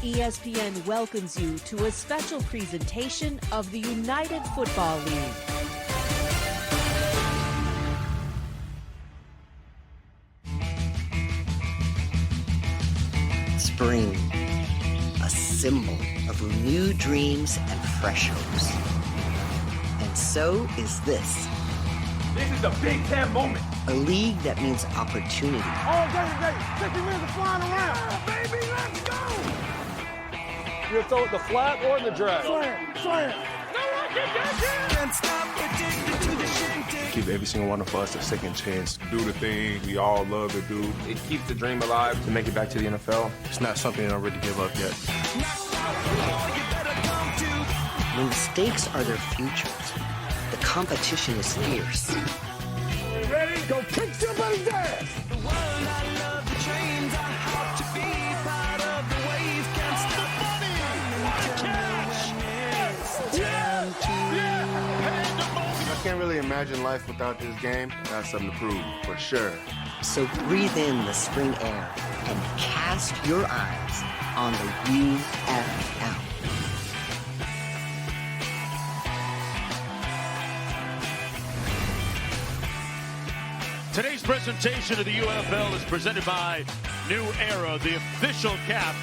ESPN welcomes you to a special presentation of the United Football League. Spring, a symbol of renewed dreams and fresh hopes. And so is this. This is a Big Ten moment. A league that means opportunity. All day, 50 minutes of flying around. Oh, baby, let's go! You'll throw it the flat or the drag? Slam. No one can catch it! Can't stop addicted to the shit. Give every single one of us a second chance to do the thing we all love to do. It keeps the dream alive to make it back to the NFL. It's not something that I'm ready to give up yet. When the stakes are their futures, the competition is fierce. Ready? Go kick somebody's ass! The world I love, the dreams I hope to be part of the wave. Can't stop I can't really imagine life without this game. I got something to prove, for sure. So breathe in the spring air and cast your eyes on the UFL. Today's presentation of the UFL is presented by New Era, the official cap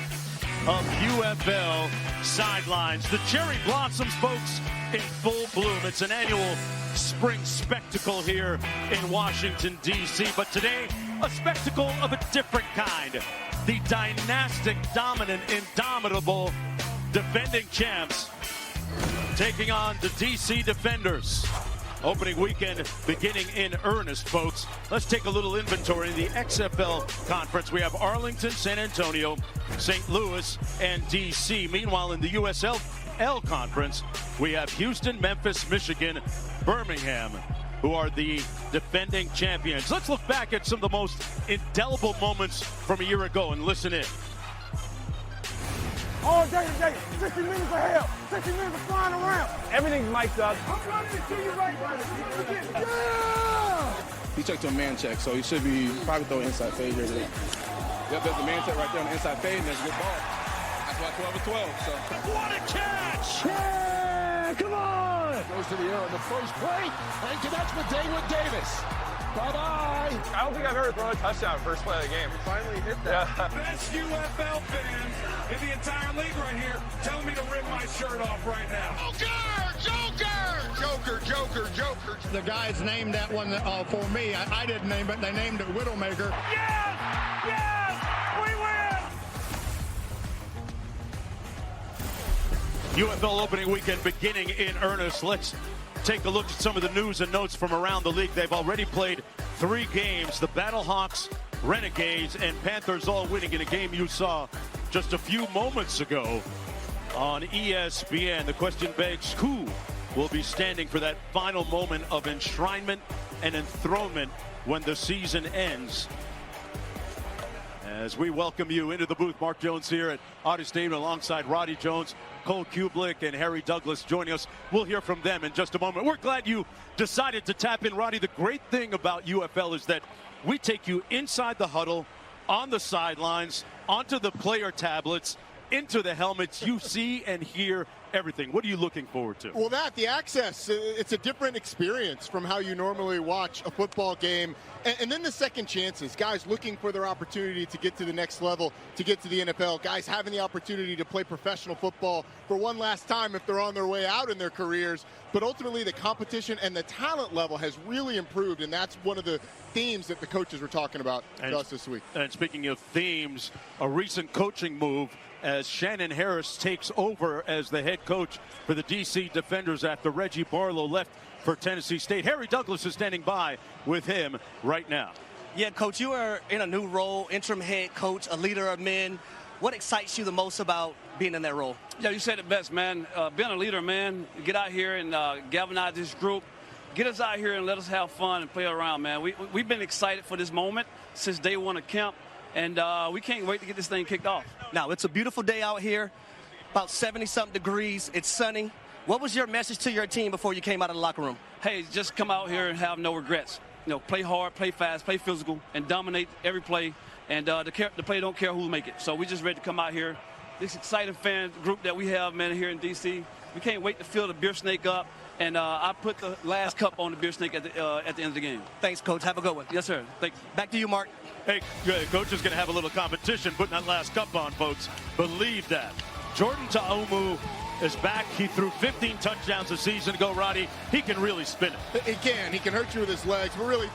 of UFL sidelines. The cherry blossoms, folks, in full bloom. It's an annual spring spectacle here in Washington, D.C. But today, a spectacle of a different kind. The dynastic, dominant, indomitable defending champs taking on the D.C. Defenders. Opening weekend beginning in earnest, folks. Let's take a little inventory of the XFL conference. We have Arlington, San Antonio, St. Louis, and D.C. Meanwhile, in the USL conference, we have Houston, Memphis, Michigan, Birmingham, who are the defending champions. Let's look back at some of the most indelible moments from a year ago and listen in. All day, 60 minutes of hell, 60 minutes of flying around. Everything's mic'd up. I'm running it to you right now. Yeah! He checked on man check, so he should be probably throwing inside fade here. Yep, there's the man check right there on the inside fade, and there's a good ball. That's why 12 is 12. So. What a catch! Yeah, come on! Goes to the air on the first play, and connects with David Davis. Bye-bye. I don't think I've ever thrown a touchdown first play of the game. We finally hit that. Best UFL fans in the entire league right here telling me to rip my shirt off right now. Joker. The guys named that one for me. I didn't name it. They named it Widowmaker. Yes! We win! UFL opening weekend beginning in earnest. Let's take a look at some of the news and notes from around the league. They've already played 3 games. The Battlehawks, Renegades, and Panthers all winning in a game you saw just a few moments ago on ESPN. The question begs, who will be standing for that final moment of enshrinement and enthronement when the season ends? As we welcome you into the booth, Mark Jones here at Audi Stadium alongside Roddy Jones, Cole Kublick, and Harry Douglas joining us. We'll hear from them in just a moment. We're glad you decided to tap in, Roddy. The great thing about UFL is that we take you inside the huddle, on the sidelines, onto the player tablets, into the helmets. You see and hear everything. What are you looking forward to? Well, the access, it's a different experience from how you normally watch a football game. And then the second chances, guys looking for their opportunity to get to the next level, to get to the NFL, guys having the opportunity to play professional football for one last time if they're on their way out in their careers. But ultimately, the competition and the talent level has really improved, and that's one of the themes that the coaches were talking about to us this week. And speaking of themes, a recent coaching move as Shannon Harris takes over as the head coach for the D.C. Defenders after Reggie Barlow left for Tennessee State. Harry Douglas is standing by with him right now. Yeah, Coach, you are in a new role, interim head coach, a leader of men. What excites you the most about being in that role? Yeah, you said it best, man. Being a leader, man, get out here and galvanize this group. Get us out here and let us have fun and play around, man. We've been excited for this moment since day one of camp, and we can't wait to get this thing kicked off. Now, it's a beautiful day out here, about 70-something degrees. It's sunny. What was your message to your team before you came out of the locker room? Hey, just come out here and have no regrets. You know, play hard, play fast, play physical, and dominate every play. And the play don't care who make it. So we just ready to come out here this exciting fan group that we have, man, here in D.C. We can't wait to fill the beer snake up. And I put the last cup on the beer snake at the end of the game. Thanks, Coach. Have a good one. Yes, sir. Thanks. Back to you, Mark. Hey, Coach is going to have a little competition putting that last cup on, folks. Believe that. Jordan Ta'umu is back. He threw 15 touchdowns a season ago, Roddy. He can really spin it. He can. He can hurt you with his legs, but really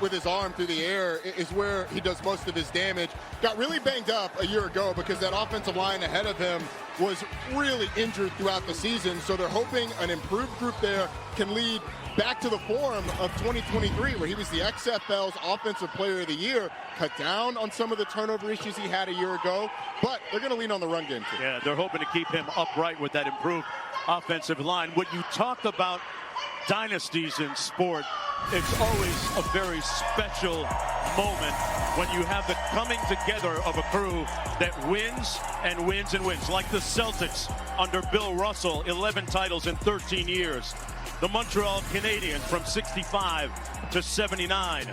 with his arm through the air is where he does most of his damage. Got really banged up a year ago because that offensive line ahead of him was really injured throughout the season. So they're hoping an improved group there can lead back to the form of 2023, where he was the XFL's Offensive Player of the Year, cut down on some of the turnover issues he had a year ago, but they're going to lean on the run game too. Yeah, they're hoping to keep him upright with that improved offensive line. When you talk about dynasties in sport, it's always a very special moment when you have the coming together of a crew that wins and wins and wins, like the Celtics under Bill Russell, 11 titles in 13 years. The Montreal Canadiens from 65 to 79.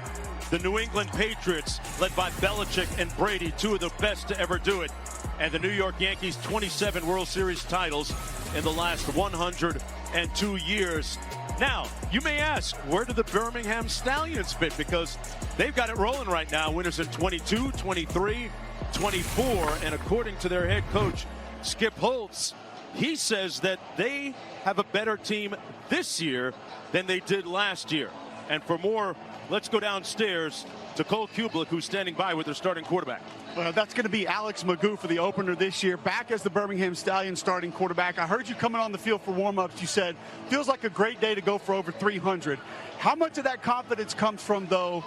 The New England Patriots, led by Belichick and Brady, two of the best to ever do it. And the New York Yankees, 27 World Series titles in the last 102 years. Now, you may ask, where do the Birmingham Stallions fit? Because they've got it rolling right now. Winners in 22, 23, 24. And according to their head coach, Skip Holtz, he says that they have a better team this year than they did last year. And for more, let's go downstairs to Cole Kublik, who's standing by with their starting quarterback. Well, that's going to be Alex Magoo for the opener this year, back as the Birmingham Stallions starting quarterback. I heard you coming on the field for warm-ups. You said, feels like a great day to go for over 300. How much of that confidence comes from, though,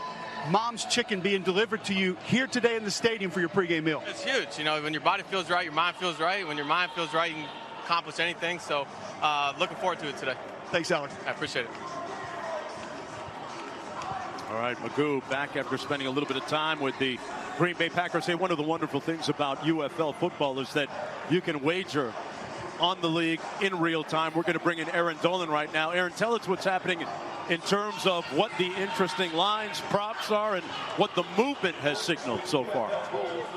Mom's chicken being delivered to you here today in the stadium for your pregame meal? It's huge. You know, when your body feels right, your mind feels right. When your mind feels right, you can accomplish anything. So looking forward to it today. Thanks, Alex. I appreciate it. All right, Magoo back after spending a little bit of time with the Green Bay Packers. Hey, one of the wonderful things about UFL football is that you can wager on the league in real time. We're going to bring in Aaron Dolan right now. Aaron, tell us what's happening in terms of what the interesting lines, props are, and what the movement has signaled so far.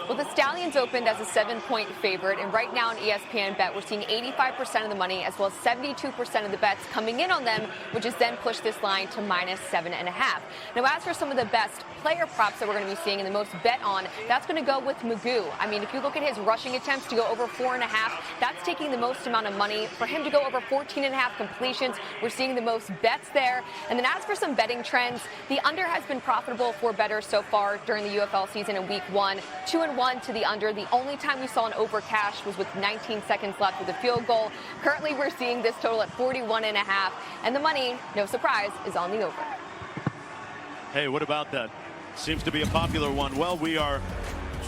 Well, the Stallions opened as a 7-point favorite, and right now on ESPN Bet, we're seeing 85% of the money as well as 72% of the bets coming in on them, which has then pushed this line to -7.5. Now, as for some of the best player props that we're going to be seeing and the most bet on, that's going to go with Magoo. I mean, if you look at his rushing attempts to go over 4.5, that's taking the most amount of money. For him to go over 14.5 completions, we're seeing the most bets there. And then as for some betting trends, the under has been profitable for bettors so far during the UFL season in week 1. 2-1 to the under. The only time we saw an over cash was with 19 seconds left with a field goal. Currently, we're seeing this total at 41.5. And the money, no surprise, is on the over. Hey, what about that? Seems to be a popular one. Well, we are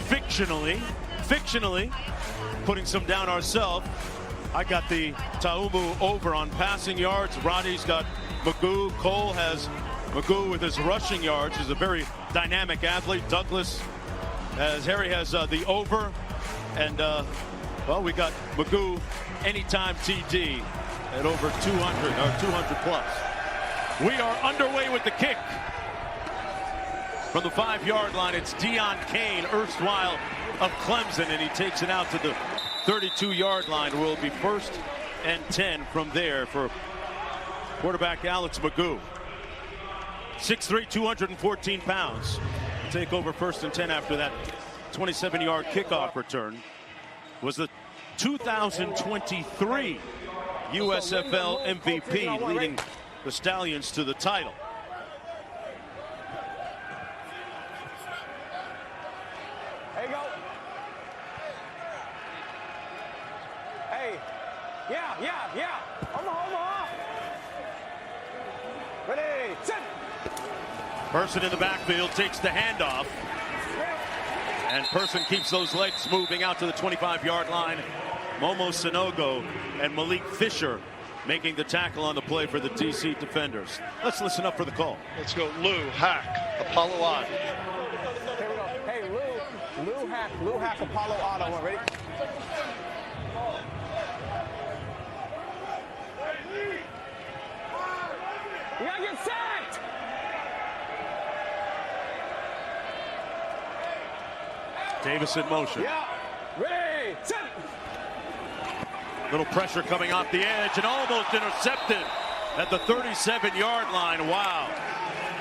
fictionally putting some down ourselves. I got the Ta'umu over on passing yards. Roddy's got Magoo. Cole has Magoo with his rushing yards. He's a very dynamic athlete. Douglas, as Harry has the over. And, well, we got Magoo anytime TD at over 200 or 200 plus. We are underway with the kick. From the 5-yard line, it's Deion Kane, erstwhile of Clemson, and he takes it out to the 32-yard line. Will be 1st and 10 from there for quarterback Alex Magoo. 6'3", 214 pounds. Take over 1st and 10 after that 27-yard kickoff return. Was the 2023 USFL MVP, leading the Stallions to the title. There you go. Hey. Yeah. Omaha. Ready, set. Person in the backfield takes the handoff. And Person keeps those legs moving out to the 25-yard line. Momo Sanogo and Malik Fisher making the tackle on the play for the DC defenders. Let's listen up for the call. Let's go Lou, Hack, Apollo Odd. Here we go. Hey, Lou Hack, Apollo Odd. Ready? You gotta get sacked! Davis in motion. Yeah. Ready! Little pressure coming off the edge and almost intercepted at the 37-yard line. Wow.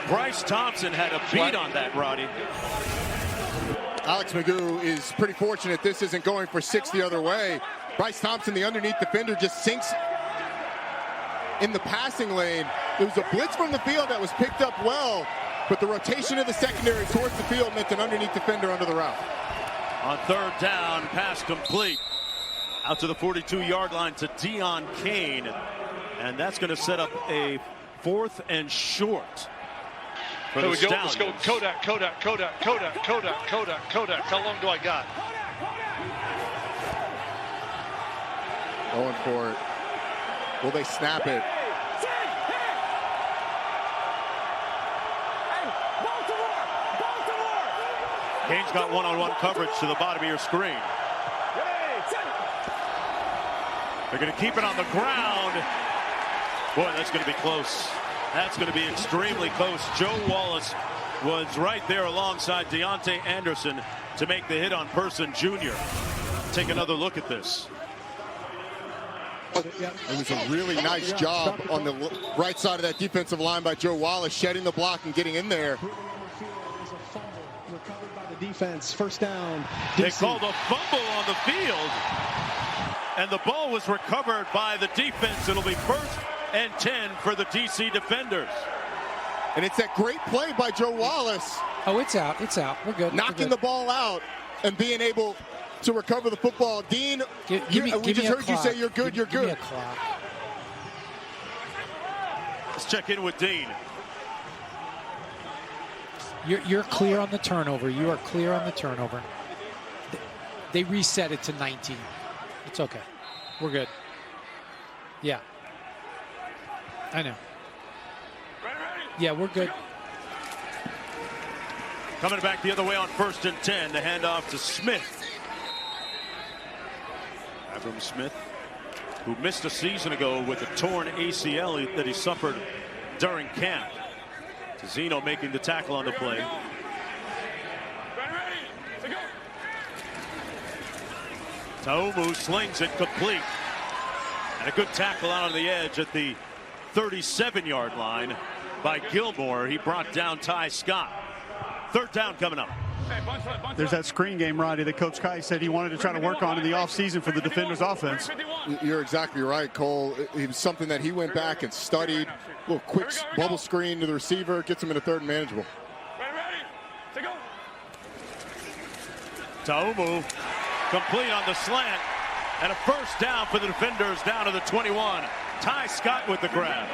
Bryce Thompson had a beat on that, Roddy. Alex Magoo is pretty fortunate this isn't going for 6 the other way. Bryce Thompson, the underneath defender, just sinks in the passing lane. There was a blitz from the field that was picked up well, but the rotation of the secondary towards the field meant an underneath defender under the route. On third down, pass complete. Out to the 42-yard line to Deion Kane. And that's going to set up a 4th and short. There we go. Let's go. Kodak. How long do I got? Going for it. Will they snap it? Kane's got one-on-one coverage to the bottom of your screen. They're going to keep it on the ground. Boy, that's going to be close. That's going to be extremely close. Joe Wallace was right there alongside Deontay Anderson to make the hit on Person Jr. Take another look at this. It was a really nice job on the right side of that defensive line by Joe Wallace, shedding the block and getting in there. Defense, first down. They called a fumble on the field, and the ball was recovered by the defense. It'll be 1st and 10 for the DC defenders. And it's that great play by Joe Wallace. Oh, it's out. It's out. We're good. Knocking the ball out and being able to recover the football. Dean, we just heard you say you're good. You're good. Let's check in with Dean. You're clear on the turnover. You are clear on the turnover. They reset it to 19. It's okay. We're good. Yeah. I know. Yeah, we're good. Coming back the other way on 1st and 10. The handoff to Smith. Abram Smith, who missed a season ago with a torn ACL that he suffered during camp. Zeno making the tackle on the play. Taumu slings it complete. And a good tackle out on the edge at the 37-yard line by Gilmore. He brought down Ty Scott. 3rd down coming up. There's that screen game, Roddy, that Coach Kai said he wanted to try to work on in the offseason for the defenders' offense. You're exactly right, Cole. It was something that he went back and studied. A little quick bubble screen to the receiver, gets him in a 3rd and manageable. Taumu complete on the slant, and a 1st down for the defenders down to the 21. Ty Scott with the grab.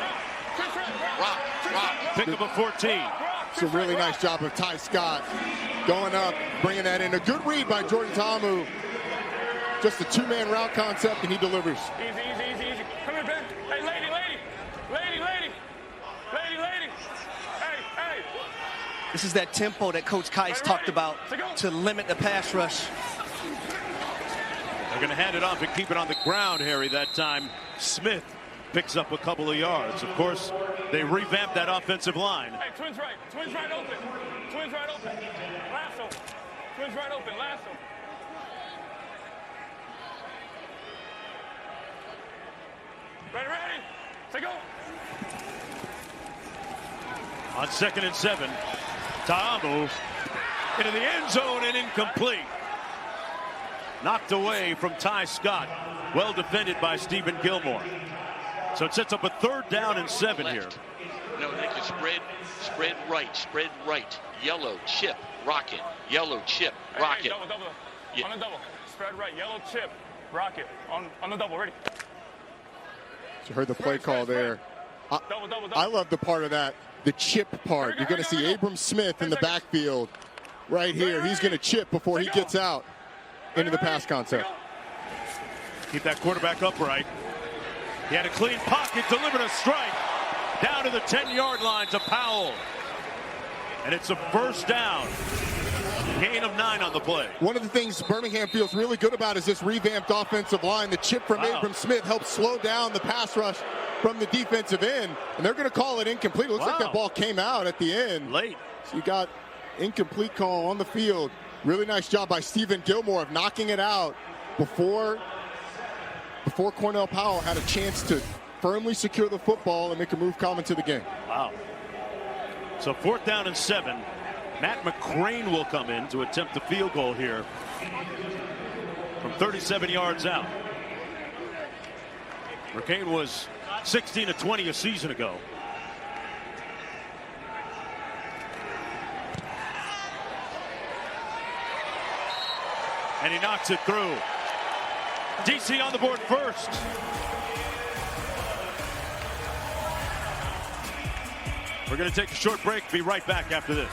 Pick up a 14. It's a really nice job of Ty Scott going up, bringing that in. A good read by Jordan Ta'amu. Just a 2-man route concept, and he delivers. Easy. Come here, Ben. Hey, lady. Hey. This is that tempo that Coach Kais talked about to limit the pass rush. They're going to hand it off and keep it on the ground, Harry. That time, Smith picks up a couple of yards. Of course, they revamped that offensive line. Hey, twins right open. Lasso. Twins right open, lasso. Ready. Say go. On 2nd and 7, Ta'amu into the end zone and incomplete. Knocked away from Ty Scott. Well defended by Stephen Gilmore. So it sets up a 3rd down and 7 here. No, they can spread right. Yellow, chip, rocket. Yellow, chip, rocket. Hey, double. Yeah. On the double. Spread right. Yellow, chip, rocket. On the double. Ready. You heard the play call there. I love the part of that, the chip part. You're going to see Abram Smith in the backfield right here. He's going to chip before he gets out into the pass concept. Keep that quarterback upright. He had a clean pocket, delivered a strike down to the 10-yard line to Powell. And it's a 1st down. Gain of 9 on the play. One of the things Birmingham feels really good about is this revamped offensive line. The chip from Abram Smith helps slow down the pass rush from the defensive end. And they're going to call it incomplete. It looks like that ball came out at the end. Late. So you got incomplete call on the field. Really nice job by Stephen Gilmore of knocking it out before Cornell Powell had a chance to firmly secure the football and make a move come into the game. Wow. So 4th down and 7. Matt McCrane will come in to attempt the field goal here from 37 yards out. McCrane was 16-20 a season ago. And he knocks it through. DC on the board first. We're going to take a short break. Be right back after this.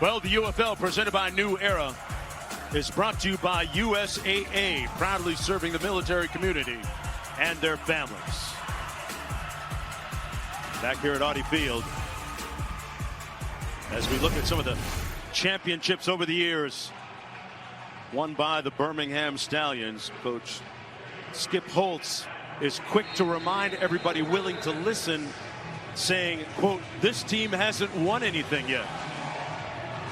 Well, the UFL presented by New Era is brought to you by USAA, proudly serving the military community and their families. Back here at Audi Field, as we look at some of the championships over the years won by the Birmingham Stallions. Coach Skip Holtz is quick to remind everybody willing to listen, saying, quote, "This team hasn't won anything yet."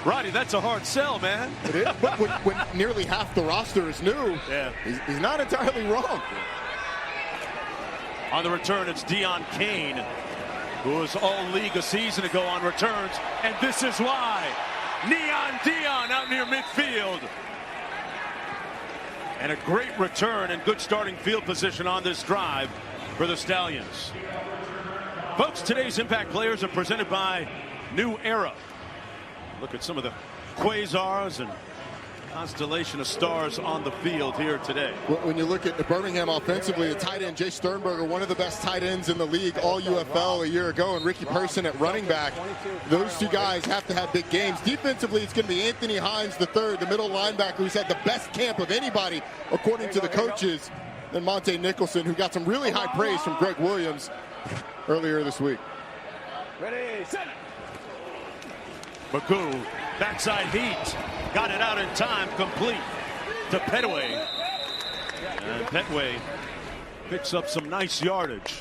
Roddy, that's a hard sell, man. It is, but when nearly half the roster is new, yeah, he's not entirely wrong. On the return, it's Deion Kane, who was all-league a season ago on returns, and this is why. Neon Deion out near midfield. And a great return and good starting field position on this drive for the Stallions. Folks, today's Impact Players are presented by New Era. Look at some of the quasars and constellation of stars on the field here today. When you look at the Birmingham offensively, the tight end Jay Sternberger, one of the best tight ends in the league, all UFL a year ago, and Ricky Person at running back. Those two guys have to have big games. Defensively, it's going to be Anthony Hines III, the middle linebacker, who's had the best camp of anybody, according to the coaches, and Monte Nicholson, who got some really high praise from Greg Williams earlier this week. Ready, set. Magoo, backside heat, got it out in time, complete to Petway. And Petway picks up some nice yardage.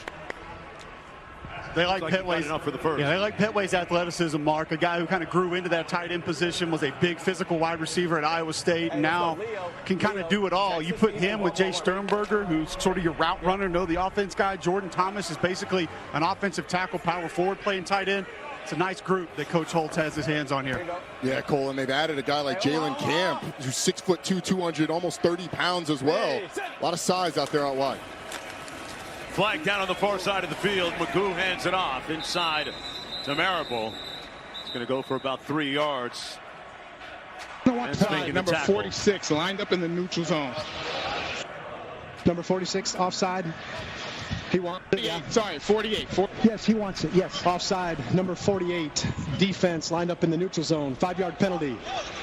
They like Petway's enough for the first. Yeah, they like Petway's athleticism, Mark. A guy who kind of grew into that tight end position, was a big physical wide receiver at Iowa State, and now can kind of do it all. You put him with Jay Sternberger, who's sort of your route runner, the offense guy. Jordan Thomas is basically an offensive tackle, power forward playing tight end. It's a nice group that Coach Holtz has his hands on here. Yeah, Cole, and they've added a guy like Jalen Camp, who's 6'2", 200, almost 30 pounds as well. A lot of size out there out wide. Flag down on the far side of the field. Magoo hands it off inside to Marable. It's going to go for about 3 yards. Number 46 lined up in the neutral zone. Number 46 offside. He wants it. Yeah. Sorry, 48. Yes, he wants it. Yes, offside. Number 48 defense lined up in the neutral zone. 5-yard penalty.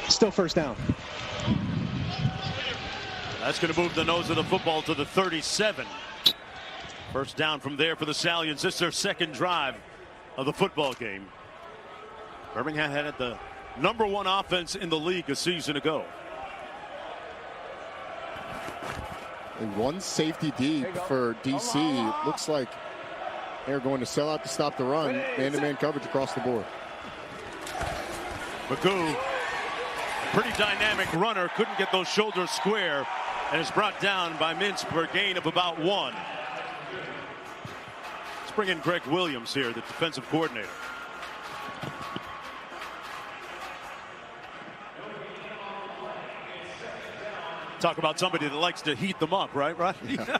Still first down. That's going to move the nose of the football to the 37. First down from there for the Stallions. This is their second drive of the football game. Birmingham had the #1 offense in the league a season ago. One safety deep for DC. It looks like they're going to sell out to stop the run. Man-to-man coverage across the board. Magoo, pretty dynamic runner, couldn't get those shoulders square, and is brought down by Mintz for a gain of about 1. Let's bring in Greg Williams here, the defensive coordinator. Talk about somebody that likes to heat them up, right? Yeah.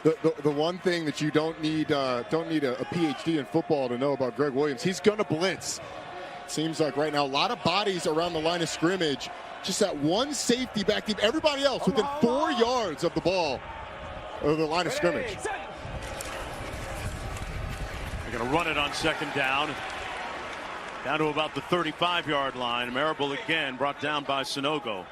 the one thing that you don't need a PhD in football to know about Greg Williams, he's going to blitz. Seems like right now a lot of bodies around the line of scrimmage. Just that one safety back deep. Everybody else within 4 yards of the ball of the line of scrimmage. They're going to run it on second down. Down to about the 35-yard line. Marable again brought down by Sanogo.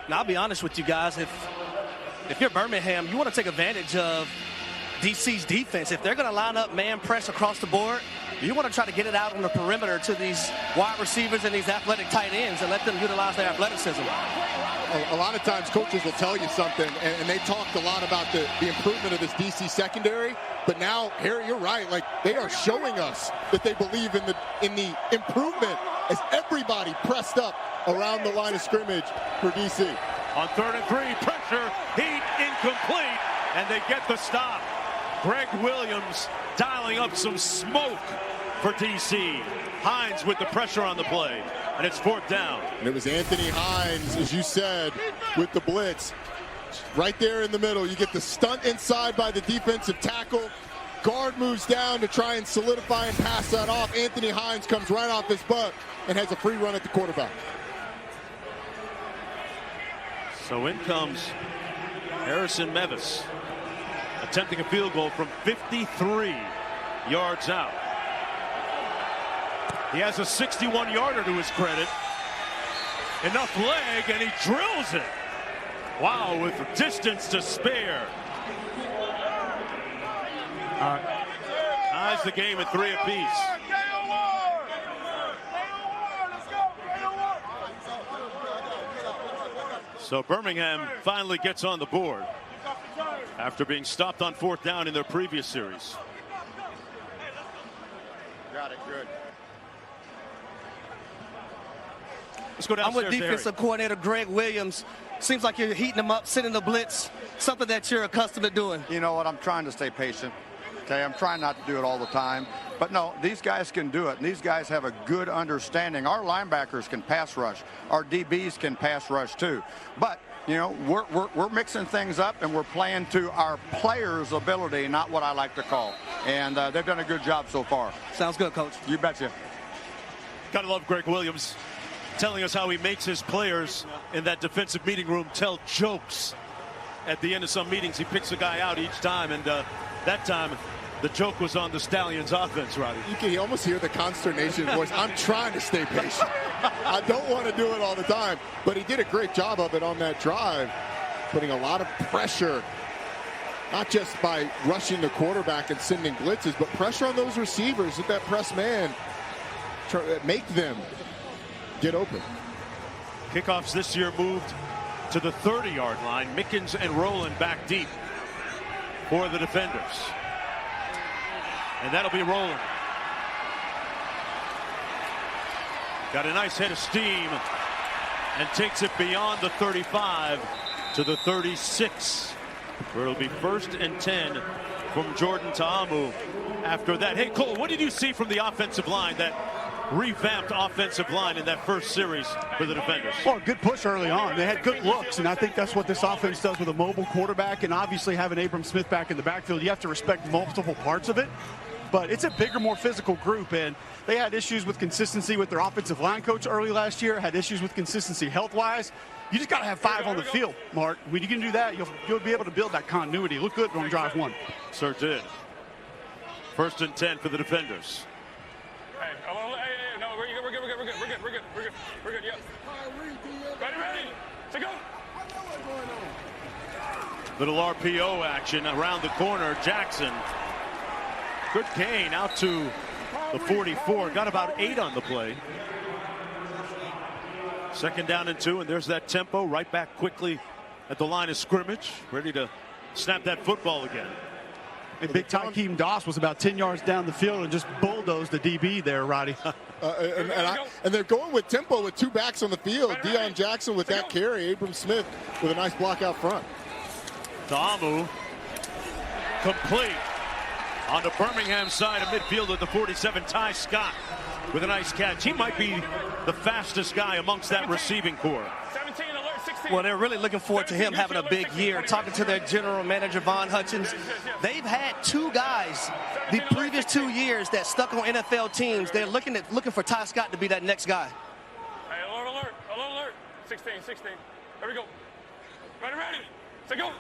Now, I'll be honest with you guys. If you're Birmingham, you want to take advantage of DC's defense. If they're going to line up man press across the board, you want to try to get it out on the perimeter to these wide receivers and these athletic tight ends and let them utilize their athleticism. A lot of times coaches will tell you something, and they talked a lot about the improvement of this DC secondary. But now, Harry, you're right. Like, they are showing us that they believe in the improvement as everybody pressed up around the line of scrimmage for DC. On 3rd and 3, pressure, heat, incomplete, and they get the stop. Greg Williams dialing up some smoke for DC. Hines with the pressure on the play, and it's 4th down. And it was Anthony Hines, as you said, with the blitz. Right there in the middle, you get the stunt inside by the defensive tackle. Guard moves down to try and solidify and pass that off. Anthony Hines comes right off his butt and has a free run at the quarterback. So in comes Harrison Mevis, attempting a field goal from 53 yards out. He has a 61-yarder to his credit. Enough leg, and he drills it. Wow, with distance to spare. Ties the game at 3 apiece. So Birmingham finally gets on the board after being stopped on 4th down in their previous series. Got it, good. Let's go downstairs. I'm with defensive coordinator Greg Williams. Seems like you're heating them up, sending the blitz, something that you're accustomed to doing. You know what? I'm trying to stay patient. Okay, I'm trying not to do it all the time. But no, these guys can do it, and these guys have a good understanding. Our linebackers can pass rush. Our DBs can pass rush too. But, you know, we're mixing things up, and we're playing to our players' ability, not what I like to call. And they've done a good job so far. Sounds good, Coach. You betcha. Gotta love Greg Williams telling us how he makes his players in that defensive meeting room tell jokes. At the end of some meetings, he picks a guy out each time, and that time the joke was on the Stallions offense, Roddy. You can almost hear the consternation voice. I'm trying to stay patient. I don't want to do it all the time, but he did a great job of it on that drive, putting a lot of pressure, not just by rushing the quarterback and sending blitzes, but pressure on those receivers with that press man. Make them get open. Kickoffs this year moved to the 30-yard line. Mickens and Rowland back deep for the defenders. And that'll be Rowland. Got a nice head of steam and takes it beyond the 35 to the 36, where it'll be 1st and 10 from Jordan Ta'amu after that. Hey, Cole, what did you see from the offensive line, that revamped offensive line in that first series for the defenders? Well, good push early on. They had good looks, and I think that's what this offense does with a mobile quarterback, and obviously having Abram Smith back in the backfield. You have to respect multiple parts of it, but it's a bigger, more physical group, and they had issues with consistency with their offensive line coach early last year, had issues with consistency health-wise. You just got to have 5 on the field, Mark. When you can do that, you'll be able to build that continuity. Look good on drive 1. Sir did. 1st and 10 for the defenders. Hey, no, we're good, yeah. Ready, to go. Little RPO action around the corner. Jackson, good gain out to the 44. Got about 8 on the play. 2nd down and 2, and there's that tempo right back quickly at the line of scrimmage, ready to snap that football again. And big Tykeem Doss was about 10 yards down the field and just bulldozed the DB there, Roddy. And they're going with tempo with 2 backs on the field. Deion Jackson with that carry. Abram Smith with a nice block out front. Ta'amu complete on the Birmingham side of midfield at the 47. Ty Scott with a nice catch. He might be the fastest guy amongst that receiving corps. Well, they're really looking forward to him having a big year. Talking to their general manager, Von Hutchins, they've had 2 guys the previous 2 years that stuck on NFL teams. They're looking for Ty Scott to be that next guy. Hey, alert. 16. There we go. Ready, to go.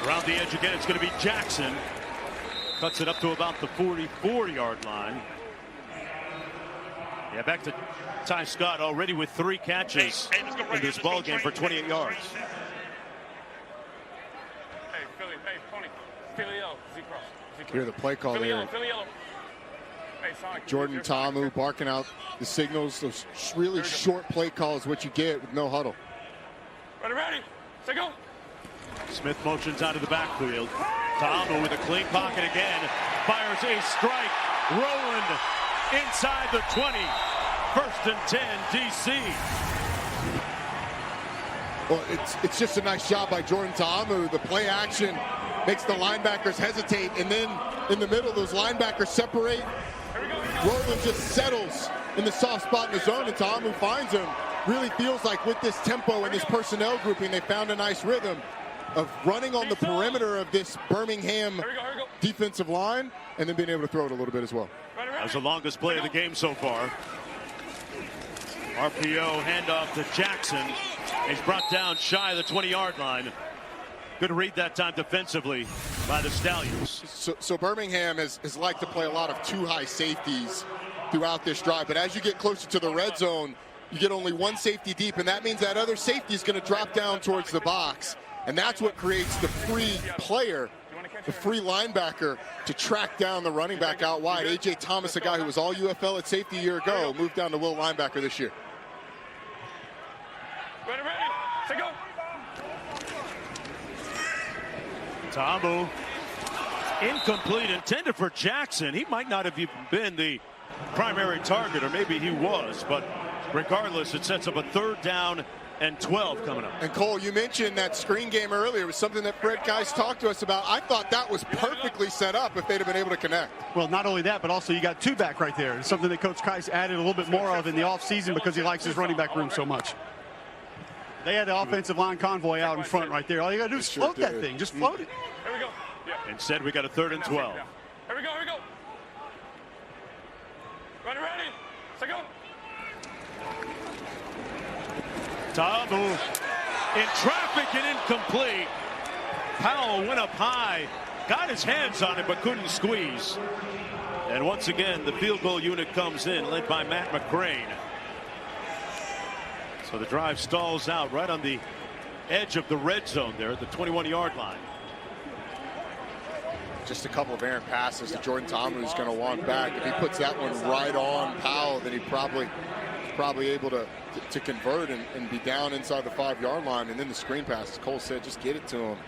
Around the edge again, it's going to be Jackson. Cuts it up to about the 44-yard line. Yeah, back to Ty Scott, already with 3 catches in this ball game for 28 yards. Hey, Philly, Philly yellow, Z-cross. Hear the play call there. Philly yellow. Hey, Sonic, Jordan Ta'amu barking out the signals. Those really short play calls, what you get with no huddle. Ready, to go. Smith motions out of the backfield. Ta'amu with a clean pocket again. Fires a strike. Rowland inside the 20. 1st and 10, DC. Well, it's just a nice job by Jordan Ta'amu. The play action makes the linebackers hesitate, and then in the middle, those linebackers separate. Rowland just settles in the soft spot in the zone, and Ta'amu finds him. Really feels like with this tempo and this personnel grouping, they found a nice rhythm of running on the perimeter of this Birmingham defensive line and then being able to throw it a little bit as well. That was the longest play of the game so far. RPO handoff to Jackson. He's brought down shy of the 20-yard line. Good read that time defensively by the Stallions. So Birmingham has liked to play a lot of two high safeties throughout this drive, but as you get closer to the red zone, you get only one safety deep, and that means that other safety is going to drop down towards the box, and that's what creates the free player, the free linebacker to track down the running back out wide. A.J. Thomas, a guy who was all UFL at safety a year ago, moved down to will linebacker this year. Ready, take go. Ta'amu, incomplete, intended for Jackson. He might not have even been the primary target, or maybe he was, but regardless, it sets up a 3rd down and 12 coming up. And Cole, you mentioned that screen game earlier. It was something that Fred Geis talked to us about. I thought that was perfectly set up if they'd have been able to connect. Well, not only that, but also you got 2-back right there. It's something that Coach Geis added a little bit more of in the offseason because he likes his running back room so much. They had the offensive line convoy out in front right there. All you got to do is float that thing. Just float it. Here we go. Yeah. Instead, we got a 3rd and 12. Here we go, here we go. Ready, take go. Ta'amu in traffic and incomplete. Powell went up high, got his hands on it, but couldn't squeeze. And once again, the field goal unit comes in, led by Matt McCrane. So the drive stalls out right on the edge of the red zone there at the 21-yard line. Just a couple of errant passes to Jordan Ta'amu who's going to want back. If he puts that one right on Powell, then he probably able to convert and be down inside the 5-yard line. And then the screen pass, as Cole said, just get it to him.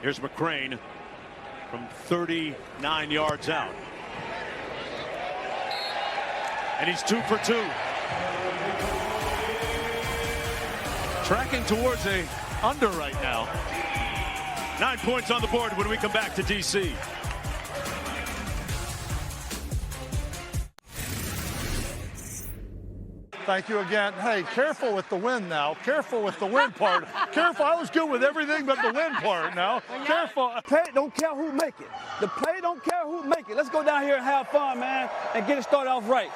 Here's McCrane from 39 yards out. And he's 2 for 2. Tracking towards a under right now. 9 points on the board when we come back to DC. Thank you again. Hey, careful with the win now. Careful with the win part. Careful. I was good with everything but the win part now. Careful. Play don't care who make it. The play don't care who make it. Let's go down here and have fun, man, and get it started off right.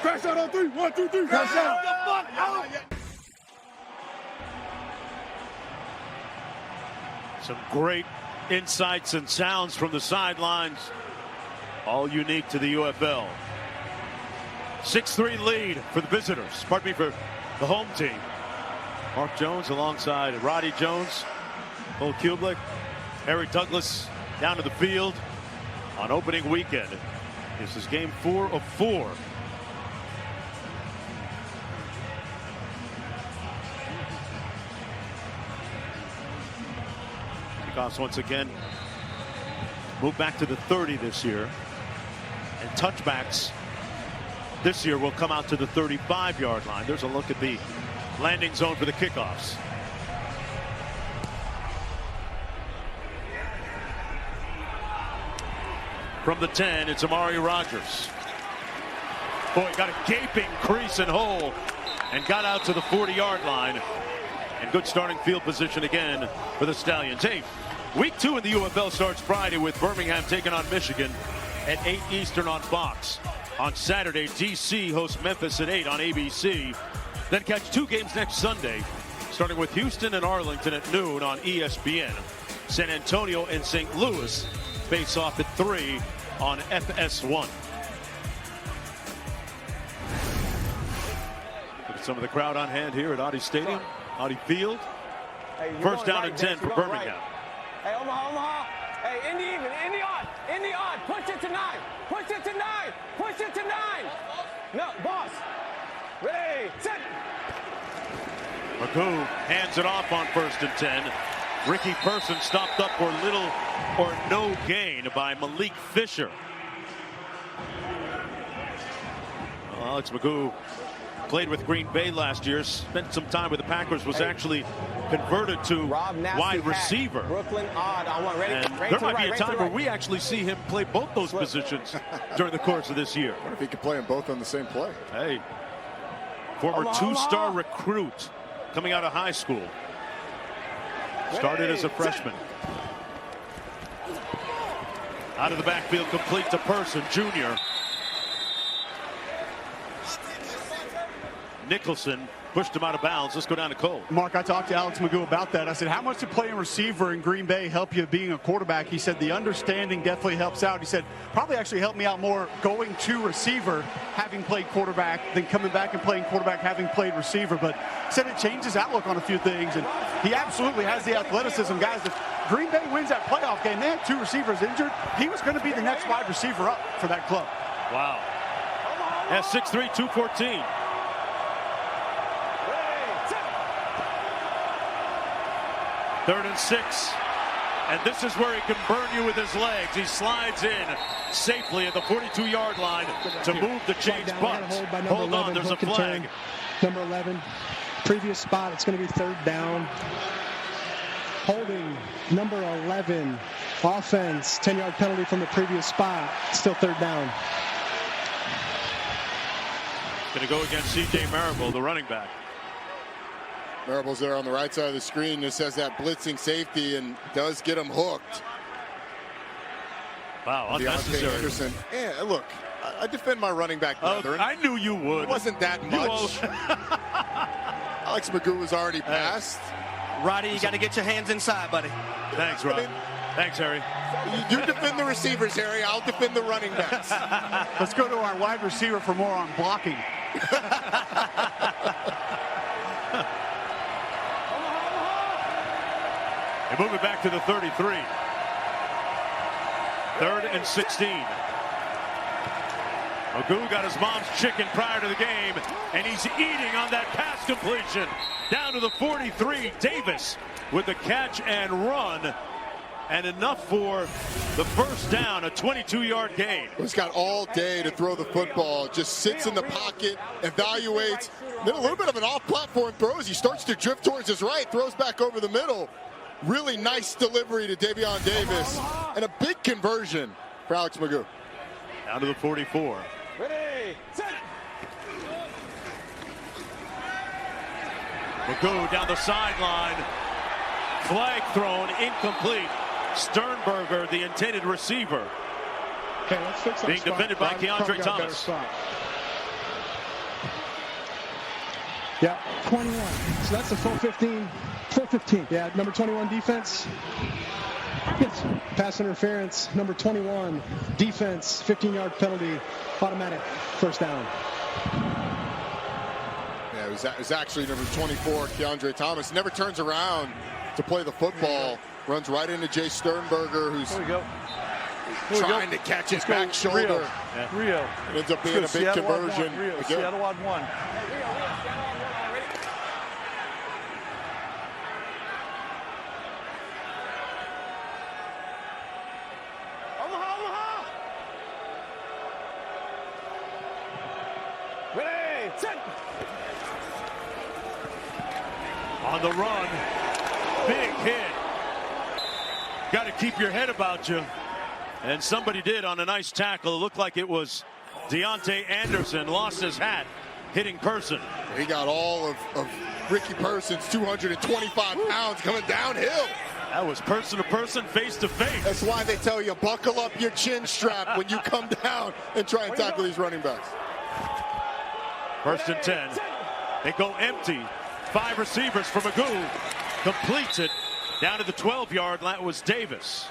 Crash out on 3. 1, 2, 3. Crash out. Get the fuck out. Some great insights and sounds from the sidelines, all unique to the UFL. 6-3 lead for the visitors, pardon me, for the home team. Mark Jones alongside Roddy Jones, Cole Kublik, Harry Douglas down to the field on opening weekend. This is game 4 of 4. Kickoffs once again move back to the 30 this year, and touchbacks this year will come out to the 35-yard line. There's a look at the landing zone for the kickoffs. From the 10, it's Amari Rogers. Boy, got a gaping crease and hole and got out to the 40-yard line. And good starting field position again for the Stallions. Hey, week 2 in the UFL starts Friday with Birmingham taking on Michigan at 8 Eastern on Fox. On Saturday, DC hosts Memphis at 8 on ABC. Then catch 2 games next Sunday, starting with Houston and Arlington at noon on ESPN. San Antonio and St. Louis face off at 3 on FS1. Look at some of the crowd on hand here at Audi Stadium, Audi Field. Hey, first down and 10 for Birmingham. Right. Hey, Omaha. Hey, Indy on. Push it to 9. Push it to 9. Push it to 9. No, boss. Ready, set. Magoo hands it off on 1st and 10. Ricky Person stopped up for little or no gain by Malik Fisher. Alex Magoo played with Green Bay last year, spent some time with the Packers, was actually converted to wide receiver. Brooklyn odd. I want ready. And there might be a time where we actually see him play both those positions during the course of this year. What if he could play them both on the same play? Hey, former two-star recruit coming out of high school. Started as a freshman. Out of the backfield, complete to Person, junior. Nicholson pushed him out of bounds. Let's go down to Cole. Mark, I talked to Alex Magoo about that. I said, how much did playing receiver in Green Bay help you being a quarterback? He said, the understanding definitely helps out. He said, probably actually helped me out more going to receiver, having played quarterback, than coming back and playing quarterback, having played receiver. But he said it changed his outlook on a few things. And he absolutely has the athleticism. Guys, if Green Bay wins that playoff game, they had 2 receivers injured. He was going to be the next wide receiver up for that club. Wow. At 6'3", 214. Third and 6, and this is where he can burn you with his legs. He slides in safely at the 42-yard line to move the chains, but hold on, there's a flag. Number 11, previous spot, it's going to be 3rd down. Holding, number 11, offense, 10-yard penalty from the previous spot, still 3rd down. Going to go against C.J. Marable, the running back. Marable's there on the right side of the screen. Just has that blitzing safety and does get him hooked. Wow, unnecessary. Anderson. Yeah, look, I defend my running back brethren. I knew you would. It wasn't that much. Alex Magoo was already passed. Roddy, you got to get your hands inside, buddy. Thanks, Rob. Thanks, Harry. You defend the receivers, Harry. I'll defend the running backs. Let's go to our wide receiver for more on blocking. They move it back to the 33. 3rd and 16. Magoo got his mom's chicken prior to the game, and he's eating on that pass completion. Down to the 43. Davis with the catch and run. And enough for the 1st down, a 22-yard gain. He's got all day to throw the football. Just sits in the pocket, evaluates. Then a little bit of an off-platform throws. He starts to drift towards his right, throws back over the middle. Really nice delivery to Davion Davis. And a big conversion for Alex Magoo. Down to the 44. Ready, set. Magoo down the sideline. Flag thrown, incomplete. Sternberger, the intended receiver. Okay, let's fix that being spot. defended by Keandre Thomas. Yeah, 21. So that's the full 15. Full 15. Yeah, number 21 defense. Yes. Pass interference. Number 21 defense. 15-yard penalty. Automatic 1st down. Yeah, it was actually number 24, Keandre Thomas. Never turns around to play the football. Runs right into Jay Sternberger, who's trying to catch his back shoulder. Rio. It ends up being a big Seattle conversion. Seattle odd 1. Ready, set. On the run. Big hit. Got to keep your head about you. And somebody did on a nice tackle. It looked like it was Deontay Anderson. Lost his hat, hitting Person. He got all of Ricky Person's 225 pounds coming downhill. That was person to person, face to face. That's why they tell you, buckle up your chin strap when you come down and try and tackle these running backs. 1st and 10. They go empty. 5 receivers for Magoo. Completes it. Down to the 12-yard line was Davis.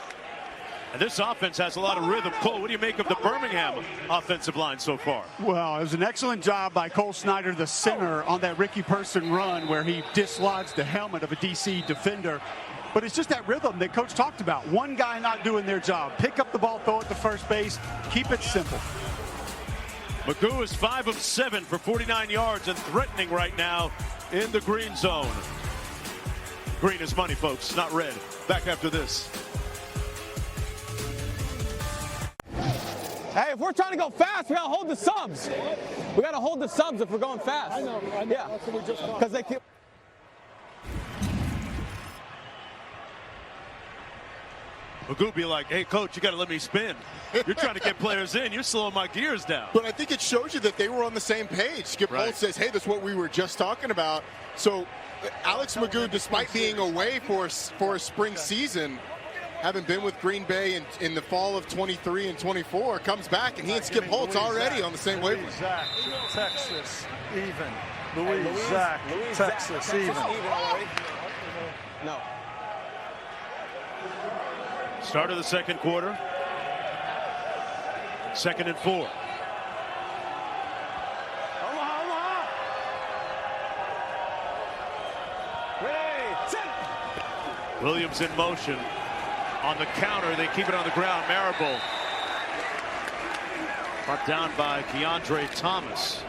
And this offense has a lot of rhythm. Cole, what do you make of the Birmingham offensive line so far? Well, it was an excellent job by Cole Snyder, the center, on that Ricky Person run where he dislodged the helmet of a DC defender. But it's just that rhythm that Coach talked about. One guy not doing their job. Pick up the ball, throw it to first base. Keep it simple. Magoo is 5 of 7 for 49 yards and threatening right now in the green zone. Green is money, folks, not red. Back after this. Hey, if we're trying to go fast, we gotta hold the subs. We gotta hold the subs if we're going fast. I know. Yeah, because they keep. Magoo be like, hey, coach, you got to let me spin. You're trying to get players in. You're slowing my gears down. But I think it shows you that they were on the same page. Skip Holtz says, hey, that's what we were just talking about. So Alex Magoo, despite being away for a spring season, having been with Green Bay in the fall of 23 and 24, comes back, and he and Skip Holtz already on the same wavelength. Zach, Texas, even. Louise, Zach, Texas, even. No. Start of the second quarter. 2nd and 4. Williams in motion. On the counter, they keep it on the ground. Marable brought down by Keandre Thomas.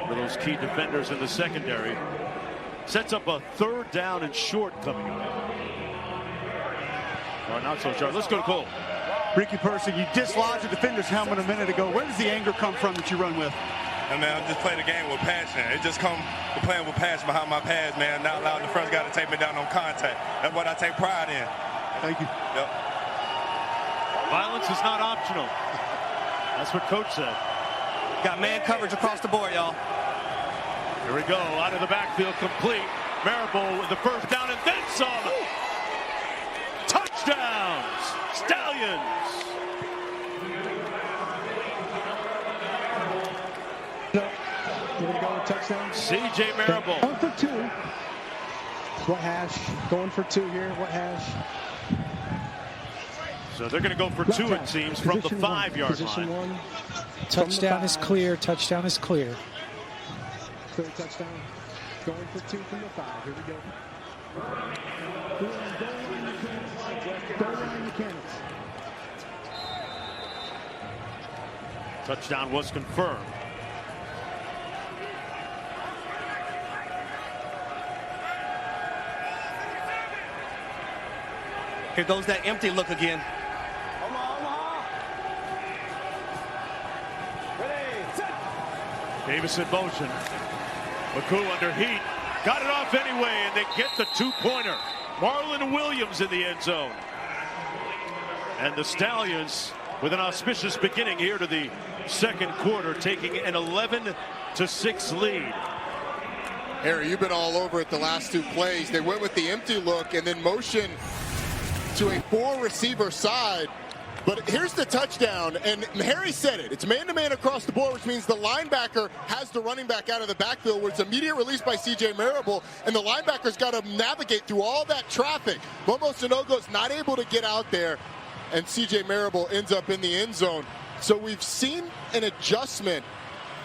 For those key defenders in the secondary. Sets up a 3rd down and short coming up. Or not so sharp. Let's go to Cole. Ricky Person, you dislodged the defender's helmet a minute ago. Where does the anger come from that you run with? I mean, I'm just playing the game with passion. It just comes to playing with passion behind my pads, man. Not allowing the first guy to take me down on contact. That's what I take pride in. Thank you. Yep. Violence is not optional. That's what coach said. Got man coverage across the board, y'all. Here we go. Out of the backfield, complete. Marable with the first down and then some. Touchdowns, Stallions. No, we're going to go with touchdown. C.J. Marable. Going for 2. What hash? Going for 2 here. What hash? So they're going to go for 2, it seems, from the 5-yard line. Touchdown is clear. Touchdown is clear. Clear touchdown. Going for 2 from the 5. Here we go. Touchdown was confirmed. Here goes that empty look again. Davis in motion. Magoo under heat. Got it off anyway, and they get the 2-pointer. Marlon Williams in the end zone. And the Stallions with an auspicious beginning here to the second quarter, taking an 11-6 lead. Harry, you've been all over it the last 2 plays. They went with the empty look and then motion to a 4-receiver side. But here's the touchdown, and Harry said it. It's man-to-man across the board, which means the linebacker has the running back out of the backfield, where it's immediate release by C.J. Marable, and the linebacker's got to navigate through all that traffic. Momo Sanogo's not able to get out there, and C.J. Marable ends up in the end zone. So we've seen an adjustment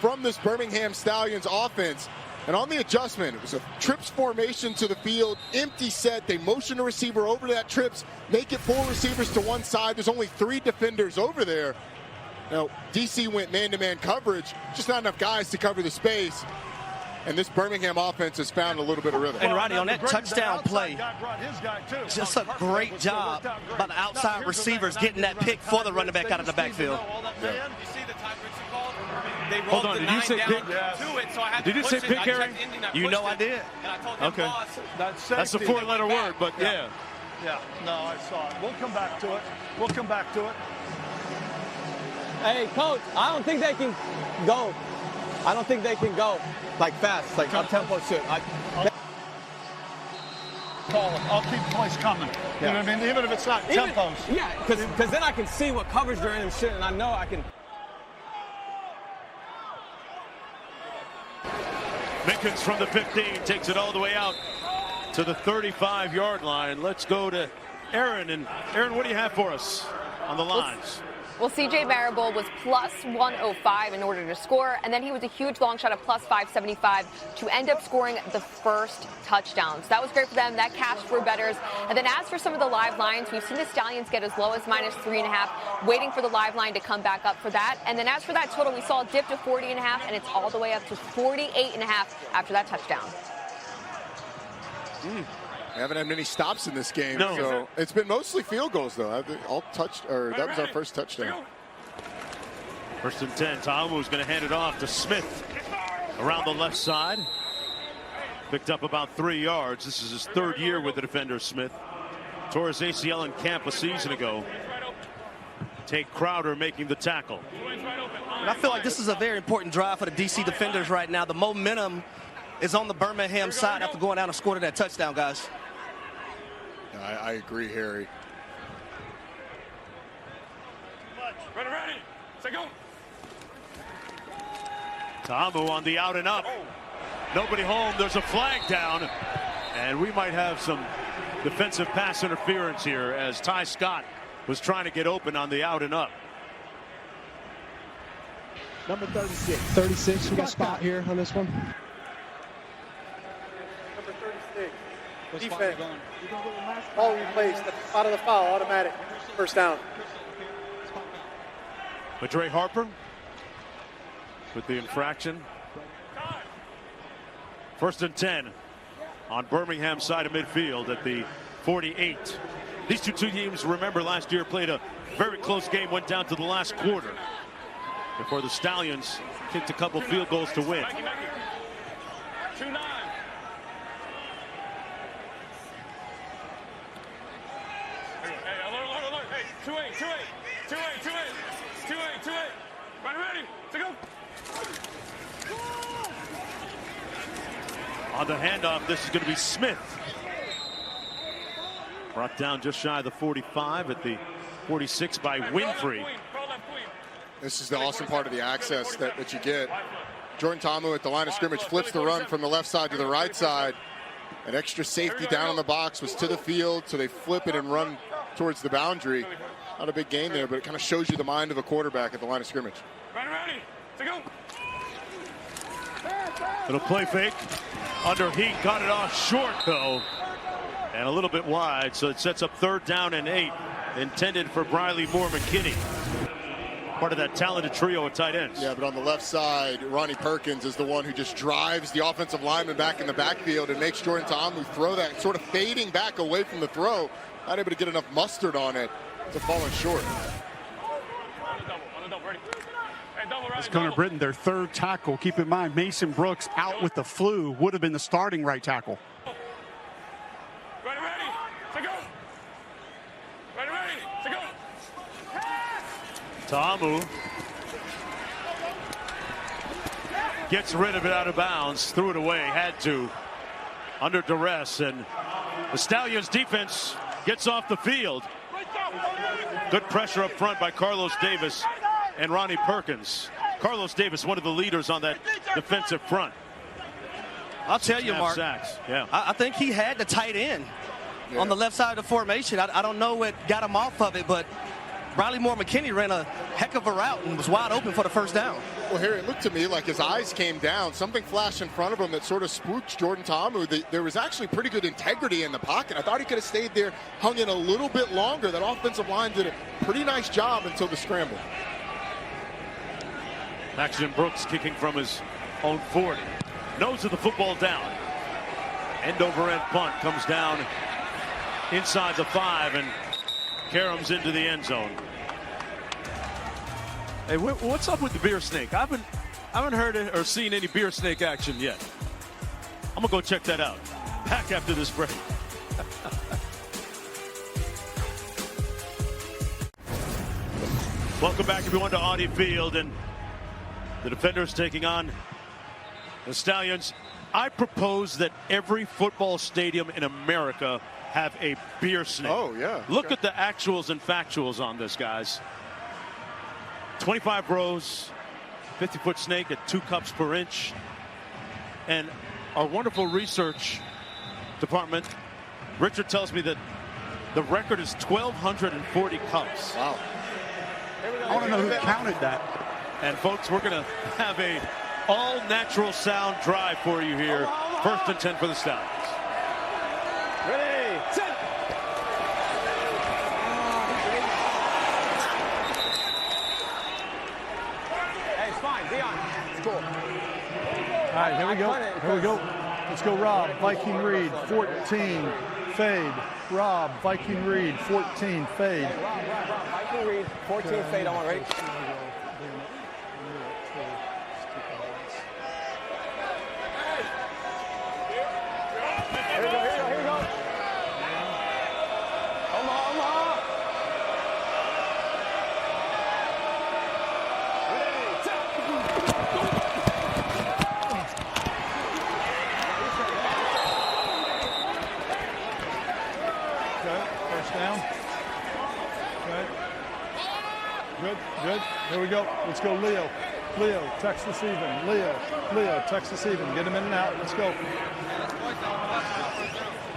from this Birmingham Stallions offense. And on the adjustment, it was a trips formation to the field, empty set. They motion a receiver over to that trips, make it 4 receivers to one side. There's only 3 defenders over there. Now, DC went man-to-man coverage, just not enough guys to cover the space. And this Birmingham offense has found a little bit of rhythm. And Rodney, on that touchdown play, just a great job by the outside receivers getting that pick for the running back out of the backfield. You see the time Richie called? They rolled Hold on, the did 9 you say down pick? to it, so I had Did to you push say it. pick, I Harry? checked Indy, and I You know pushed I it. did. And I told them, Okay. boss, That's a 4-letter word, but yeah. Yeah, no, I saw it. We'll come back to it. We'll come back to it. Hey, coach, I don't think they can go. I don't think they can go like fast, like up tempo shit. I'll keep the place coming. You know what I mean? Even if it's not tempos. Yeah, because then I can see what coverage they're in and shit, and I know I can. Mickens from the 15 takes it all the way out to the 35-yard line. Let's go to Aaron. And Aaron, what do you have for us on the lines? Well, C.J. Marable was plus 105 in order to score, and then he was a huge long shot of plus 575 to end up scoring the first touchdown. So that was great for them. That cashed for bettors. And then as for some of the live lines, we've seen the Stallions get as low as minus 3.5, waiting for the live line to come back up for that. And then as for that total, we saw it dip to 40.5, and it's all the way up to 48.5 after that touchdown. We haven't had many stops in this game, No. so it's been mostly field goals, though. All touched, or that was our first touchdown. 1st and 10. Ta'amu's going to hand it off to Smith around the left side. Picked up about 3 yards. This is his 3rd year with the defender, Smith. Tore his ACL in camp a season ago. Tate Crowder making the tackle. And I feel like this is a very important drive for the DC defenders right now. The momentum is on the Birmingham side after going down and scoring that touchdown, guys. I agree, Harry. Ready. Say go. Ta'amu on the out and up. Nobody home. There's a flag down. And we might have some defensive pass interference here as Ty Scott was trying to get open on the out and up. Number 36. 36, we got spot here on this one. Number 36. Defense. Ball replaced at the spot of the foul, automatic. First down. Madre Harper with the infraction. 1st and 10 on Birmingham side of midfield at the 48. These two teams, remember, last year played a very close game, went down to the last quarter before the Stallions kicked a couple field goals to win. 2-9. Hey, alert. Hey, 2-8. Ready. To go. On the handoff, this is going to be Smith. Brought down just shy of the 45 at the 46 by Winfrey. This is the awesome part of the access that you get. Jordan Ta'amu at the line of scrimmage flips the run from the left side to the right side. An extra safety down on the box was to the field, so they flip it and run towards the boundary. Not a big gain there, but it kind of shows you the mind of a quarterback at the line of scrimmage. Ready. To go. Little play fake. Under heat, got it off short, though. And a little bit wide, so it sets up 3rd down and 8. Intended for Briley Moore McKinney. Part of that talented trio of tight ends. Yeah, but on the left side, Ronnie Perkins is the one who just drives the offensive lineman back in the backfield and makes Jordan Ta'amu throw that, sort of fading back away from the throw. Not able to get enough mustard on it to falling short. It's Gunnar Britton, their 3rd tackle. Keep in mind, Mason Brooks out with the flu, would have been the starting right tackle. Ready. To go. Ready. To go. Ta'amu gets rid of it out of bounds, threw it away, had to, under duress, and the Stallions defense gets off the field. Good pressure up front by Carlos Davis and Ronnie Perkins. Carlos Davis, one of the leaders on that defensive front. I'll tell you, Mark, yeah. I think he had the tight end on the left side of the formation. I don't know what got him off of it, but Briley Moore McKinney ran a heck of a route and was wide open for the 1st down. Well, Harry, it looked to me like his eyes came down. Something flashed in front of him that sort of spooked Jordan Ta'amu. There was actually pretty good integrity in the pocket. I thought he could have stayed there, hung in a little bit longer. That offensive line did a pretty nice job until the scramble. Paxton Brooks kicking from his own 40. Nose of the football down. End over end punt comes down inside the 5 and caroms into the end zone. Hey, what's up with the beer snake? I haven't heard it or seen any beer snake action yet. I'm gonna go check that out. Back after this break. Welcome back, everyone, to Audi Field, and the defenders taking on the Stallions. I propose that every football stadium in America have a beer snake. Oh, yeah. Look at the actuals and factuals on this, guys. 25 rows, 50-foot snake at 2 cups per inch. And our wonderful research department, Richard tells me that the record is 1,240 cups. Wow. I want to know who counted that. And folks, we're going to have a all-natural sound drive for you here. 1st and 10 for the Stallions. Ready, set. Hey, it's fine. Be on. It's cool. All right, here we go. Here we go. Let's go, Rob. Viking Reed, 14, fade. Rob, Viking Reed, 14, fade. Viking Reed, 14 fade on, ready? Here we go, here we go, here we go. Omaha, Omaha. Okay, first down. Okay. Good, good. Here we go. Let's go, Leo. Leo, Texas even. Leo, Texas even. Get him in and out. Let's go.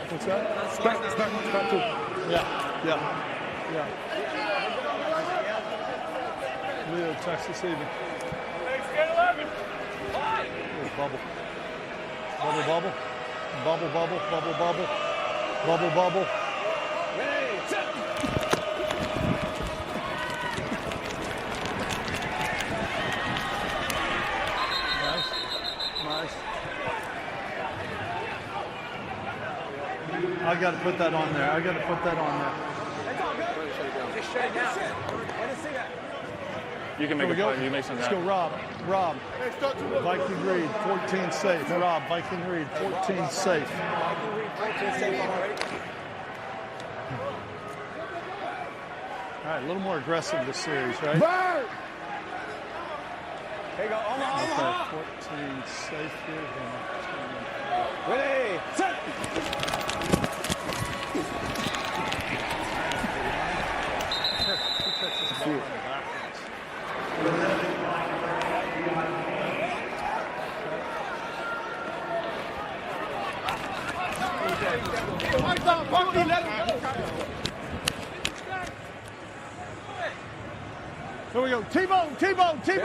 What's that? Back two. Yeah. Leo, Texas even. Little bubble. Bubble. Nice. I got to put that on there. That's all good. Just straight down. I didn't see that. You can make a play. You make some. Let's go, Rob. Viking Reed, 14 safe. Rob, Viking Reed, 14 safe. Viking Reed, 14 safe on, ready? All right, a little more aggressive this series, right? Bird! Here you go, Omaha. 14 safe here. Ready, set! Here we go. T-Bone. Here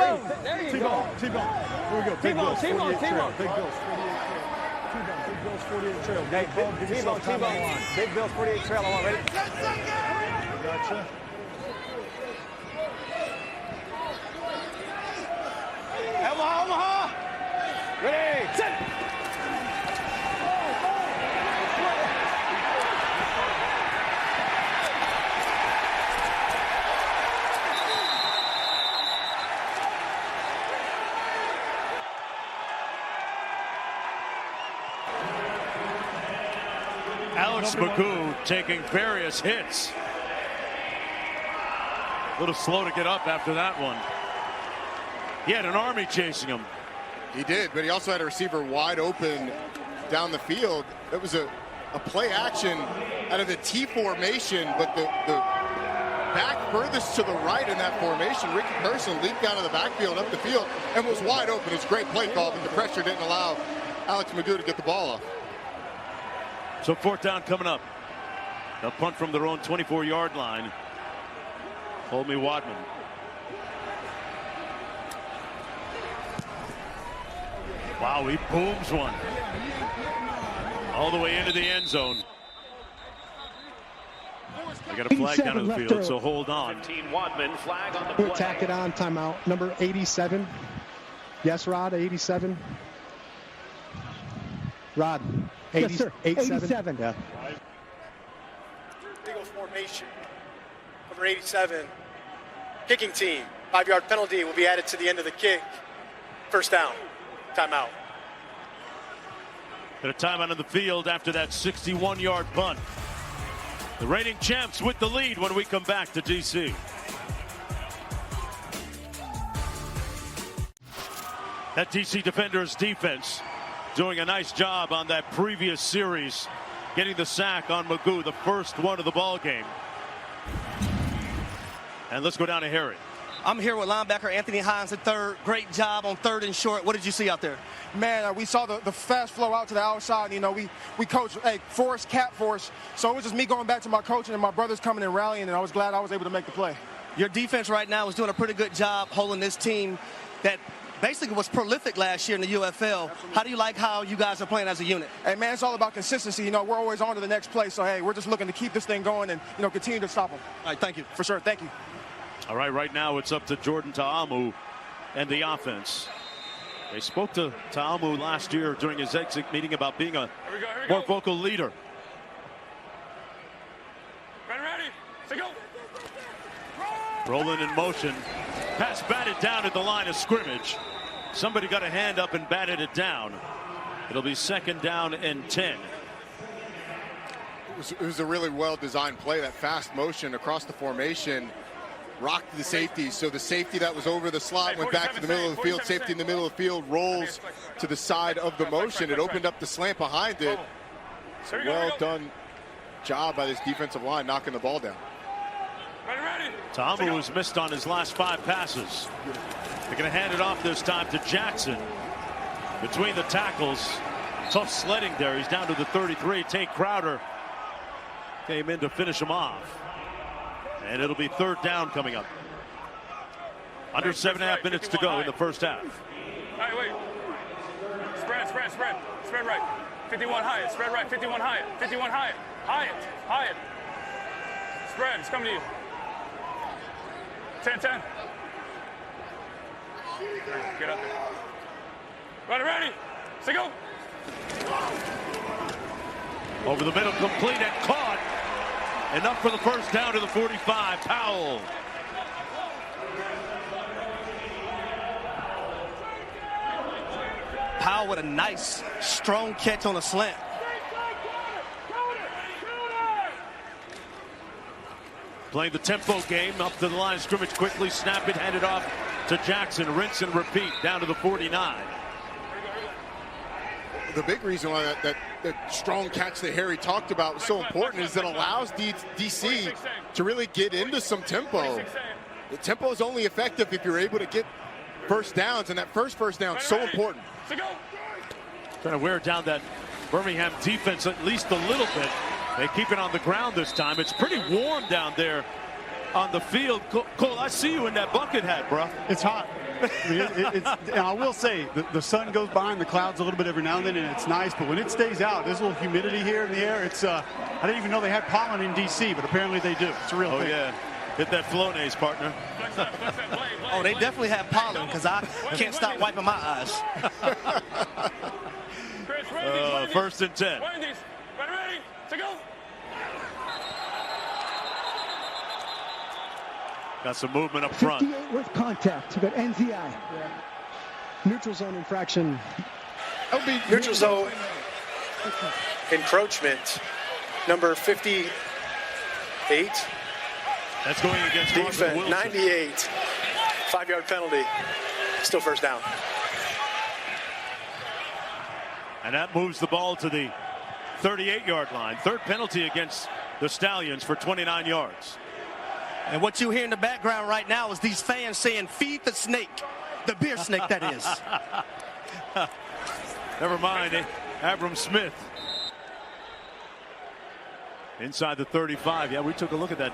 we go. Big Bills, 48 trail. Big Bills, 48 trail. Big Bills, 48 trail. Give yourself time on the line. Big Bills, 48 trail. I'm ready. Gotcha. Omaha. Ready, set! Alex Magoo taking various hits. A little slow to get up after that one. He had an army chasing him. He did, but he also had a receiver wide open down the field. It was a play action out of the T formation, but the back furthest to the right in that formation, Ricky Person leaped out of the backfield up the field and was wide open. It's a great play call, but the pressure didn't allow Alex Magoo to get the ball off. So fourth down coming up. A punt from their own 24-yard line. Holmy Wadman. Wow, he booms one. All the way into the end zone. They got a flag down on the field, so hold on. 15 Wadman, flag on the play. Tack it on, timeout. Number 87. Yes, Rod, 87. Rod, 80, yes, sir. 87. Yeah. Eagles formation. Number 87. Kicking team. 5-yard penalty will be added to the end of the kick. First down. Timeout. Got a timeout on the field after that 61-yard punt. The reigning champs with the lead when we come back to DC. That DC Defenders defense doing a nice job on that previous series, getting the sack on Magoo, the first one of the ball game. And let's go down to Harry. I'm here with linebacker Anthony Hines at third. Great job on third and short. What did you see out there? Man, we saw the fast flow out to the outside. You know, we coach, force, cap force. So it was just me going back to my coaching and my brothers coming and rallying, and I was glad I was able to make the play. Your defense right now is doing a pretty good job holding this team that basically was prolific last year in the UFL. How do you like how you guys are playing as a unit? Hey, man, it's all about consistency. You know, we're always on to the next play. So, hey, we're just looking to keep this thing going and, you know, continue to stop them. All right, thank you. For sure, thank you. All right, right now it's up to Jordan Ta'amu and the offense. They spoke to Ta'amu last year during his exit meeting about being a more vocal leader. Ready, to go. Rolling in motion. Pass batted down at the line of scrimmage. Somebody got a hand up and batted it down. It'll be 2nd down and 10. It was a really well-designed play. That fast motion across the formation rocked the safety. So the safety that was over the slot went back to the middle of the field. Safety in the middle of the field rolls to the side of the motion. It opened up the slant behind it. Well done job by this defensive line knocking the ball down. Ta'amu was missed on his last 5 passes. They're going to hand it off this time to Jackson. Between the tackles, tough sledding there. He's down to the 33. Tate Crowder came in to finish him off. And it'll be 3rd down coming up. Under 7.5 minutes to go in the first half. Wait. Spread right. 51 Hyatt. Spread right. 51 Hyatt. 51 Hyatt. Hyatt. Spread. It's coming to you. 10-10. Get up there. Ready. Say go. Over the middle, complete and caught. Enough for the first down to the 45. Powell. Powell with a nice, strong catch on a slant. Playing the tempo game up to the line of scrimmage quickly. Snap it, hand it off to Jackson. Rinse and repeat down to the 49. The big reason why that strong catch that Harry talked about was so important is it allows DC to really get into some tempo. The tempo is only effective if you're able to get first downs, and that first down is so important. Trying to wear down that Birmingham defense at least a little bit. They keep it on the ground this time. It's pretty warm down there on the field. Cole, I see you in that bucket hat, bro. It's hot. I mean, and I will say, the sun goes behind the clouds a little bit every now and then, and it's nice. But when it stays out, there's a little humidity here in the air. It's I didn't even know they had pollen in D.C., but apparently they do. It's a real thing. Oh, yeah. Hit that Flonase, partner. Oh, they definitely have pollen because I can't stop wiping my eyes. 1st and 10. Ready, to go. Got some movement up front. 58 with contact. You got NZI. Neutral zone infraction. Neutral zone encroachment. Number 58. That's going against defense. 98. 5-yard penalty. Still first down. And that moves the ball to the 38-yard line. 3rd penalty against the Stallions for 29 yards. And what you hear in the background right now is these fans saying, "Feed the snake." The beer snake, that is. Never mind. Abram Smith. Inside the 35. Yeah, we took a look at that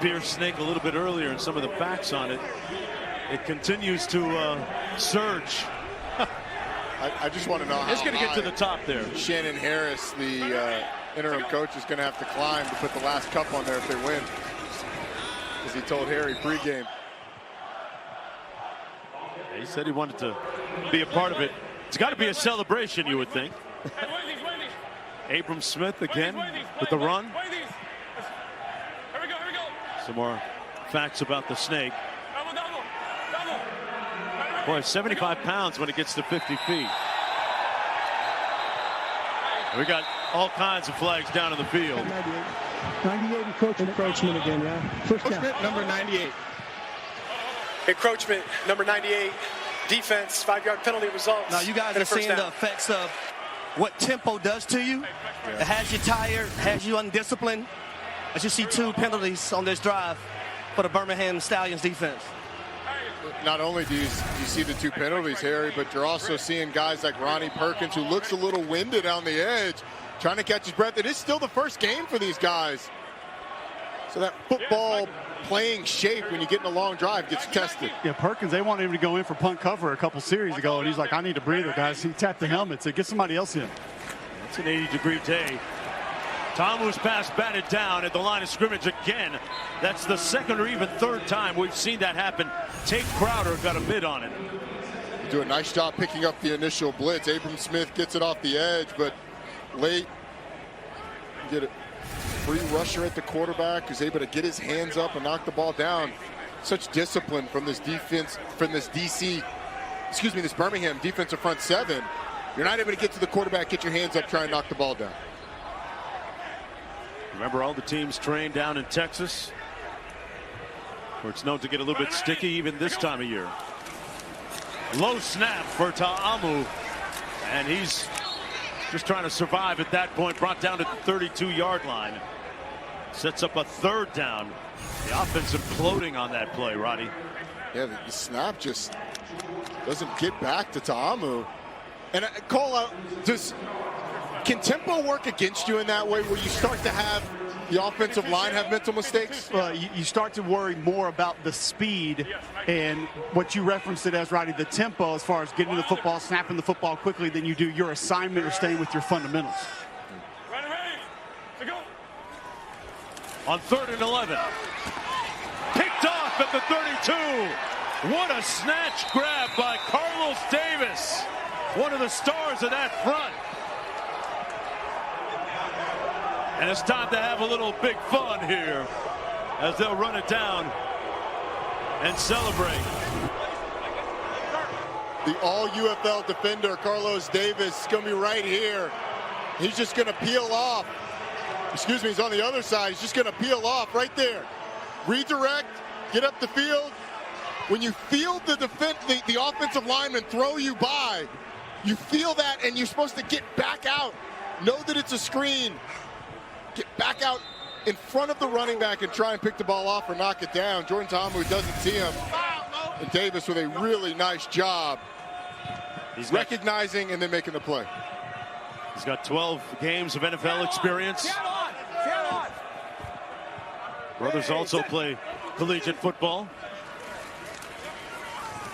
beer snake a little bit earlier and some of the facts on it. It continues to surge. I just want to know how it's going to get to the top there. Shannon Harris, the interim coach, is going to have to climb to put the last cup on there if they win. As he told Harry pregame. He said he wanted to be a part of it. It's got to be a celebration, you would think. Abram Smith again with the run. Some more facts about the snake. Boy, 75 pounds when it gets to 50 feet. We got all kinds of flags down in the field. 98 encroachment again, yeah. First down. Number 98. Encroachment, number 98. Defense, 5-yard penalty results. Now, you guys are seeing the effects of what tempo does to you. It has you tired, has you undisciplined. As you see 2 penalties on this drive for the Birmingham Stallions defense. Not only do you see the 2 penalties, Harry, but you're also seeing guys like Ronnie Perkins, who looks a little winded on the edge, trying to catch his breath. It is still the first game for these guys. So that football playing shape when you get in a long drive gets tested. Yeah, Perkins, they wanted him to go in for punt cover a couple series ago, and he's like, I need a breather, guys. He tapped the helmet, said, get somebody else in. It's an 80-degree day. Ta'amu's pass batted down at the line of scrimmage again. That's the 2nd or even 3rd time we've seen that happen. Tate Crowder got a mid on it. do a nice job picking up the initial blitz. Abram Smith gets it off the edge, but late, get a free rusher at the quarterback who's able to get his hands up and knock the ball down. Such discipline from this defense, from this this Birmingham defensive front seven. You're not able to get to the quarterback, get your hands up, try and knock the ball down. Remember, all the teams trained down in Texas, where it's known to get a little bit sticky even this time of year. Low snap for Ta'amu, and he's just trying to survive at that point. Brought down to the 32-yard line. Sets up a 3rd down. The offense imploding on that play, Roddy. Yeah, the snap just doesn't get back to Ta'amu. And Cole, can tempo work against you in that way, where you start to have the offensive line have mental mistakes? You start to worry more about the speed and what you referenced it as, Roddy, the tempo, as far as getting the football, snapping the football quickly, than you do your assignment or staying with your fundamentals. On 3rd and 11. Picked off at the 32. What a snatch grab by Carlos Davis. One of the stars of that front. And it's time to have a little big fun here as they'll run it down and celebrate. The all-UFL defender, Carlos Davis, is going to be right here. He's just going to peel off. Excuse me, he's on the other side. He's just going to peel off right there. Redirect, get up the field. When you feel the offensive lineman throw you by, you feel that, and you're supposed to get back out. Know that it's a screen. Get back out in front of the running back and try and pick the ball off or knock it down. Jordan Ta'amu doesn't see him. And Davis with a really nice job. He's recognizing and then making the play. He's got 12 games of NFL experience. Brothers also play collegiate football.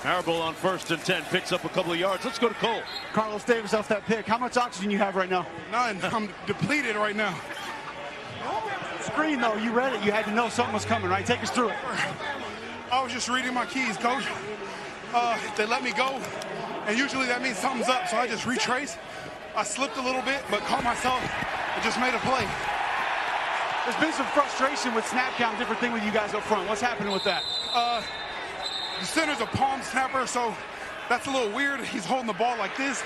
Haribo on 1st and 10, picks up a couple of yards. Let's go to Cole. Carlos Davis off that pick. How much oxygen you have right now? None. I'm depleted right now. Screen, though, you read it. You had to know something was coming, right? Take us through it. I was just reading my keys, Coach. They let me go, and usually that means something's up, so I just retraced. I slipped a little bit, but caught myself and just made a play. There's been some frustration with snap count, different thing with you guys up front. What's happening with that? The center's a palm snapper, so that's a little weird. He's holding the ball like this.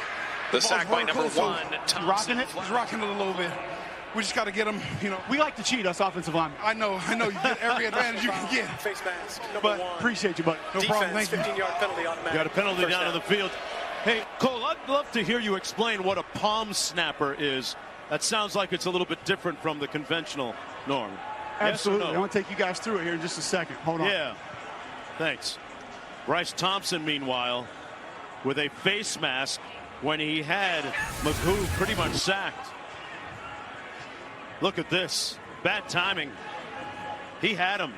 The sack by number 1, Thompson. Rocking it? He's rocking it a little bit. We just got to get him, you know. We like to cheat, us offensive linemen. I know. You get every advantage you can get. Face mask, but appreciate you, buddy. No problem. Thank you. 15-yard penalty automatic. Got a penalty down on the field. Hey, Cole, I'd love to hear you explain what a palm snapper is. That sounds like it's a little bit different from the conventional norm. Absolutely. Yes or no? I want to take you guys through it here in just a second. Hold on. Yeah. Thanks. Bryce Thompson, meanwhile, with a face mask when he had McGoo pretty much sacked. Look at this. Bad timing. He had him.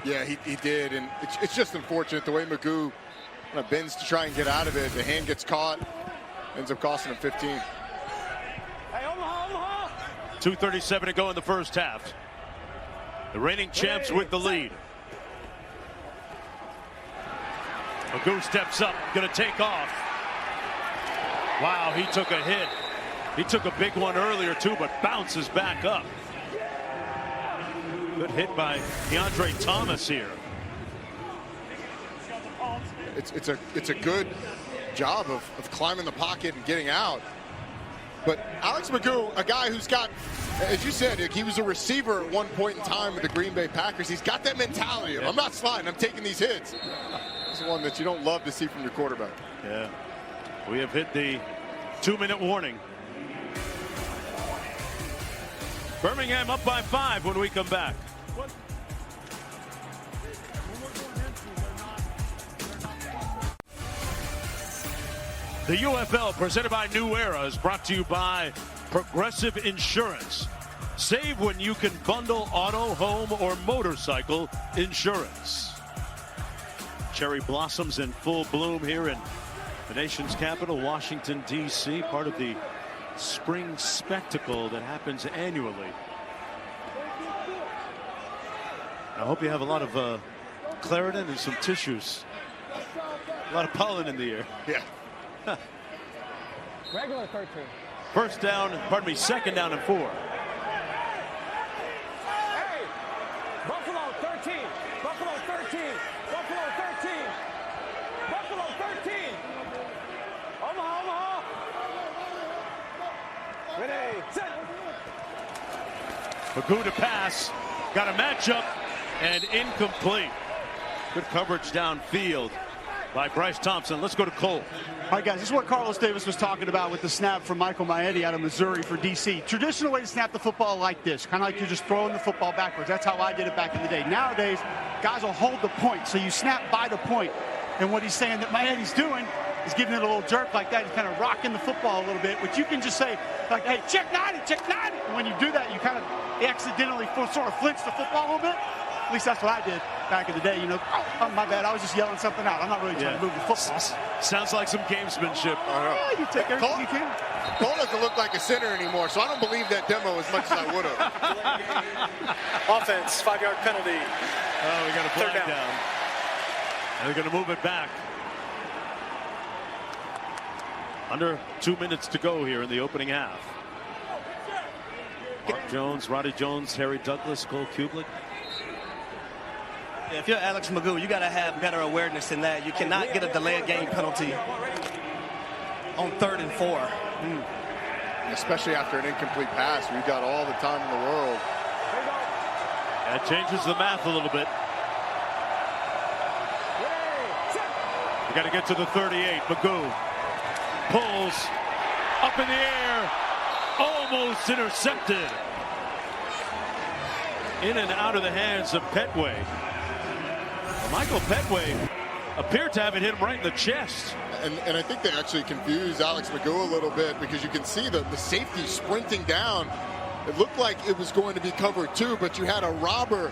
Yeah, he did. And it's just unfortunate the way McGoo kind of bends to try and get out of it. The hand gets caught. Ends up costing him 15. Hey, Omaha. 2:37 to go in the first half. The reigning champs with the lead. McGoo steps up, going to take off. Wow, he took a hit. He took a big one earlier too, but bounces back up. Good hit by DeAndre Thomas here. It's a good job of climbing the pocket and getting out. But Alex McGoo, a guy who's got, as you said, he was a receiver at one point in time with the Green Bay Packers. He's got that mentality of, I'm not sliding, I'm taking these hits. It's one that you don't love to see from your quarterback. Yeah. We have hit the 2-minute warning. Birmingham up by 5 when we come back. The UFL presented by New Era is brought to you by Progressive Insurance. Save when you can bundle auto, home, or motorcycle insurance. Cherry blossoms in full bloom here in the nation's capital, Washington, D.C., part of the spring spectacle that happens annually. I hope you have a lot of Claritin and some tissues. A lot of pollen in the air. Yeah. Regular 13. First down, pardon me, second down and 4. Hey, Buffalo 13. Buffalo 13. Buffalo 13. Buffalo 13. Omaha. Ready, set. Magoo to pass, got a matchup, and incomplete. Good coverage downfield by Bryce Thompson. Let's go to Cole. All right, guys, this is what Carlos Davis was talking about with the snap from Michael Maietti out of Missouri for D.C. Traditional way to snap the football like this, kind of like you're just throwing the football backwards. That's how I did it back in the day. Nowadays, guys will hold the point, so you snap by the point. And what he's saying that Maietti's doing is giving it a little jerk like that. He's kind of rocking the football a little bit, which you can just say, like, hey, check 90, check 90. And when you do that, you kind of accidentally sort of flinch the football a little bit. At least that's what I did back in the day. You know, oh, my bad. I was just yelling something out. I'm not really trying to move the football. Sounds like some gamesmanship. Yeah, you take everything you can. Cole doesn't look like a center anymore, so I don't believe that demo as much as I would have. Offense, 5-yard penalty. Oh, we got a flag down. And they're going to move it back. Under 2 minutes to go here in the opening half. Mark Jones, Roddy Jones, Harry Douglas, Cole Kublik. If you're Alex Magoo, you got to have better awareness than that. You cannot get a delayed game penalty on 3rd and 4. Especially after an incomplete pass. We've got all the time in the world. That changes the math a little bit. We got to get to the 38. Magoo pulls up in the air, almost intercepted. In and out of the hands of Petway. Michael Petway appeared to have it hit him right in the chest. And I think they actually confused Alex Magoo a little bit because you can see the safety sprinting down. It looked like it was going to be covered too, but you had a robber,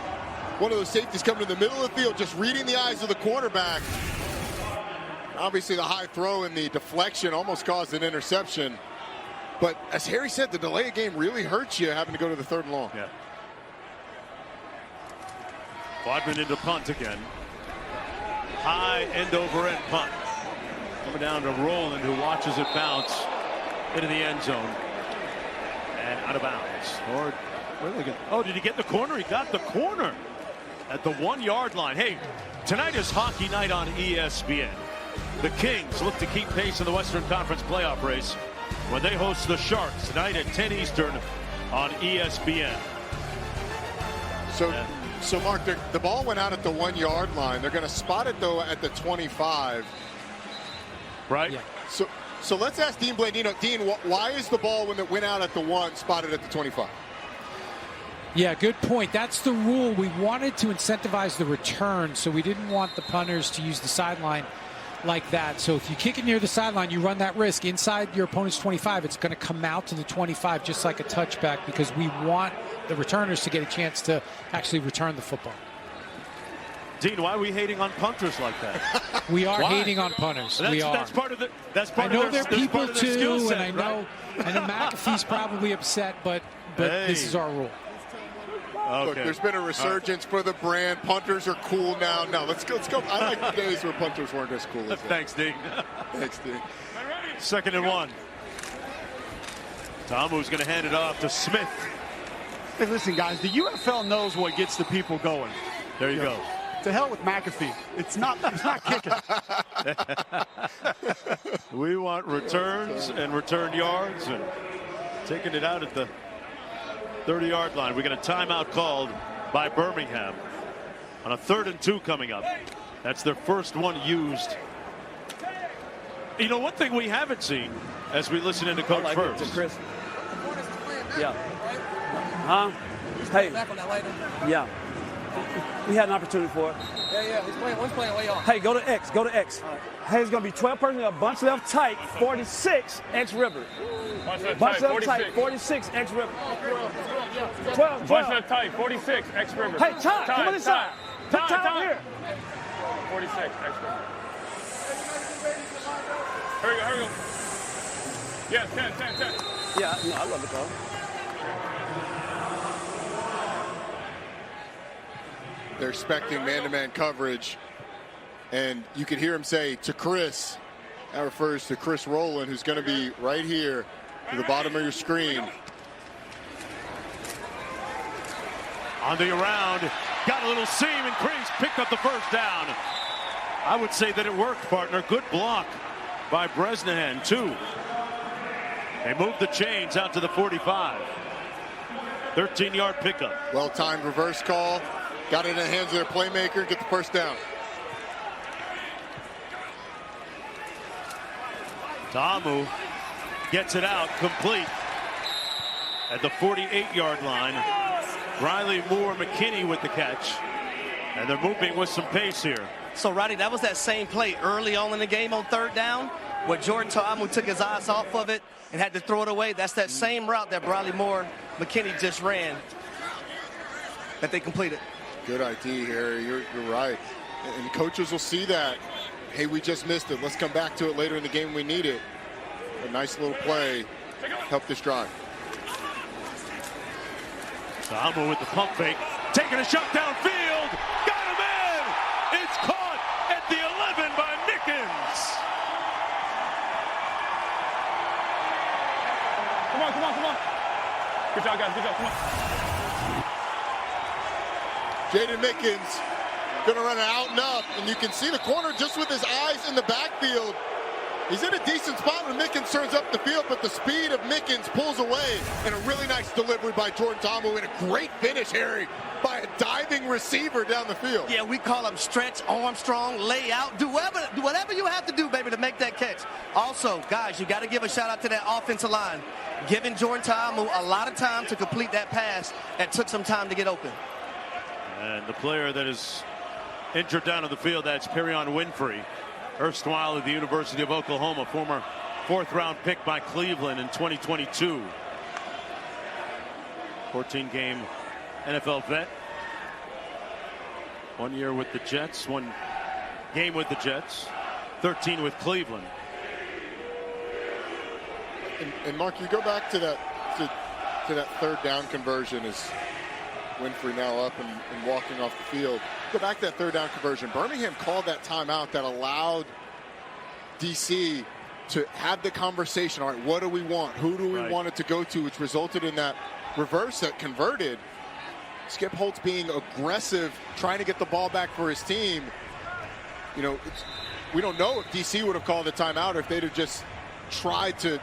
one of those safeties coming to the middle of the field, just reading the eyes of the quarterback. Obviously the high throw and the deflection almost caused an interception. But as Harry said, the delay of game really hurts you having to go to the 3rd and long. Yeah. Bodman into punt again. High end over end punt. Coming down to Roland, who watches it bounce into the end zone. And out of bounds. Or where are they going? Oh, did he get the corner? He got the corner at the 1-yard line. Hey, tonight is hockey night on ESPN. The Kings look to keep pace in the Western Conference playoff race when they host the Sharks tonight at 10 Eastern on ESPN. So Mark, the ball went out at the 1-yard line. They're going to spot it though at the 25. Right. Yeah. So let's ask Dean Blandino. Dean, why is the ball when it went out at the 1 spotted at the 25? Yeah, good point. That's the rule. We wanted to incentivize the return, so we didn't want the punters to use the sideline like that. So if you kick it near the sideline, you run that risk. Inside your opponent's 25, it's going to come out to the 25 just like a touchback because we want the returners to get a chance to actually return the football. Dean, why are we hating on punters like that? We are hating on punters. We are. That's part of the. That's part I know of their, they're people too, set, and I know McAfee's probably upset, but this is our rule. Okay. Look, there's been a resurgence for the brand. Punters are cool now. No, let's go. I like the days where punters weren't as cool as Thanks, Dean. Thanks, Dean. 2nd and 1. Tamu's going to hand it off to Smith. Hey, listen, guys, the UFL knows what gets the people going. There you go. To hell with McAfee. It's not kicking. We want returns and return yards and taking it out at the 30-yard line. We got a timeout called by Birmingham on a 3rd and 2 coming up. That's their first one used. You know, one thing we haven't seen as we listen into Coach first. Chris. Yeah. Huh? Hey. Yeah. We had an opportunity for it. Yeah. One's playing way off. Hey, go to X. Go to X. Right. Hey, it's going to be 12 persons, a bunch left tight, 46, X River. Bunch left tight, 46, X River. 12. Bunch left tight, 46, X River. Hey, Ty, come on inside. Ty, here. 46, X River. Hurry up. Yeah, 10. Yeah, no, I love the call. They're expecting man-to-man coverage. And you could hear him say to Chris, that refers to Chris Rowland, who's going to be right here to the bottom of your screen. On the around, got a little seam and crease, picked up the first down. I would say that it worked, partner. Good block by Bresnahan, too. They moved the chains out to the 45. 13-yard pickup. Well-timed reverse call. Got it in the hands of their playmaker. Get the first down. Ta'amu gets it out, complete at the 48-yard line. Riley Moore McKinney with the catch. And they're moving with some pace here. So, Roddy, that was that same play early on in the game on third down where Jordan Ta'amu took his eyes off of it and had to throw it away. That's that same route that Riley Moore McKinney just ran that they completed. Good idea, Harry. You're right. And coaches will see that. Hey, we just missed it. Let's come back to it later in the game. We need it. A nice little play helped this drive. Ta'amu with the pump fake, taking a shot downfield, got him in! It's caught at the 11 by Mickens. Come on, come on, come on. Good job, guys, good job, come on. Jaden Mickens gonna run it out and up, and you can see the corner just with his eyes in the backfield. He's in a decent spot when Mickens turns up the field, but the speed of Mickens pulls away, and a really nice delivery by Jordan Ta'amu, and a great finish, Harry, by a diving receiver down the field. Yeah, we call them stretch, Armstrong, layout, do whatever you have to do, baby, to make that catch. Also, guys, you got to give a shout out to that offensive line, giving Jordan Ta'amu a lot of time to complete that pass that took some time to get open. And the player that is injured down on the field, that's Perion Winfrey, erstwhile at the University of Oklahoma, former fourth-round pick by Cleveland in 2022. 14-game NFL vet. 1 year with the Jets, 1 game with the Jets, 13 with Cleveland. And Mark, you go back to that third down conversion as Winfrey now up and walking off the field. Go back to that third down conversion. Birmingham called that timeout that allowed DC to have the conversation. All right, what do we want? Who do we want it to go to? Which resulted in that reverse that converted. Skip Holtz being aggressive, trying to get the ball back for his team. You know, we don't know if DC would have called the timeout or if they'd have just tried to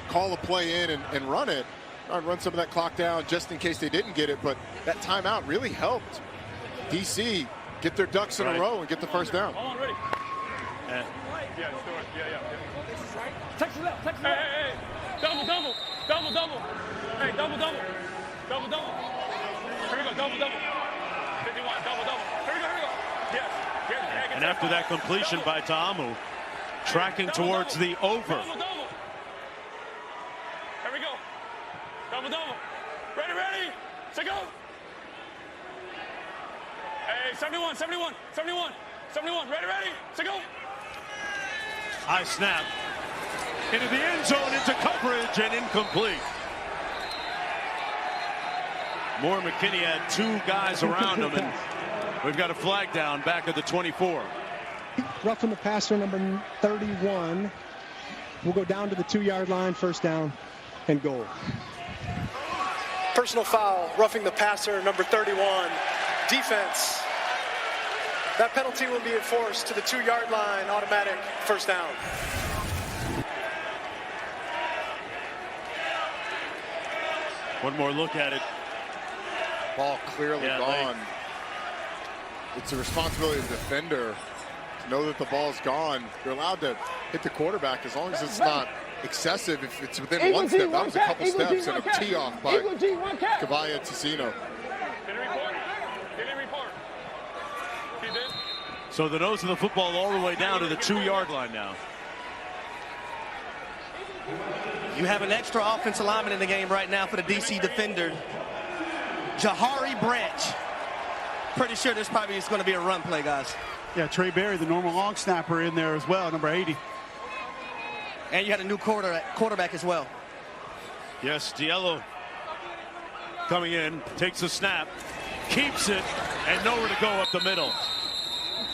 call a play in and run it. Run some of that clock down just in case they didn't get it, but that timeout really helped DC get their ducks in a row and get the first down. Hold on, ready. Yeah, let's do it. Yeah. Texas left, Texas left. Hey. Double. Hey, double. Here we go, double. 51, double. Here we go. Yes. And after that completion by Ta'amu, tracking towards the over. Double. Here we go. Double. Ready. Set go. Hey, 71. Ready. Set go. High snap. Into the end zone, into coverage, and incomplete. Moore McKinney had 2 guys around him, and we've got a flag down back at the 24. Roughing the passer, number 31. We'll go down to the 2-yard line, first down, and goal. Personal foul, roughing the passer, number 31. Defense. That penalty will be enforced to the 2-yard line, automatic first down. One more look at it. Ball clearly gone. It's the responsibility of the defender to know that the ball's gone. They're allowed to hit the quarterback as long as it's not excessive. If it's within one step, that was a couple steps and a tee off by Kavaya Ticino. So the nose of the football all the way down to the 2-yard line now. You have an extra offensive lineman in the game right now for the DC defender, Jahari Branch. Pretty sure this probably is going to be a run play, guys. Yeah, Trey Berry, the normal long snapper, in there as well, number 80. And you had a new quarterback as well. Yes, Diallo coming in, takes a snap, keeps it, and nowhere to go up the middle.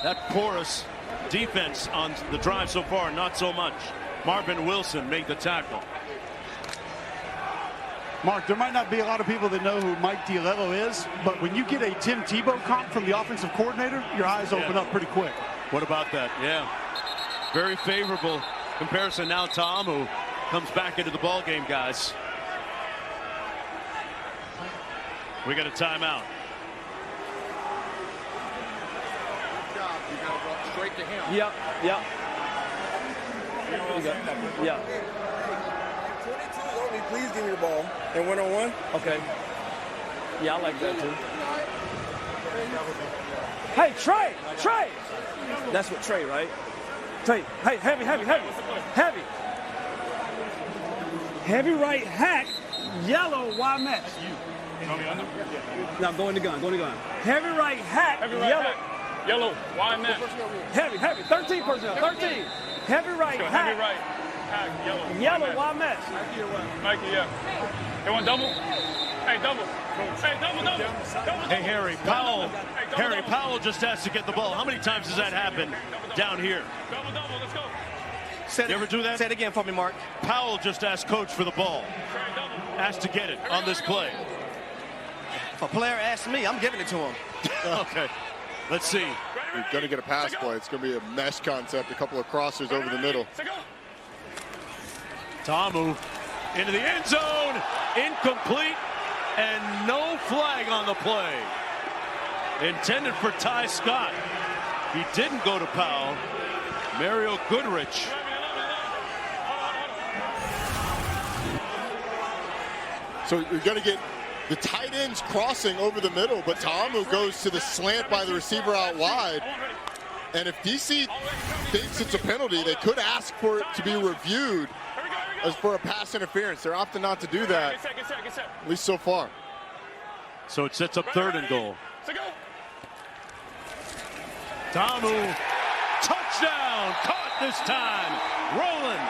That porous Defense on the drive so far, not so much. Marvin Wilson made the tackle. Mark, there might not be a lot of people that know who Mike Diallo is, but when you get a Tim Tebow comp from the offensive coordinator, your eyes open up pretty quick. What about that? Yeah. Very favorable comparison. Now Ta'amu comes back into the ball game, guys. We got a timeout. You got to go straight to him. Yep. Yeah. 22 only, please give me the ball. And one-on-one? Okay. Yeah, I like that too. Hey, Trey! That's what Trey, right? Trey, hey, heavy. Heavy right hack, yellow, wide mesh. Now go in the gun. Heavy right hack, Yellow, wide mesh. Heavy, 13 personnel, 13. Heavy right hack. Heavy right hack, Yellow, wide mesh. Mikey, yeah. They want double? Hey, double. Hey, Harry Powell just has to get the ball. How many times does that happen down here? Double, let's go. You ever do that? Say it again for me, Mark. Powell just asked coach for the ball. Asked to get it on this play. If a player asks me, I'm giving it to him. Okay. Let's see. You're going to get a pass play. It's going to be a mesh concept, a couple of crossers over the middle. Ta'amu into the end zone. Incomplete. And no flag on the play. Intended for Ty Scott. He didn't go to Powell. Mario Goodrich. So you're going to get the tight ends crossing over the middle, but Ta'amu goes to the slant by the receiver out wide. And if DC thinks it's a penalty, they could ask for it to be reviewed as for a pass interference. They're opting not to do that, at least so far. So it sets up 3rd and goal. Ta'amu, touchdown, caught this time, Roland.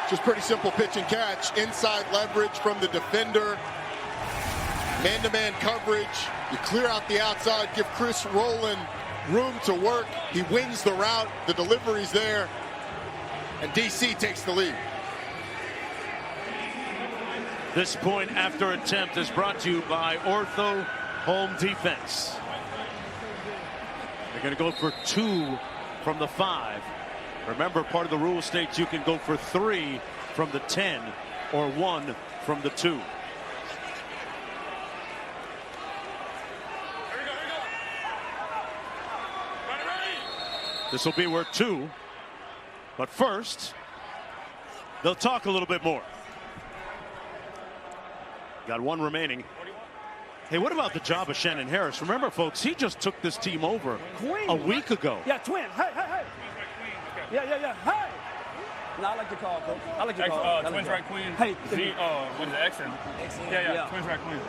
Just pretty simple pitch and catch. Inside leverage from the defender. Man-to-man coverage. You clear out the outside, give Chris Rowland room to work. He wins the route. The delivery's there. And DC takes the lead. This point after attempt is brought to you by Ortho Home Defense. They're going to go for 2 from the 5. Remember, part of the rule states you can go for 3 from the 10 or 1 from the 2. This will be worth 2. But first, they'll talk a little bit more. Got 1 remaining. Hey, what about the job of Shannon Harris? Remember, folks, he just took this team over a week ago. Yeah, twin. Hey. Yeah. Hey. No, I like the call, Coach. I like the call. Twins right queen. Hey. What is it, Xen? Yeah. Twins right queen.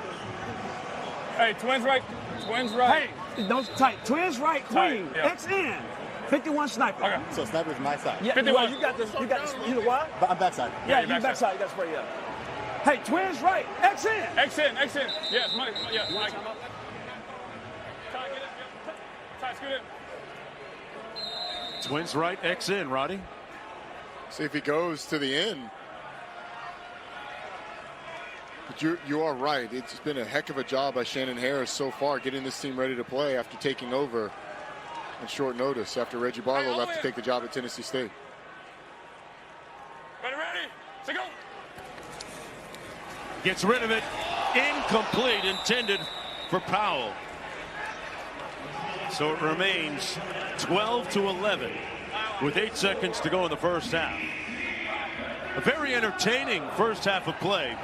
Hey, twins right. Hey, those tight. Twins right queen. Yeah. XN. 51 sniper. Okay. So sniper's my side. Yeah, 51. You got this. You know why? But I'm backside. Yeah, you backside. You got to spray up. Hey, twins right. XN. Yes, Mike. Yeah, Mike. Ty, scoot in. Twins right, X in, Roddy. See if he goes to the end. But you are right. It's been a heck of a job by Shannon Harris so far getting this team ready to play after taking over on short notice after Reggie Barlow left to take the job at Tennessee State. Ready. Say go. Gets rid of it. Incomplete, intended for Powell. So it remains 12-11 with 8 seconds to go in the first half. A very entertaining first half of play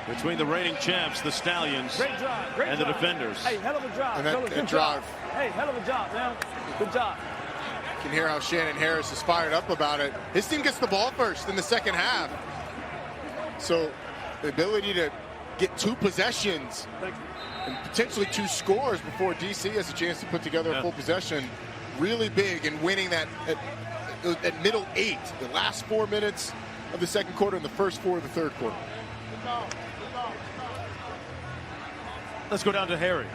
between the reigning champs, the Stallions, Great drive. and the defenders. Hey, hell of a drive. And drive. Hey, hell of a job, man. Good job. You can hear how Shannon Harris is fired up about it. His team gets the ball first in the second half. So the ability to get 2 possessions and potentially 2 scores before DC has a chance to put together a full possession really big in winning that at middle 8, the last 4 minutes of the second quarter and the first 4 of the third quarter. Let's go down to Harry.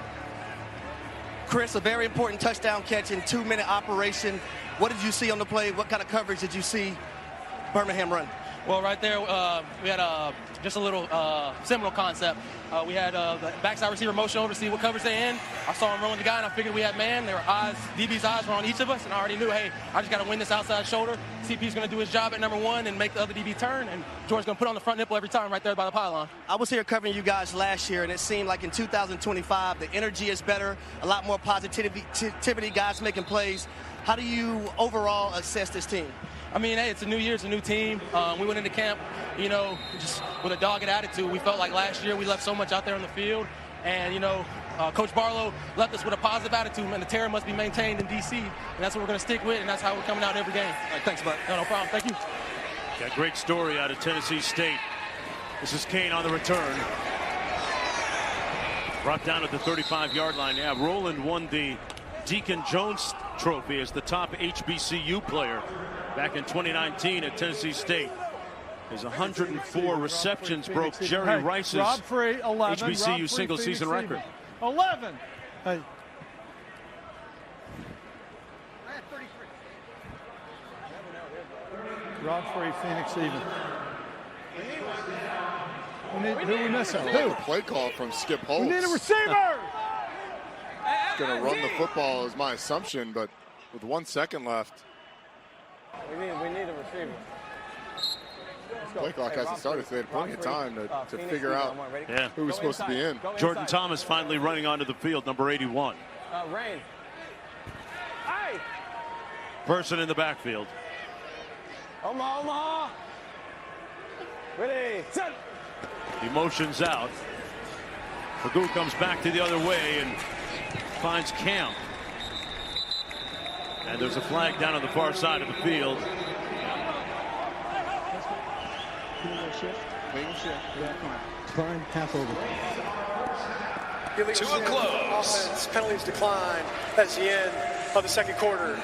Chris, a very important touchdown catch in 2-minute operation. What did you see on the play? What kind of coverage did you see Birmingham run? Well, right there, we had just a little similar concept. We had the backside receiver motion over to see what coverage they in. I saw him rolling the guy, and I figured we had man. Their eyes, DB's eyes were on each of us, and I already knew, hey, I just got to win this outside shoulder. CP's going to do his job at number 1 and make the other DB turn, and George's going to put on the front nipple every time right there by the pylon. I was here covering you guys last year, and it seemed like in 2025, the energy is better, a lot more positivity, guys making plays. How do you overall assess this team? I mean, hey, it's a new year, it's a new team. We went into camp, just with a dogged attitude. We felt like last year we left so much out there on the field. And, Coach Barlow left us with a positive attitude, and the terror must be maintained in D.C. And that's what we're going to stick with, and that's how we're coming out every game. All right, thanks, bud. No problem. Thank you. Got a great story out of Tennessee State. This is Kane on the return. Brought down at the 35-yard line. Yeah, Roland won the Deacon Jones Trophy as the top HBCU player back in 2019 at Tennessee State. His 104 receptions broke Jerry Rice's HBCU single-season record. 11. Hey. Rob Free, Phoenix even. Who are we missing? Who? Play call from Skip Holtz. We need a receiver! He's going to run the football is my assumption, but with 1 second left. We need a receiver. Play clock hasn't started, so they had plenty of time to figure out who was supposed to be in. Jordan Thomas finally running onto the field, number 81. Rain. Hey! Person in the backfield. Omaha. Ready, set. He motions out. Pagoo comes back to the other way and finds Camp. And there's a flag down on the far side of the field. Fine, half over. To a close. Offense penalties decline as the end of the second quarter.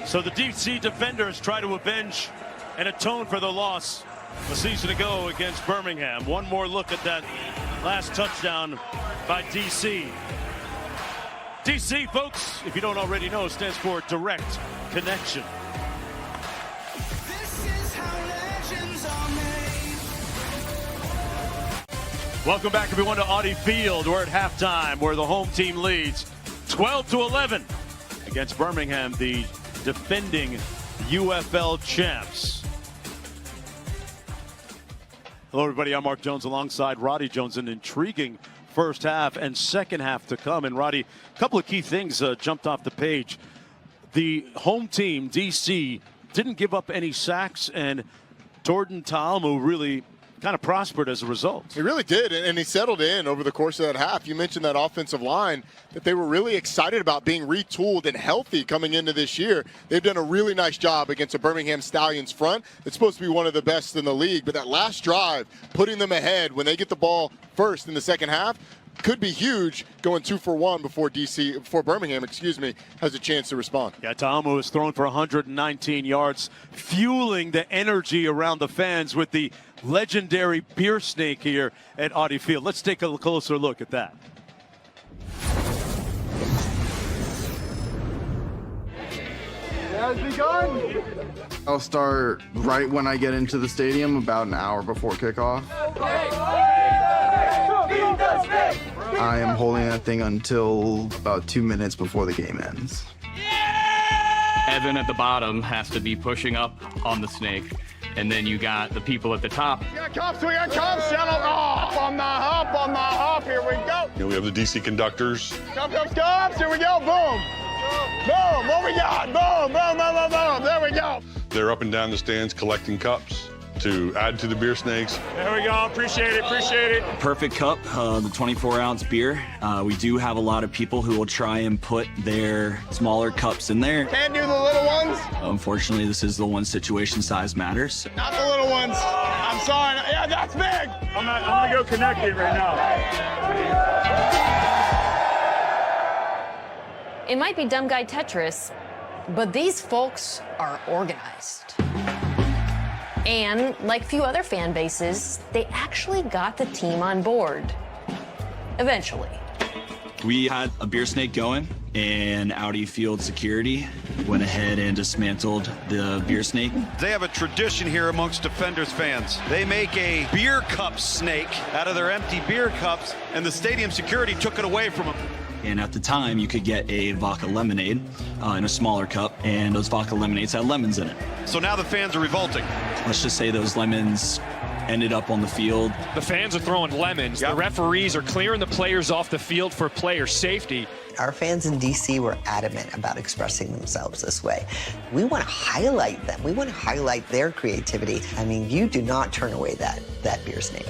So the DC defenders try to avenge and atone for the loss a season ago against Birmingham. One more look at that last touchdown by DC. DC, folks, if you don't already know, stands for Direct Connection. Welcome back, everyone, to Audi Field. We're at halftime, where the home team leads 12-11 against Birmingham, the defending UFL champs. Hello, everybody. I'm Mark Jones alongside Roddy Jones. An intriguing first half and second half to come. And, Roddy, a couple of key things jumped off the page. The home team, DC, didn't give up any sacks, and Jordan Ta'amu really kind of prospered as a result. He really did, and he settled in over the course of that half. You mentioned that offensive line, that they were really excited about being retooled and healthy coming into this year. They've done a really nice job against a Birmingham Stallions front. It's supposed to be one of the best in the league, but that last drive, putting them ahead when they get the ball first in the second half, could be huge, going 2 for 1 before Birmingham, has a chance to respond. Yeah, Ta'amu has thrown for 119 yards, fueling the energy around the fans with the legendary beer snake here at Audi Field. Let's take a closer look at that. Has begun. I'll start right when I get into the stadium, about an hour before kickoff. I am holding that thing until about 2 minutes before the game ends. Evan at the bottom has to be pushing up on the snake, and then you got the people at the top. We got cups, settle off on the hop, here we go. We have the DC conductors. Cups, here we go, boom. Boom, what we got? Boom, boom, boom, boom, boom, there we go. They're up and down the stands collecting cups to add to the beer snakes. There we go, appreciate it. Perfect cup, the 24-ounce beer. We do have a lot of people who will try and put their smaller cups in there. Can't do the little ones. Unfortunately, this is the one situation, size matters. Not the little ones. I'm sorry. Yeah, that's big. I'm gonna go connect it right now. It might be dumb guy Tetris, but these folks are organized. And like few other fan bases, they actually got the team on board. Eventually. We had a beer snake going, and Audi Field Security went ahead and dismantled the beer snake. They have a tradition here amongst Defenders fans. They make a beer cup snake out of their empty beer cups, and the stadium security took it away from them. And at the time, you could get a vodka lemonade in a smaller cup, and those vodka lemonades had lemons in it. So now the fans are revolting. Let's just say those lemons ended up on the field. The fans are throwing lemons. Yep. The referees are clearing the players off the field for player safety. Our fans in D.C. were adamant about expressing themselves this way. We want to highlight them. We want to highlight their creativity. I mean, you do not turn away that beer snake.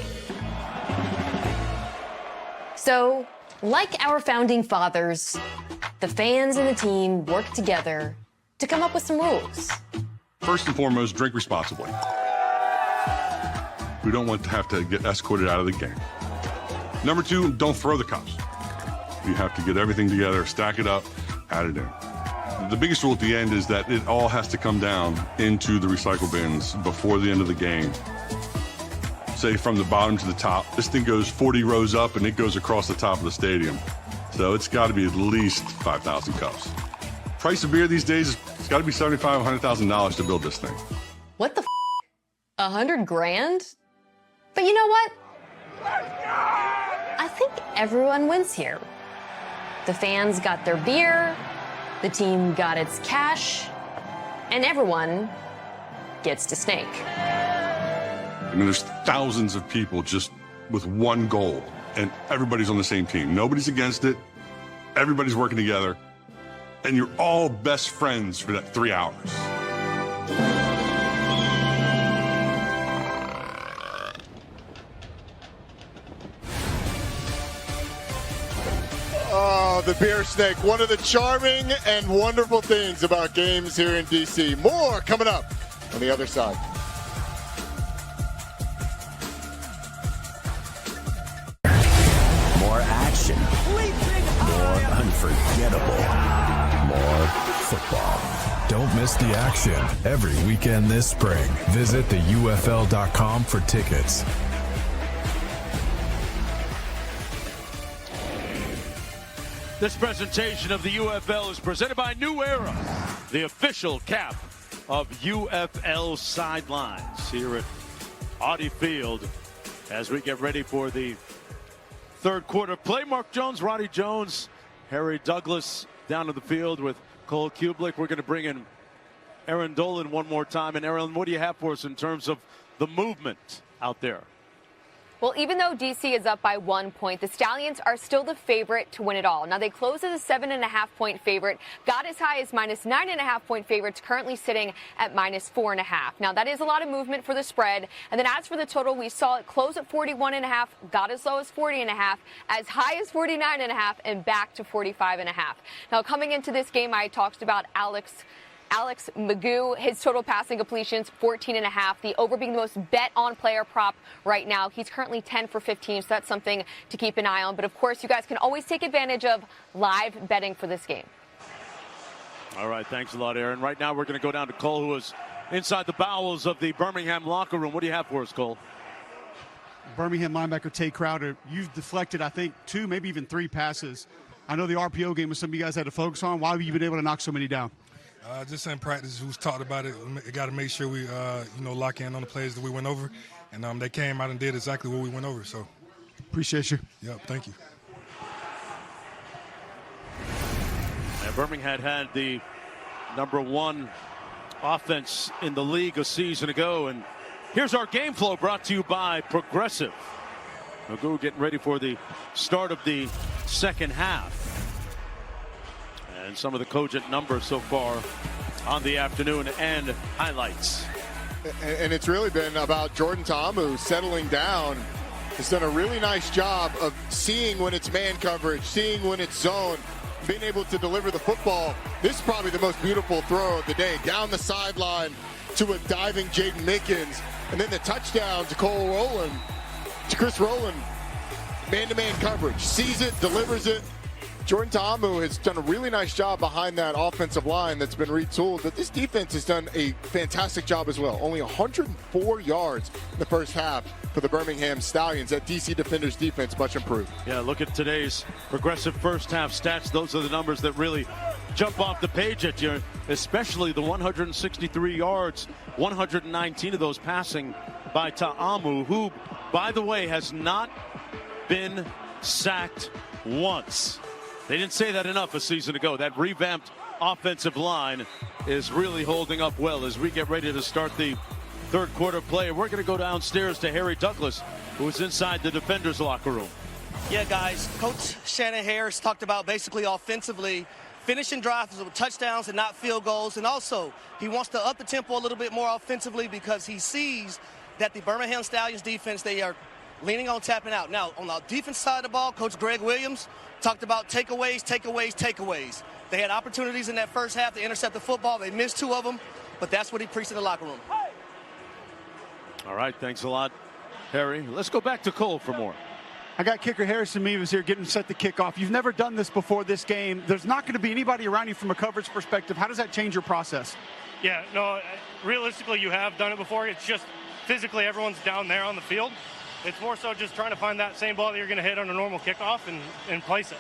So, like our founding fathers, the fans and the team worked together to come up with some rules. First and foremost, drink responsibly. We don't want to have to get escorted out of the game. Number two, don't throw the cups. You have to get everything together, stack it up, add it in. The biggest rule at the end is that it all has to come down into the recycle bins before the end of the game. Say from the bottom to the top. This thing goes 40 rows up and it goes across the top of the stadium. So it's got to be at least 5,000 cups. Price of beer these days, it's got to be $75,000, $100,000 to build this thing. What the f? $100,000? But you know what? I think everyone wins here. The fans got their beer, the team got its cash, and everyone gets to snake. I mean, there's thousands of people just with one goal, and everybody's on the same team. Nobody's against it. Everybody's working together, and you're all best friends for that 3 hours. Oh, the beer snake, one of the charming and wonderful things about games here in D.C. More coming up on the other side. More action. More unforgettable. More football. Don't miss the action every weekend this spring. Visit theufl.com for tickets. This presentation of the UFL is presented by New Era, the official cap of UFL sidelines here at Audi Field as we get ready for the third quarter play. Mark Jones, Roddy Jones, Harry Douglas down to the field with Cole Kublik. We're going to bring in Aaron Dolan one more time. And Aaron, what do you have for us in terms of the movement out there? Well, even though D.C. is up by 1 point, the Stallions are still the favorite to win it all. Now, they closed as a 7.5-point favorite, got as high as minus 9.5-point favorites, currently sitting at minus 4.5. Now, that is a lot of movement for the spread. And then as for the total, we saw it close at 41.5, got as low as 40.5, as high as 49.5, and back to 45.5. Now, coming into this game, I talked about Alex Magoo, his total passing completions, 14.5. The over being the most bet on player prop right now. He's currently 10 for 15, so that's something to keep an eye on. But of course, you guys can always take advantage of live betting for this game. All right, thanks a lot, Aaron. Right now, we're going to go down to Cole, who is inside the bowels of the Birmingham locker room. What do you have for us, Cole? Birmingham linebacker Tay Crowder, you've deflected, I think, 2, maybe even 3 passes. I know the RPO game was something you guys had to focus on. Why have you been able to knock so many down? Just in practice, who's talked about it. We got to make sure we, lock in on the plays that we went over, and they came out and did exactly what we went over. So, appreciate you. Yep, thank you. And Birmingham had the #1 offense in the league a season ago, and here's our game flow brought to you by Progressive. Magoo getting ready for the start of the second half. And some of the cogent numbers so far on the afternoon and highlights. And it's really been about Jordan Ta'amu settling down. He's done a really nice job of seeing when it's man coverage, seeing when it's zone, being able to deliver the football. This is probably the most beautiful throw of the day. Down the sideline to a diving Jaden Mickens. And then the touchdown to Chris Rowland. Man-to-man coverage. Sees it, delivers it. Jordan Ta'amu has done a really nice job behind that offensive line that's been retooled, but this defense has done a fantastic job as well. Only 104 yards in the first half for the Birmingham Stallions. That DC defenders defense much improved. Yeah, look at today's progressive first half stats. Those are the numbers that really jump off the page at you, especially the 163 yards, 119 of those passing by Ta'amu, who, by the way, has not been sacked once. They didn't say that enough a season ago. That revamped offensive line is really holding up well as we get ready to start the third quarter play. We're going to go downstairs to Harry Douglas, who is inside the defenders' locker room. Yeah, guys, Coach Shannon Harris talked about basically offensively finishing drives with touchdowns and not field goals. And also, he wants to up the tempo a little bit more offensively because he sees that the Birmingham Stallions defense, they are leaning on tapping out. Now, on the defense side of the ball, Coach Greg Williams talked about takeaways. They had opportunities in that first half to intercept the football. They missed 2 of them, but that's what he preached in the locker room. All right, thanks a lot, Harry. Let's go back to Cole for more. I got kicker Harrison Mevis here getting set to kick off. You've never done this before this game. There's not going to be anybody around you from a coverage perspective. How does that change your process? Yeah, no, realistically, you have done it before. It's just physically everyone's down there on the field. It's more so just trying to find that same ball that you're going to hit on a normal kickoff and place it.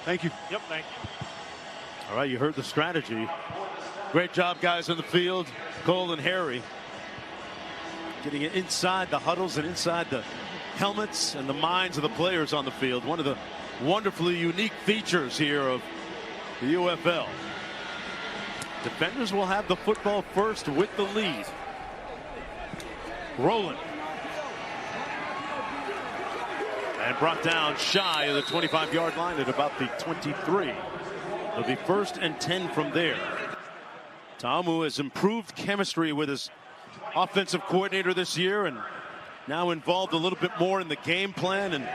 Thank you. Yep, thank you. All right, you heard the strategy. Great job, guys, on the field. Cole and Harry getting it inside the huddles and inside the helmets and the minds of the players on the field. One of the wonderfully unique features here of the UFL. Defenders will have the football first with the lead. Rowland. And brought down shy of the 25-yard line at about the 23. It'll be 1st and 10 from there. Ta'amu has improved chemistry with his offensive coordinator this year and now involved a little bit more in the game plan, and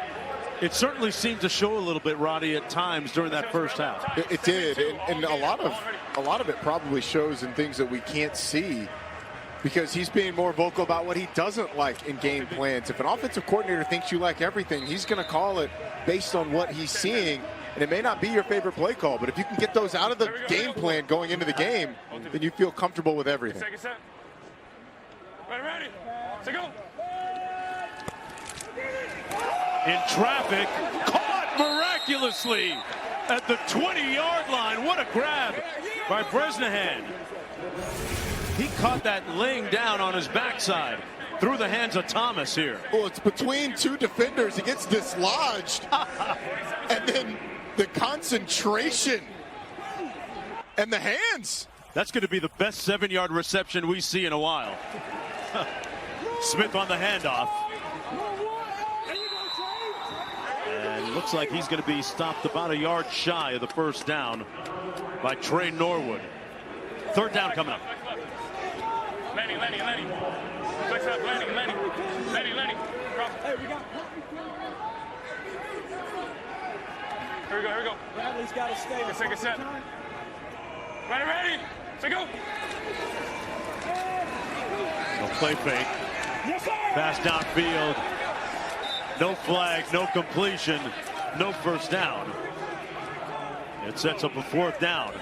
it certainly seemed to show a little bit, Roddy, at times during that first half. It did, and a lot of it probably shows in things that we can't see, because he's being more vocal about what he doesn't like in game plans. If an offensive coordinator thinks you like everything, he's going to call it based on what he's seeing, and it may not be your favorite play call, but if you can get those out of the game plan going into the game, then you feel comfortable with everything. Second set. Ready. Let's go. In traffic, caught miraculously at the 20-yard line. What a grab by Bresnahan. He caught that laying down on his backside through the hands of Thomas here. Well, it's between 2 defenders. He gets dislodged. And then the concentration and the hands. That's going to be the best 7-yard reception we see in a while. Smith on the handoff. And looks like he's going to be stopped about a yard shy of the first down by Trey Norwood. 3rd down coming up. Lenny. Flex up, Lenny. Cross. Hey, we got. Here we go. Bradley's got to stay. Second set. Ready. Let's go. No play fake. Yes, sir. Pass downfield. No flag, no completion, no first down. It sets up a 4th down.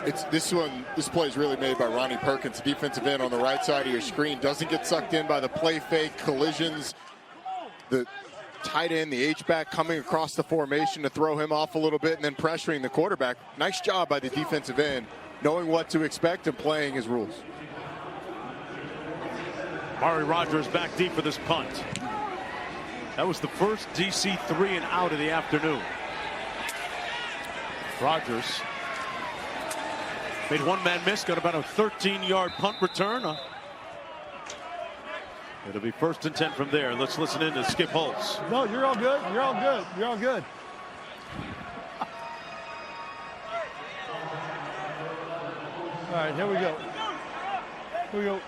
This play is really made by Ronnie Perkins, defensive end on the right side of your screen. Doesn't get sucked in by the play fake, collisions. The tight end, the H-back coming across the formation to throw him off a little bit and then pressuring the quarterback. Nice job by the defensive end, knowing what to expect and playing his rules. Mari Rogers back deep for this punt. That was the first DC 3 and out of the afternoon. Rogers made one man miss, got about a 13-yard punt return. It'll be 1st and 10 from there. Let's listen in to Skip Holtz. No, you're all good. You're all good. All right, here we go.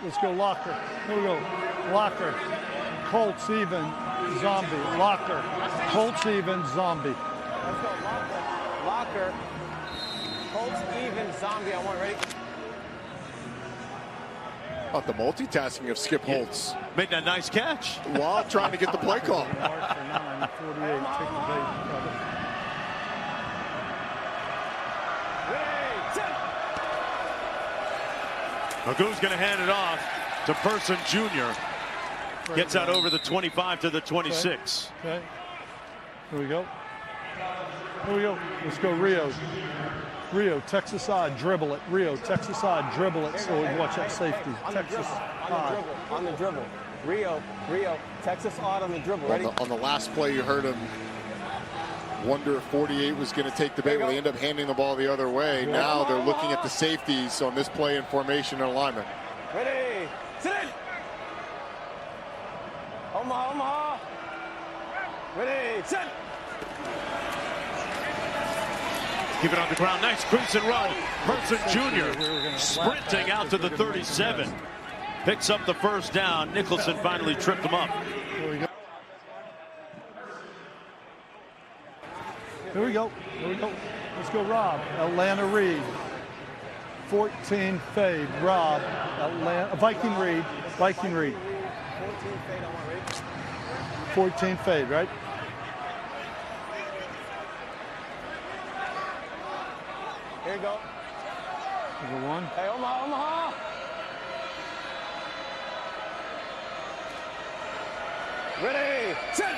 Let's go Locker. Here we go. Locker. Colts even. Zombie. Locker. Colts even. Zombie. Let's go Locker. Colts even. Zombie. I want ready. About the multitasking of Skip Holtz. Made that nice catch. While trying to get the play call. Mark for 9, 48, take the bait, cover. Magoo's going to hand it off to Person Jr. Gets out over the 25 to the 26. Okay. Here we go. Here we go. Let's go, Rio. Rio, Texas side, dribble it. Rio, Texas side, dribble it. So we watch that safety. Texas side. On the dribble. Rio, Texas odd on the dribble. Ready? On the last play, you heard him wonder if 48 was going to take the bait. Well, they end up handing the ball the other way. Now they're looking at the safeties on this play in formation and alignment. Ready, sit in. Omaha. Ready, sit. Keep it on the ground. Nice crimson run. Person Jr. sprinting out to the 37. Picks up the first down. Nicholson finally tripped him up. Here we go. Let's go, Rob. Atlanta Reed. 14 fade. Rob. Atlanta. Viking Reed. 14 fade, right? Here you go. Number 1. Hey, Omaha. Ready, set.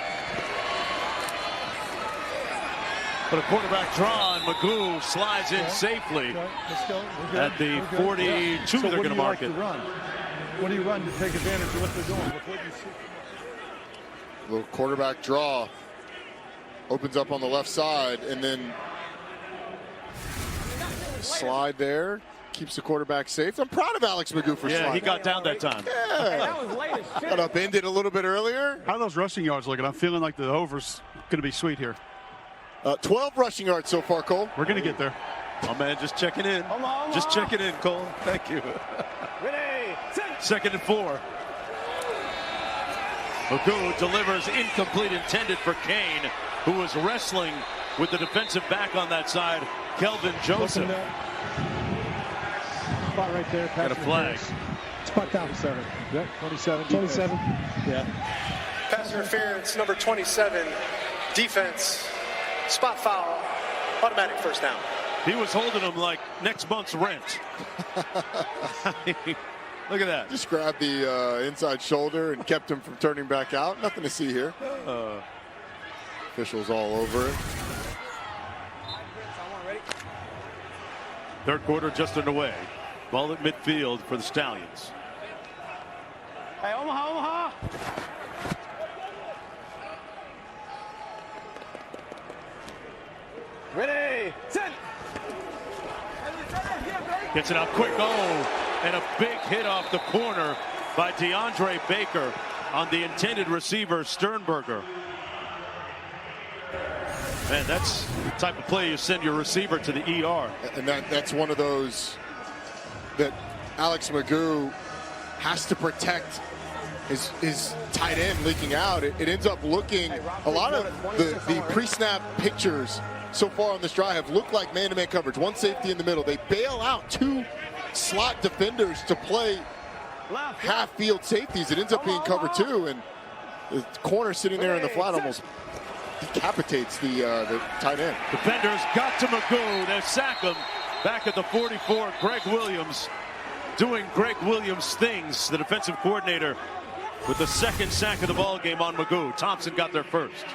But a quarterback draw, and Magoo slides in safely. Okay, let's go. At the 42, so they're going to mark it. What do you run to take advantage of what they're doing? With what you see? Little quarterback draw. Opens up on the left side, and then slide there. Keeps the quarterback safe. I'm proud of Alex Magoo for sliding. Yeah, he got down that time. Yeah. Hey, that was late as shit. Got upended a little bit earlier. How are those rushing yards looking? I'm feeling like the over's going to be sweet here. 12 rushing yards so far, Cole. We're going to get there. Oh, man, just checking in. Omaha. Just checking in, Cole. Thank you. Ready, set. 2nd and 4. Magoo delivers incomplete, intended for Kane, who was wrestling with the defensive back on that side, Kelvin Joseph. Spot right there. Got a flag. Spot down. 27. Yep, 27. 27. Yeah. Pass interference, number 27, defense, spot foul, automatic first down. He was holding him like next month's rent. Look at that. Just grabbed the inside shoulder and kept him from turning back out. Nothing to see here. Officials all over it. Third quarter just underway. Ball at midfield for the Stallions. Hey, Omaha. Ready, set. Gets it out quick. Oh, and a big hit off the corner by DeAndre Baker on the intended receiver, Sternberger. Man, that's the type of play you send your receiver to the ER. And that's one of those that Alex Magoo has to protect his tight end leaking out. It ends up looking, a lot of the pre-snap pictures so far on this drive have looked like man-to-man coverage. One safety in the middle. They bail out 2 slot defenders to play half-field safeties. It ends up being cover 2, and the corner sitting there in the flat almost decapitates the tight end. Defenders got to Magoo. They sack him. Back at the 44, Greg Williams doing Greg Williams things, the defensive coordinator, with the 2nd sack of the ball game on Magoo. Thompson got there first.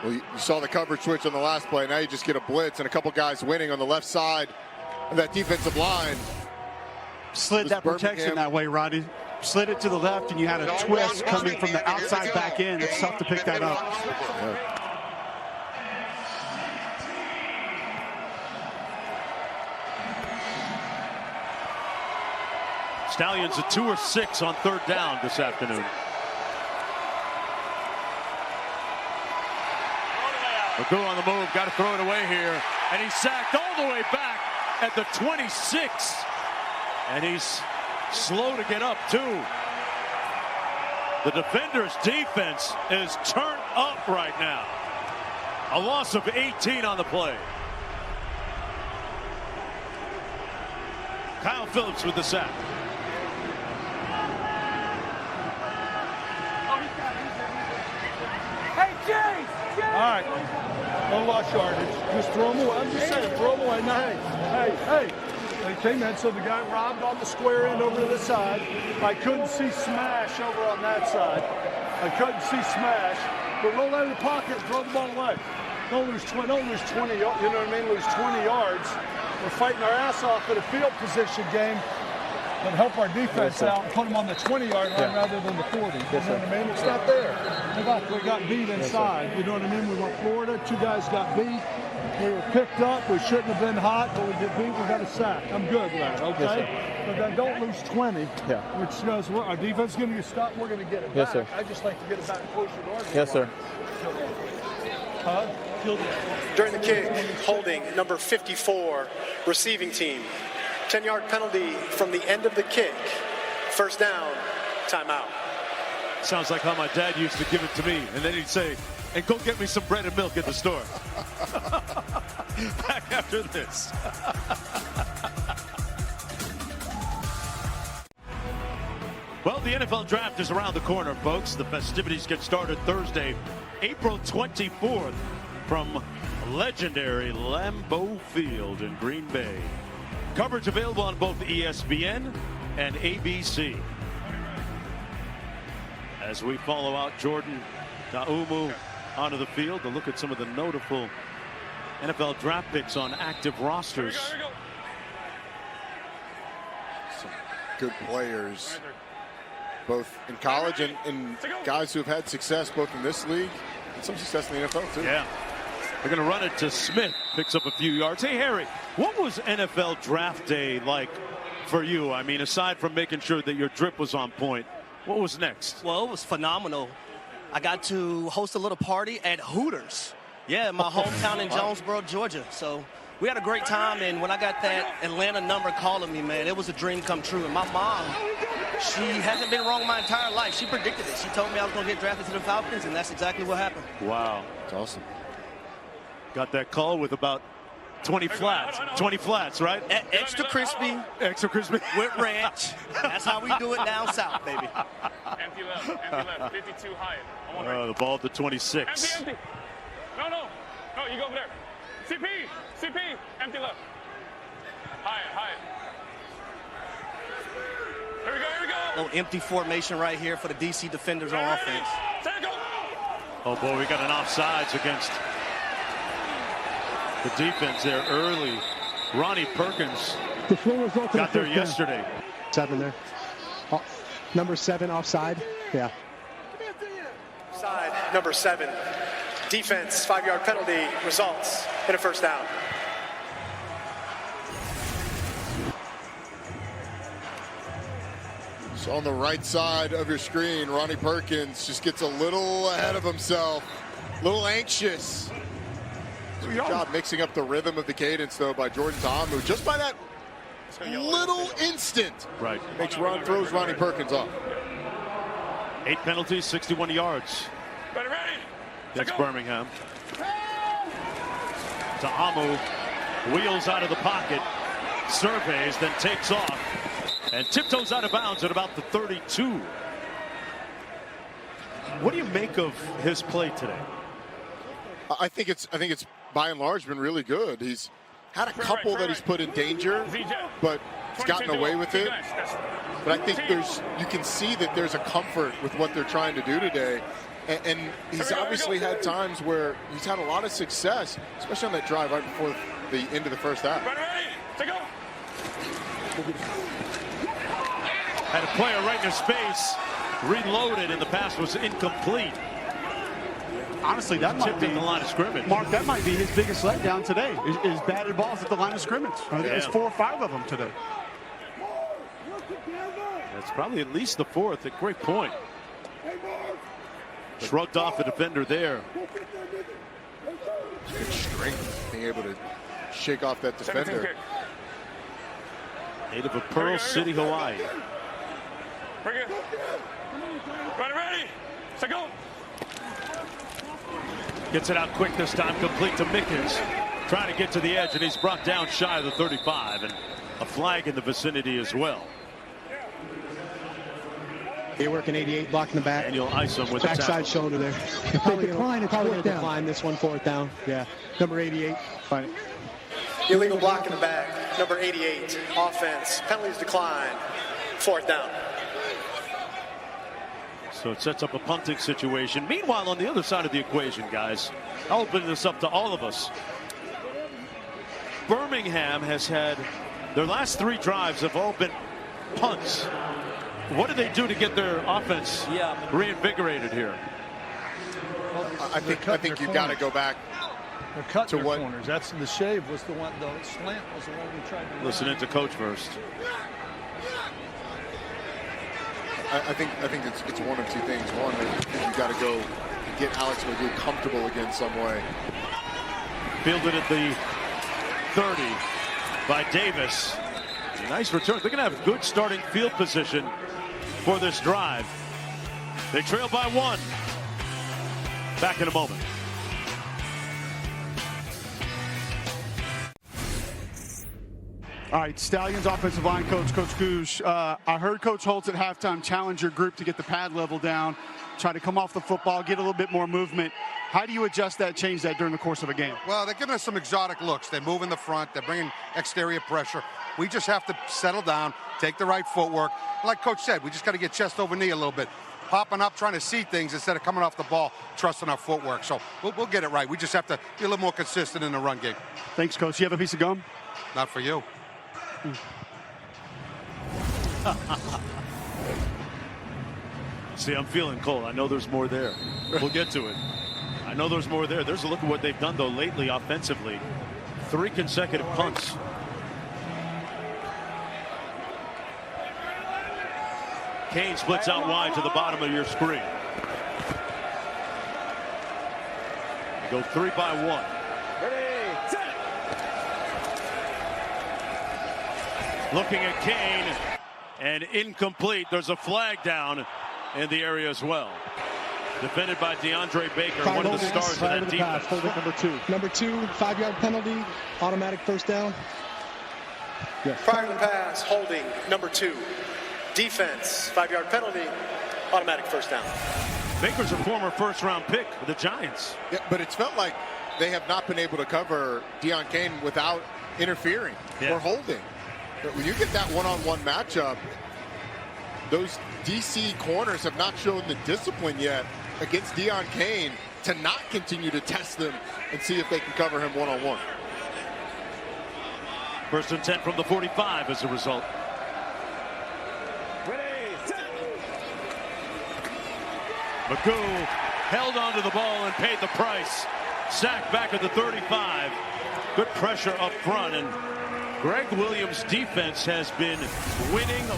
Well, you saw the coverage switch on the last play. Now you just get a blitz and a couple guys winning on the left side of that defensive line. Slid that protection Birmingham that way, Rodney. Slid it to the left, and you had a twist coming from the outside back in. It's tough to pick that up. Yeah. Stallions at 2 or 6 on 3rd down this afternoon. Magoo on the move, got to throw it away here, and he's sacked all the way back at the 26, and he's slow to get up too. The defender's defense is turned up right now. A loss of 18 on the play. Kyle Phillips with the sack. All right. No lost yardage. Just throw them away. I'm just saying, throw them away. Now, hey. They came in, so the guy robbed on the square end over to this side. I couldn't see smash over on that side. I couldn't see smash. But roll out of the pocket and throw the ball away. Don't lose 20, you know what I mean? Lose 20 yards. We're fighting our ass off at a field position game, but help our defense out and put them on the 20-yard line rather than the 40. You know what I mean? It's not there. We got beat inside. You know what I mean? We went Florida. 2 guys got beat. We were picked up. We shouldn't have been hot, but we get beat. We got a sack. I'm good with that, okay? But then don't lose 20, which goes, our defense is going to get stopped. We're going to get it back. Sir. I just like to get it back closer to our Yes, sir. During the kick, holding number 54, receiving team. 10-yard penalty from the end of the kick. First down, timeout. Sounds like how my dad used to give it to me, and then he'd say, and go get me some bread and milk at the store. Back after this. Well, the NFL draft is around the corner, folks. The festivities get started Thursday, April 24th from legendary Lambeau Field in Green Bay. Coverage available on both ESPN and ABC. As we follow out Jordan Ta'umu onto the field to look at some of the notable NFL draft picks on active rosters. Some good players, both in college and guys who have had success both in this league and some success in the NFL too. Yeah. They're going to run it to Smith, picks up a few yards. Hey, Harry, what was NFL draft day like for you? I mean, aside from making sure that your drip was on point, what was next? Well, it was phenomenal. I got to host a little party at Hooters. Yeah, my hometown in Jonesboro, Georgia. So we had a great time, and when I got that Atlanta number calling me, man, it was a dream come true. And my mom, she hasn't been wrong my entire life. She predicted it. She told me I was going to get drafted to the Falcons, and that's exactly what happened. Wow. That's awesome. Got that call with about 20 flats. 20 flats, right? Extra crispy. Extra crispy. With ranch. That's how we do it down south, baby. Empty left, 52 high. The ball at the 26. Empty. No, you go over there. CP, empty left. High. Here we go. Little empty formation right here for the DC defenders on offense. Oh, boy, we got an offsides against the defense there early. Ronnie Perkins got there yesterday. 7 there. Number 7 offside. Yeah. Side number 7. Defense 5-yard penalty results in a first down. So on the right side of your screen, Ronnie Perkins just gets a little ahead of himself, a little anxious. Good job mixing up the rhythm of the cadence, though, by Jordan Ta'umu. Just by that little instant, right, throws Ronnie Perkins off. 8 penalties, 61 yards. That's Birmingham. Ta'umu wheels out of the pocket, surveys, then takes off, and tiptoes out of bounds at about the 32. What do you make of his play today? I think it's by and large been really good. He's had a couple that he's put in danger, but he's gotten away with it. But I think you can see that there's a comfort with what they're trying to do today. And he's obviously had times where he's had a lot of success, especially on that drive right before the end of the first half. Had a player right in his face, reloaded, and the pass was incomplete. Honestly, that might be the line of scrimmage. Mark, that might be his biggest letdown today. Is batted balls at the line of scrimmage. It's 4 or 5 of them today. That's probably at least the 4th. A great point. Shrugged off the defender there. Good strength, being able to shake off that defender. Native of Pearl City, Hawaii. Ready. So go. Gets it out quick this time, complete to Mickens. Trying to get to the edge, and he's brought down shy of the 35, and a flag in the vicinity as well. You're working 88, blocking the back. And you'll ice him with the backside shoulder there. Probably going to decline this one, 4th down. Yeah, number 88. Fine. Illegal block in the back, number 88, offense. Penalties decline, 4th down. So it sets up a punting situation. Meanwhile, on the other side of the equation, guys, I'll open this up to all of us. Birmingham has had their last 3 drives have all been punts. What do they do to get their offense reinvigorated here? Well, I think you got to go back. They're cutting their corners. That's the shave was the one. The slant was the one we tried to. Listening to coach first. I think it's one of 2 things. One, you got to go and get Alex Magoo comfortable again some way. Fielded at the 30 by Davis. Nice return. They're going to have good starting field position for this drive. They trail by 1. Back in a moment. All right, Stallions offensive line coach, Coach Goosh. I heard Coach Holtz at halftime challenge your group to get the pad level down, try to come off the football, get a little bit more movement. How do you adjust that, change that during the course of a game? Well, they're giving us some exotic looks. They move in the front. They're bringing exterior pressure. We just have to settle down, take the right footwork. Like Coach said, we just got to get chest over knee a little bit. Popping up, trying to see things instead of coming off the ball, trusting our footwork. So we'll get it right. We just have to be a little more consistent in the run game. Thanks, Coach. You have a piece of gum? Not for you. See, I'm feeling cold. I know there's more there. We'll get to it. I know there's more there. There's a look at what they've done, though, lately offensively. 3 consecutive punts. Kane splits out wide to the bottom of your screen. They go 3 by 1. Looking at Kane, and incomplete. There's a flag down in the area as well. Defended by DeAndre Baker, one of the stars of that defense. Number 2. Number 2, 5-yard penalty, automatic 1st down. Yes. Prior to the pass, holding, number 2. Defense, 5-yard penalty, automatic 1st down. Baker's a former 1st-round pick for the Giants. Yeah, but it's felt like they have not been able to cover Deion Kane without interfering or holding. But when you get that one-on-one matchup, those DC corners have not shown the discipline yet against Deion Kane to not continue to test them and see if they can cover him one-on-one. 1st and 10 from the 45 as a result. Magoo held onto the ball and paid the price. Sacked back at the 35. Good pressure up front, and Greg Williams' defense has been winning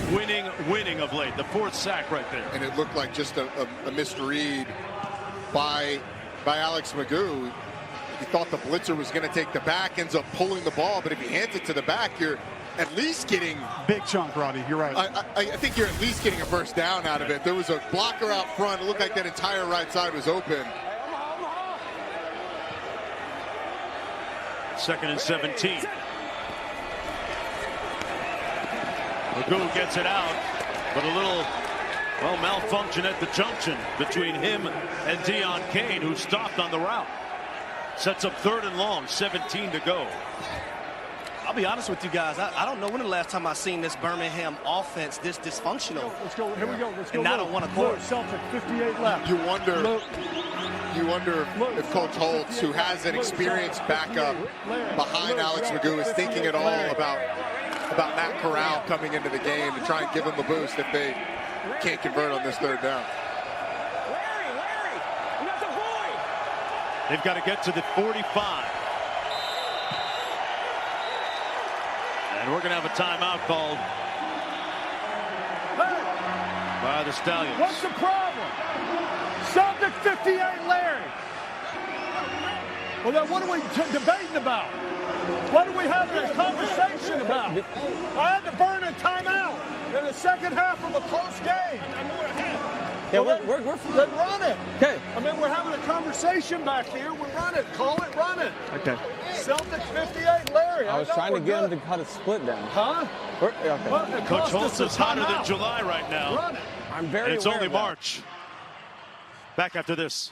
of late. The 4th sack right there. And it looked like just a misread by Alex Magoo. He thought the blitzer was going to take the back, ends up pulling the ball, but if he hands it to the back, you're at least getting... Big chunk, Roddy. You're right. I think you're at least getting a 1st down out of it. There was a blocker out front. It looked like that entire right side was open. 2nd and 17. Magoo gets it out, but a little, malfunction at the junction between him and Deion Kane, who stopped on the route. Sets up 3rd and long, 17 to go. I'll be honest with you guys. I don't know when the last time I've seen this Birmingham offense this dysfunctional. Let's go. Here we go. Let's go. And not on one accord. Celtic, 58 left. You wonder if Coach Holtz, who has an experienced backup behind Alex Magoo, is thinking at all about Matt Corral coming into the game to try and give him a boost if they can't convert on this 3rd down. They've got to get to the 45. And we're going to have a timeout called by the Stallions. What's the problem? Celtic 58, Larry. Well, then what are we debating about? What are we having a conversation about? I had to burn a timeout in the 2nd half of a close game. Yeah, well, we're run it. Okay. I mean, we're having a conversation back here. We run it. Call it, run it. Okay. Celtic 58, Larry. I was trying to get him to cut a split down. Huh? Coach Holtz is hotter than July right now. Run it. I'm very And it's aware only of that. March. Back after this.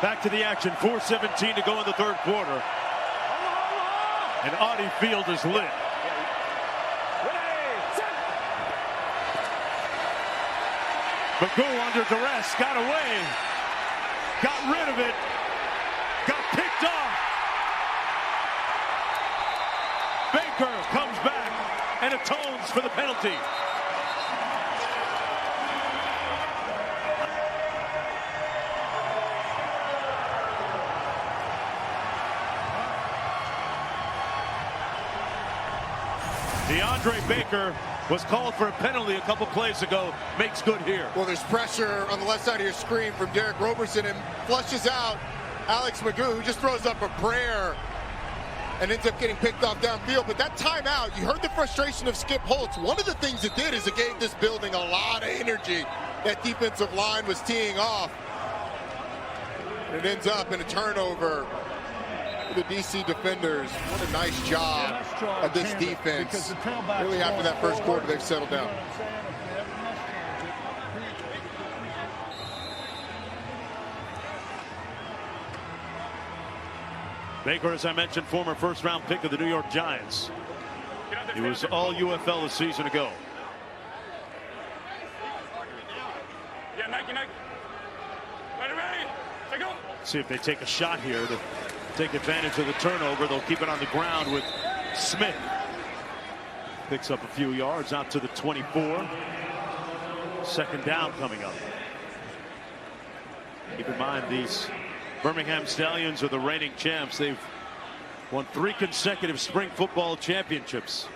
Back to the action. 4:17 to go in the third quarter. And Audi Field is lit. McGough under duress, got away, got rid of it, got picked off. Baker comes back and atones for the penalty. DeAndre Baker was called for a penalty a couple plays ago. Makes good here. Well, there's pressure on the left side of your screen from Derek Roberson and flushes out Alex McGough, who just throws up a prayer and ends up getting picked off downfield. But that timeout, you heard the frustration of Skip Holtz. One of the things it did is it gave this building a lot of energy. That defensive line was teeing off. And it ends up in a turnover. The DC defenders, what a nice job of this defense. Really after that first quarter, they've settled down. Baker, as I mentioned, former first-round pick of the New York Giants. He was all UFL a season ago. Yeah, Nike. Ready. Take go. See if they take a shot here to take advantage of the turnover. They'll keep it on the ground with Smith. Picks up a few yards out to the 24. Second down coming up. Keep in mind, these Birmingham Stallions are the reigning champs. They've won 3 consecutive spring football championships.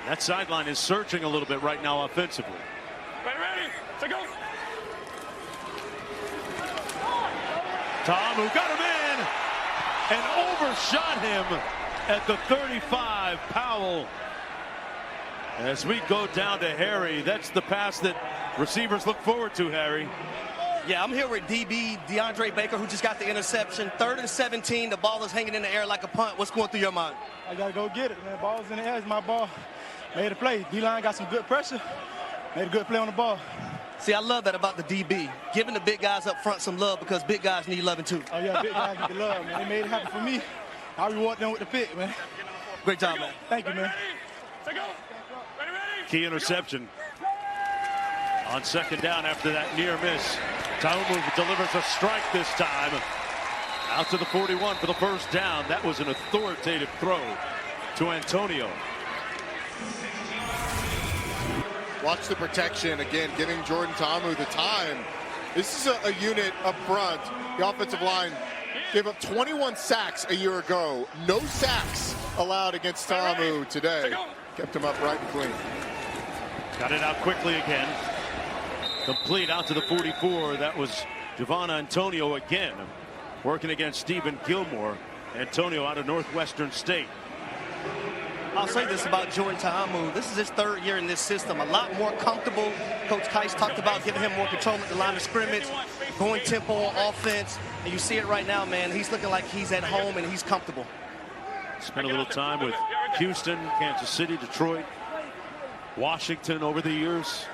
That sideline is surging a little bit right now offensively. Ready. Take go. Tom, who got him in and overshot him at the 35. Powell. As we go down to Harry, that's the pass that receivers look forward to, Harry. Yeah, I'm here with DB DeAndre Baker, who just got the interception. 3rd and 17. The ball is hanging in the air like a punt. What's going through your mind? I got to go get it, man. Ball's in the air. It's my ball. Made a play. D-line got some good pressure. Made a good play on the ball. See, I love that about the DB. Giving the big guys up front some love because big guys need loving too. Oh, yeah, big guys need the love, man. They made it happen for me. I reward them with the pick, man. Great job, man. Thank you, man. Key interception on second down after that near miss. Taumu delivers a strike this time. Out to the 41 for the first down. That was an authoritative throw to Antonio. Watch the protection again, giving Jordan Ta'amu the time. This is a unit up front. The offensive line gave up 21 sacks a year ago. No sacks allowed against Ta'amu today. Kept him upright and clean. Got it out quickly again. Complete out to the 44. That was Javon Antonio again, working against Stephen Gilmore. Antonio out of Northwestern State. I'll say this about Jordan Ta'amu. This is his 3rd year in this system. A lot more comfortable. Coach Kice talked about giving him more control at the line of scrimmage, going tempo on offense. And you see it right now, man. He's looking like he's at home and he's comfortable. Spent a little time with Houston, Kansas City, Detroit, Washington over the years.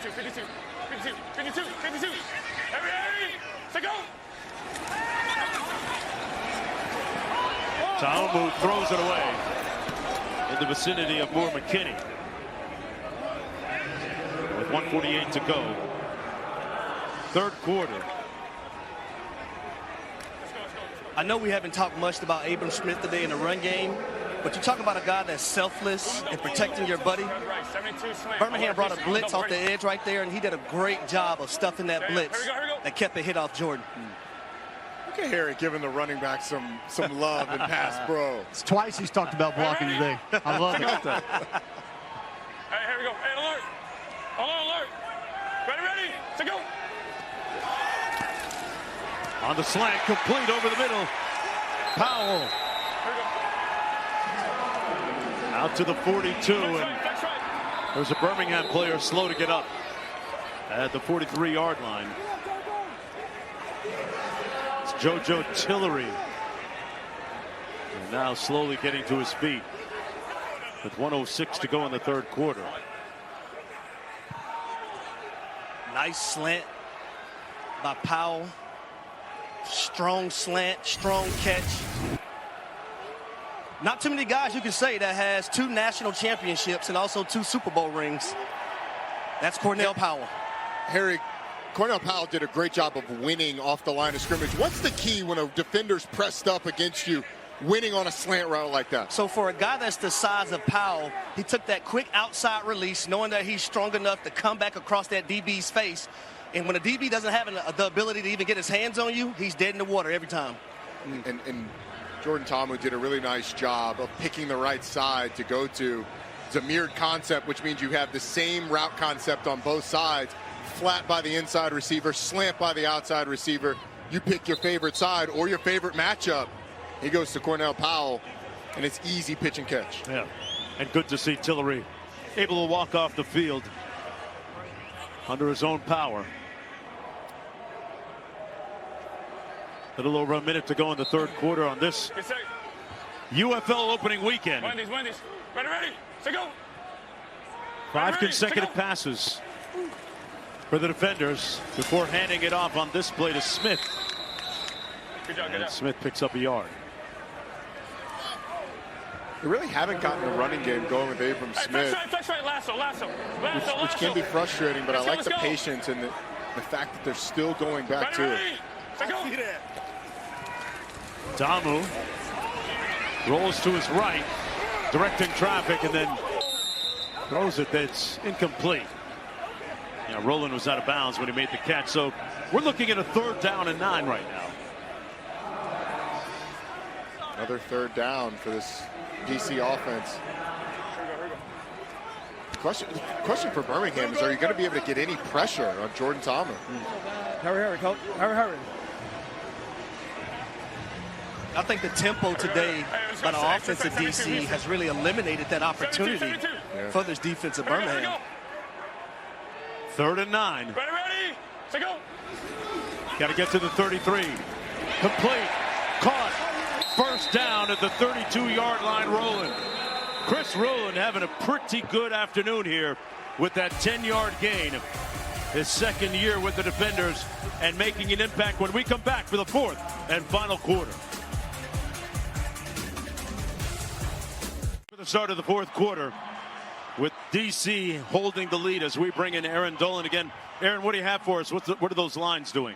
52. Ready. Take go. Ta'amu throws it away in the vicinity of Moore McKinney. With 1:48 to go. Third quarter. I know we haven't talked much about Abram Smith today in the run game, but you talk about a guy that's selfless and protecting your buddy. Birmingham brought a blitz off the edge right there, and he did a great job of stuffing that blitz that kept a hit off Jordan. Look at Harry giving the running back some love and pass pro. It's twice he's talked about blocking today. I love it. Hey, here we go. Hey, alert. Alert. Ready. Take go. On the slant, complete over the middle. Powell. Out to the 42, and there's a Birmingham player slow to get up at the 43-yard line. It's JoJo Tillery. And now slowly getting to his feet with 1:06 to go in the third quarter. Nice slant by Powell. Strong slant, strong catch. Not too many guys you can say that has 2 national championships and also 2 Super Bowl rings. That's Cornell Powell. Harry, Cornell Powell did a great job of winning off the line of scrimmage. What's the key when a defender's pressed up against you, winning on a slant route like that? So for a guy that's the size of Powell, he took that quick outside release, knowing that he's strong enough to come back across that DB's face. And when a DB doesn't have the ability to even get his hands on you, he's dead in the water every time. And Jordan Ta'amu did a really nice job of picking the right side to go to. It's a mirrored concept, which means you have the same route concept on both sides. Flat by the inside receiver, slant by the outside receiver. You pick your favorite side or your favorite matchup. He goes to Cornell Powell, and it's easy pitch and catch. Yeah, and good to see Tillery able to walk off the field under his own power. A little over a minute to go in the third quarter on this UFL opening weekend. Wendy's. Ready, so go. 5 consecutive passes for the defenders before handing it off on this play to Smith. Good job, and Smith picks up a yard. They really haven't gotten the running game going with Abram Smith. Flex right, lasso. Which can be frustrating, but I like the patience and the fact that they're still going back to it. Ta'amu rolls to his right, directing traffic, and then throws it that's incomplete. Yeah, Roland was out of bounds when he made the catch, so we're looking at a 3rd down and 9 right now. Another 3rd down for this DC offense. The question for Birmingham is, are you going to be able to get any pressure on Jordan Ta'amu? Hurry, coach. Hurry. I think the tempo today by the offensive DC has really eliminated that opportunity for this defense of Birmingham. 3rd and 9. Ready, so go. Got to get to the 33. Complete. Caught. 1st down at the 32-yard line. Roland. Chris Roland having a pretty good afternoon here with that 10-yard gain. His 2nd year with the defenders and making an impact when we come back for the 4th and final quarter. For the start of the 4th quarter, with DC holding the lead as we bring in Aaron Dolan again. Aaron, what do you have for us? What are those lines doing?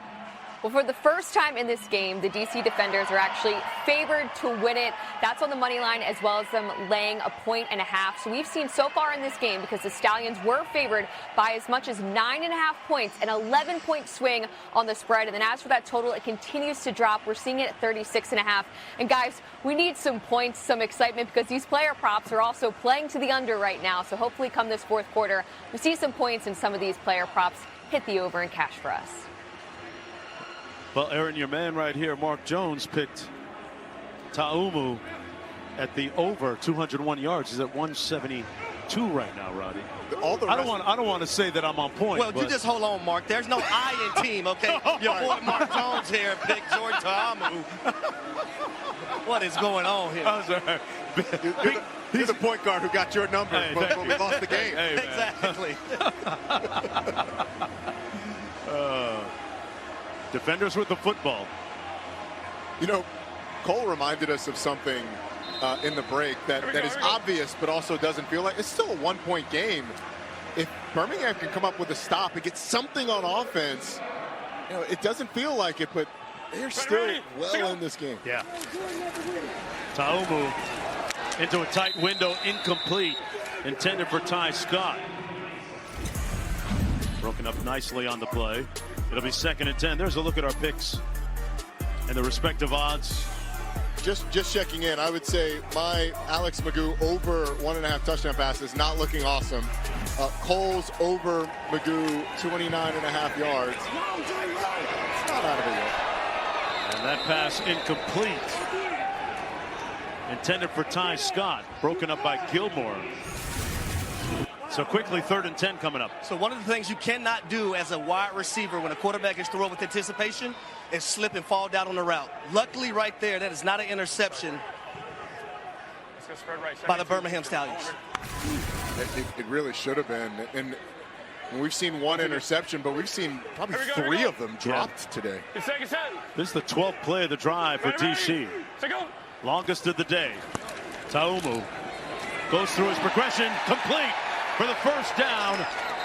Well, for the first time in this game, the DC defenders are actually favored to win it. That's on the money line, as well as them laying a 1.5. So we've seen so far in this game, because the Stallions were favored by as much as 9.5 points, an 11-point swing on the spread. And then as for that total, it continues to drop. We're seeing it at 36.5. And guys, we need some points, some excitement, because these player props are also playing to the under right now. So hopefully come this 4th quarter, we see some points and some of these player props hit the over and cash for us. Well, Aaron, your man right here, Mark Jones, picked Ta'amu at the over 201 yards. He's at 172 right now, Roddy. I don't want to say that I'm on point. Well, you just hold on, Mark. There's no I in team, okay? Your boy Mark Jones here picked Jordan Ta'amu. What is going on here? I'm sorry. He's the point guard who got your number before we lost the game. Hey, exactly. Defenders with the football. You know, Cole reminded us of something in the break that is obvious, but also doesn't feel like it's still a 1-point game. If Birmingham can come up with a stop and get something on offense, you know, it doesn't feel like it, but they're still well in this game. Yeah. Ta'amu into a tight window, incomplete, intended for Ty Scott. Broken up nicely on the play. It'll be 2nd and 10. There's a look at our picks and the respective odds. Just checking in, I would say my Alex Magoo over 1.5 touchdown passes not looking awesome. Cole's over Magoo 29.5 yards. It's not out of it yet. And that pass incomplete. Intended for Ty Scott. Broken up by Gilmore. So quickly, 3rd and 10 coming up. So one of the things you cannot do as a wide receiver when a quarterback is throwing with anticipation is slip and fall down on the route. Luckily, right there, that is not an interception by the Birmingham Stallions. It really should have been. And we've seen one interception, but we've seen probably 3 of them dropped today. This is the 12th play of the drive for DC. Longest of the day. Taumu goes through his progression, complete for the first down.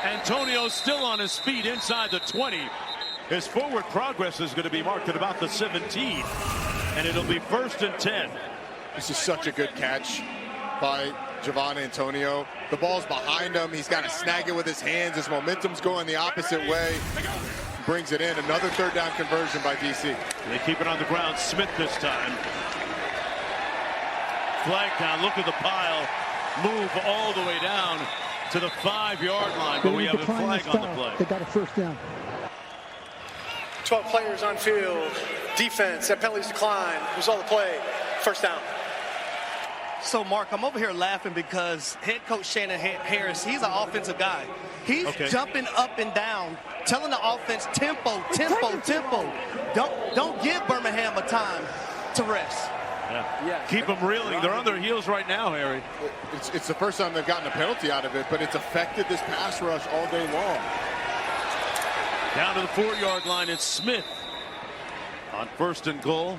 Antonio still on his feet inside the 20. His forward progress is going to be marked at about the 17, and it'll be 1st and 10. This is such a good catch by Javon Antonio. The ball's behind him. He's got to snag it with his hands. His momentum's going the opposite way. Brings it in. Another 3rd down conversion by DC. They keep it on the ground. Smith this time. Flag down. Look at the pile. Move all the way down to the 5-yard line. But we have a flag on the play. They got a 1st down. 12 players on field. Defense. That penalties decline. Result of play. 1st down. So, Mark, I'm over here laughing because head coach Shannon Harris, he's an offensive guy. He's jumping up and down, telling the offense, tempo, tempo, tempo. Don't give Birmingham a time to rest. Yeah. Keep them reeling. They're on their heels right now, Harry. It's the first time they've gotten a penalty out of it, but it's affected this pass rush all day long. Down to the 4-yard line, it's Smith on 1st and goal.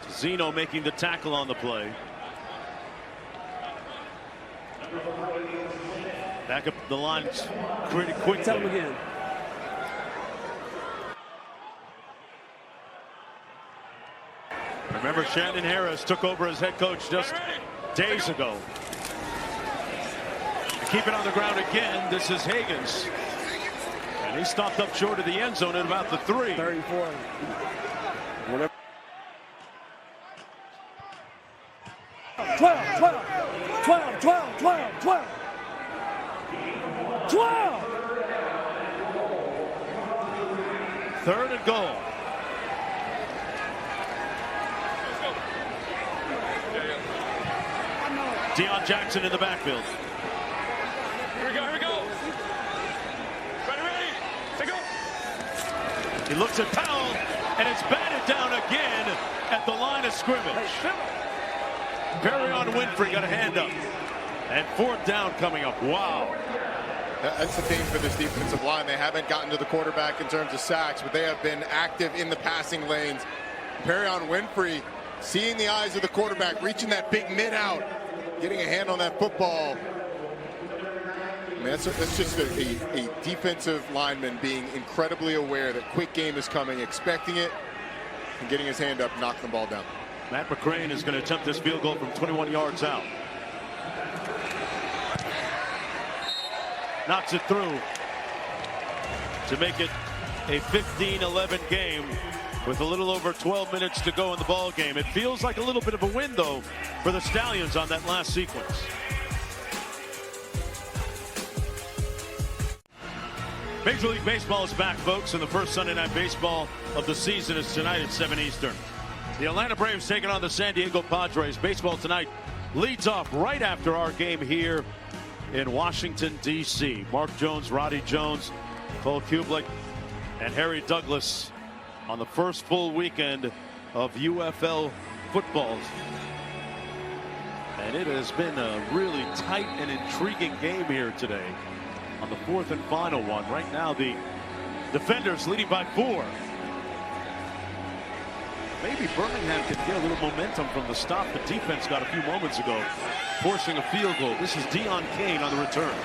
Zeno making the tackle on the play. Back up the line pretty quickly. Tell him again. Remember, Shannon Harris took over as head coach just days ago. Keep it on the ground again. This is Higgins. And he stopped up short of the end zone at about the 3. 34. Whatever. 12, 12, 12, 12, 12, 12. 12! 3rd and goal. Deion Jackson in the backfield. Here we go. Ready. Take go. He looks at Powell, and it's batted down again at the line of scrimmage. Perrion Winfrey got a hand up. And 4th down coming up. Wow. That's the theme for this defensive line. They haven't gotten to the quarterback in terms of sacks, but they have been active in the passing lanes. Perrion Winfrey seeing the eyes of the quarterback, reaching that big mid out, getting a hand on that football. I mean, that's just a defensive lineman being incredibly aware that quick game is coming, expecting it, and getting his hand up, knocking the ball down. Matt McCrane is going to attempt this field goal from 21 yards out. Knocks it through to make it a 15-11 game with a little over 12 minutes to go in the ball game. It feels like a little bit of a win, though, for the Stallions on that last sequence. Major League Baseball is back, folks, and the first Sunday Night Baseball of the season is tonight at 7 Eastern. The Atlanta Braves taking on the San Diego Padres. Baseball tonight leads off right after our game here in Washington, D.C. Mark Jones, Roddy Jones, Cole Kublik, and Harry Douglas on the first full weekend of UFL football. And it has been a really tight and intriguing game here today on the 4th and final one. Right now, the defenders leading by 4. Maybe Birmingham can get a little momentum from the stop the defense got a few moments ago, forcing a field goal. This is Deion Kane on the return.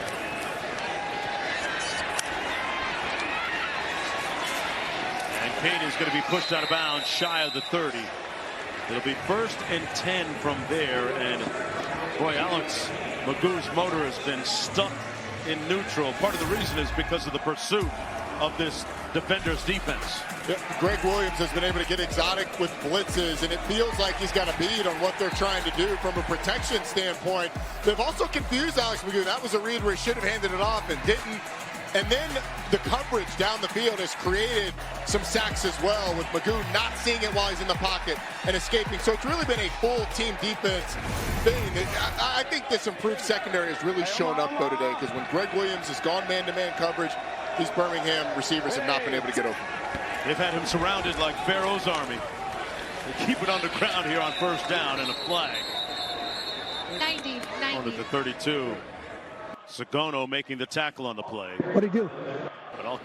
And Kane is going to be pushed out of bounds shy of the 30. It'll be 1st and 10 from there. And boy, Alex Magoo's motor has been stuck in neutral. Part of the reason is because of the pursuit of this defender's defense. Yeah, Greg Williams has been able to get exotic with blitzes, and it feels like he's got a bead on what they're trying to do from a protection standpoint. They've also confused Alex Magoo. That was a read where he should have handed it off and didn't. And then the coverage down the field has created some sacks as well, with Magoo not seeing it while he's in the pocket and escaping. So it's really been a full team defense thing. I think this improved secondary has really shown up, though, today, because when Greg Williams has gone man-to-man coverage, these Birmingham receivers have not been able to get open. They've had him surrounded like Pharaoh's army. They keep it on the ground here on first down and a flag. 90. On to the 32. Sagono making the tackle on the play. What'd he do? But all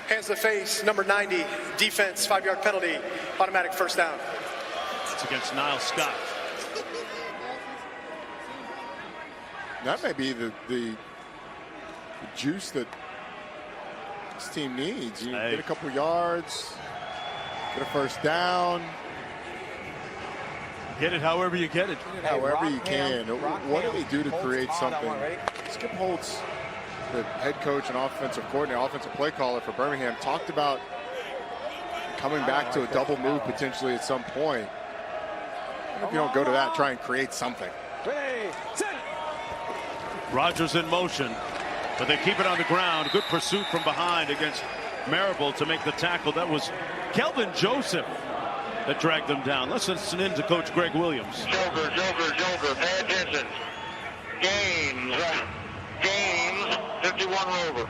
Hands to the face, number 90, defense, 5-yard penalty, automatic first down. It's against Niles Scott. That may be the juice that this team needs. You get a couple yards, get a first down. Get it however you get it. However you can. What do they do to create something? Skip Holtz, the head coach and offensive coordinator, offensive play caller for Birmingham, talked about coming back to a double move potentially at some point. If you don't go to that, try and create something. Rodgers in motion, but they keep it on the ground. Good pursuit from behind against Marable to make the tackle. That was Kelvin Joseph that dragged them down. Let's listen in to Coach Greg Williams. Joker, pay attention. Games, 51 over.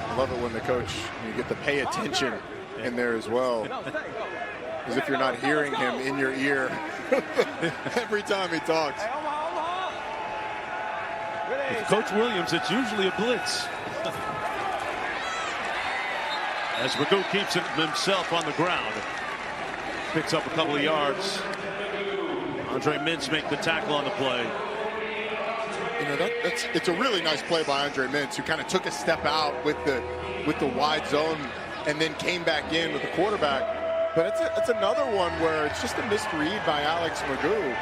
I love it when the coach, you get the pay attention in there as well. As if you're not hearing him in your ear every time he talks. With Coach Williams, it's usually a blitz. As Magoo keeps it himself on the ground. Picks up a couple of yards. Andre Mintz make the tackle on the play. You know, it's a really nice play by Andre Mintz, who kind of took a step out with the wide zone and then came back in with the quarterback. But it's another one where it's just a misread by Alex Magoo.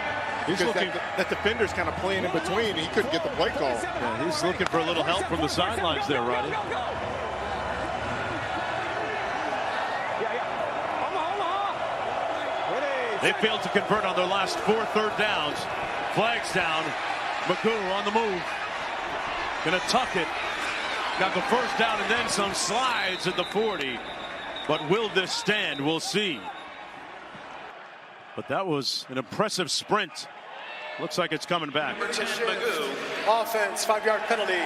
He's looking, that defender's kind of playing in between. He couldn't get the play call. Yeah, he's looking for a little help from the sidelines there, Roddy. They failed to convert on their last 4 third downs. Flags down. Magoo on the move. Gonna tuck it. Got the first down and then some, slides at the 40. But will this stand? We'll see. But that was an impressive sprint. Looks like it's coming back. Offense, 5-yard penalty.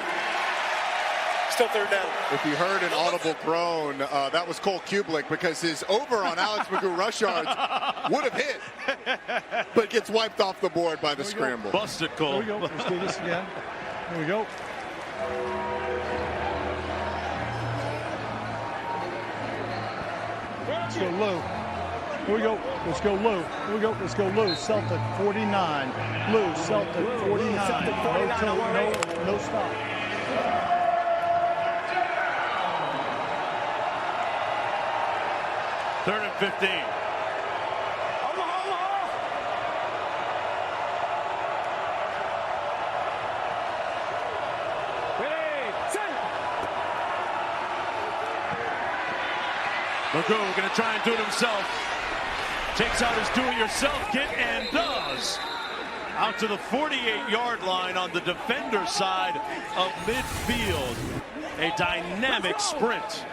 Still third down. If you heard an audible groan, that was Cole Kublik, because his over on Alex Magoo rush yards would have hit, but gets wiped off the board by the scramble. Busted, Cole. Here we go. Let's do this again. Here we go. Let's go low. Here we go. Let's go low. Here we go. Let's go low. Celtic 49. Lou, Celtic 49. No stop. Third and 15. Magoo going to try and do it himself. Takes out his do-it-yourself kit and does. Out to the 48-yard line on the defender side of midfield. A dynamic sprint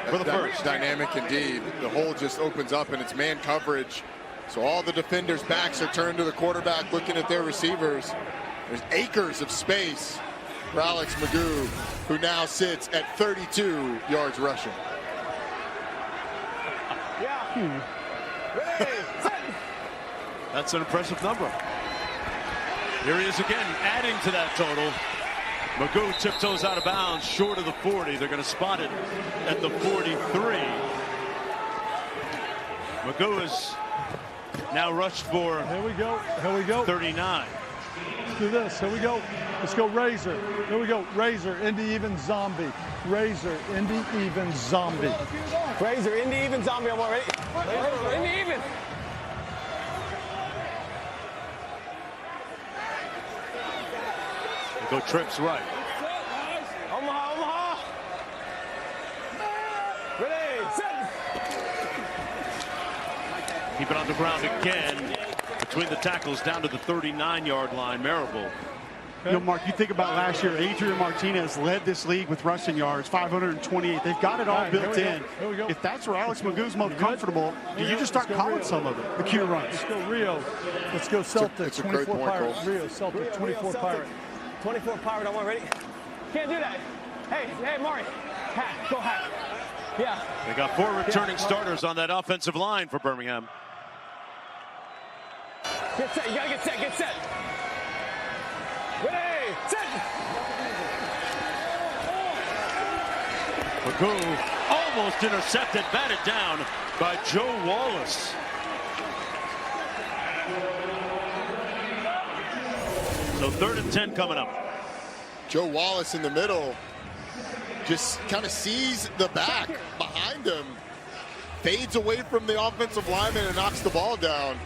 for the first. Dynamic indeed. The hole just opens up and it's man coverage. So all the defenders' backs are turned to the quarterback looking at their receivers. There's acres of space for Alex Magoo, who now sits at 32 yards rushing. That's an impressive number. Here he is again, adding to that total. Magoo tiptoes out of bounds, short of the 40. They're going to spot it at the 43. Magoo is now rushed for. Here we go. Here we go. 39. Let's do this. Here we go. Let's go Razor. Here we go. Razor into even zombie. Razor into even zombie. Razor into even zombie. I'm ready. Razor into even. Go trips right. Omaha. Ready, set. Keep it on the ground again. Between the tackles down to the 39-yard line. Marable. You know, Mark, you think about last year, Adrian Martinez led this league with rushing yards, 528. They've got it all built in. If that's where Alex Magoo's most comfortable, do you just start calling some of it, the Q runs? Let's go Rio. Let's go Celtic, 24 Pirate. Rio, Celtic, 24 Pirate. 24 Pirate, I want ready. Can't do that. Hey, Maury. Hat, go hat. Yeah. They got 4 returning starters on that offensive line for Birmingham. Get set, you gotta get set. Ready, set. Magoo almost intercepted, batted down by Joe Wallace. So 3rd and 10 coming up. Joe Wallace in the middle. Just kind of sees the back behind him. Fades away from the offensive lineman and knocks the ball down.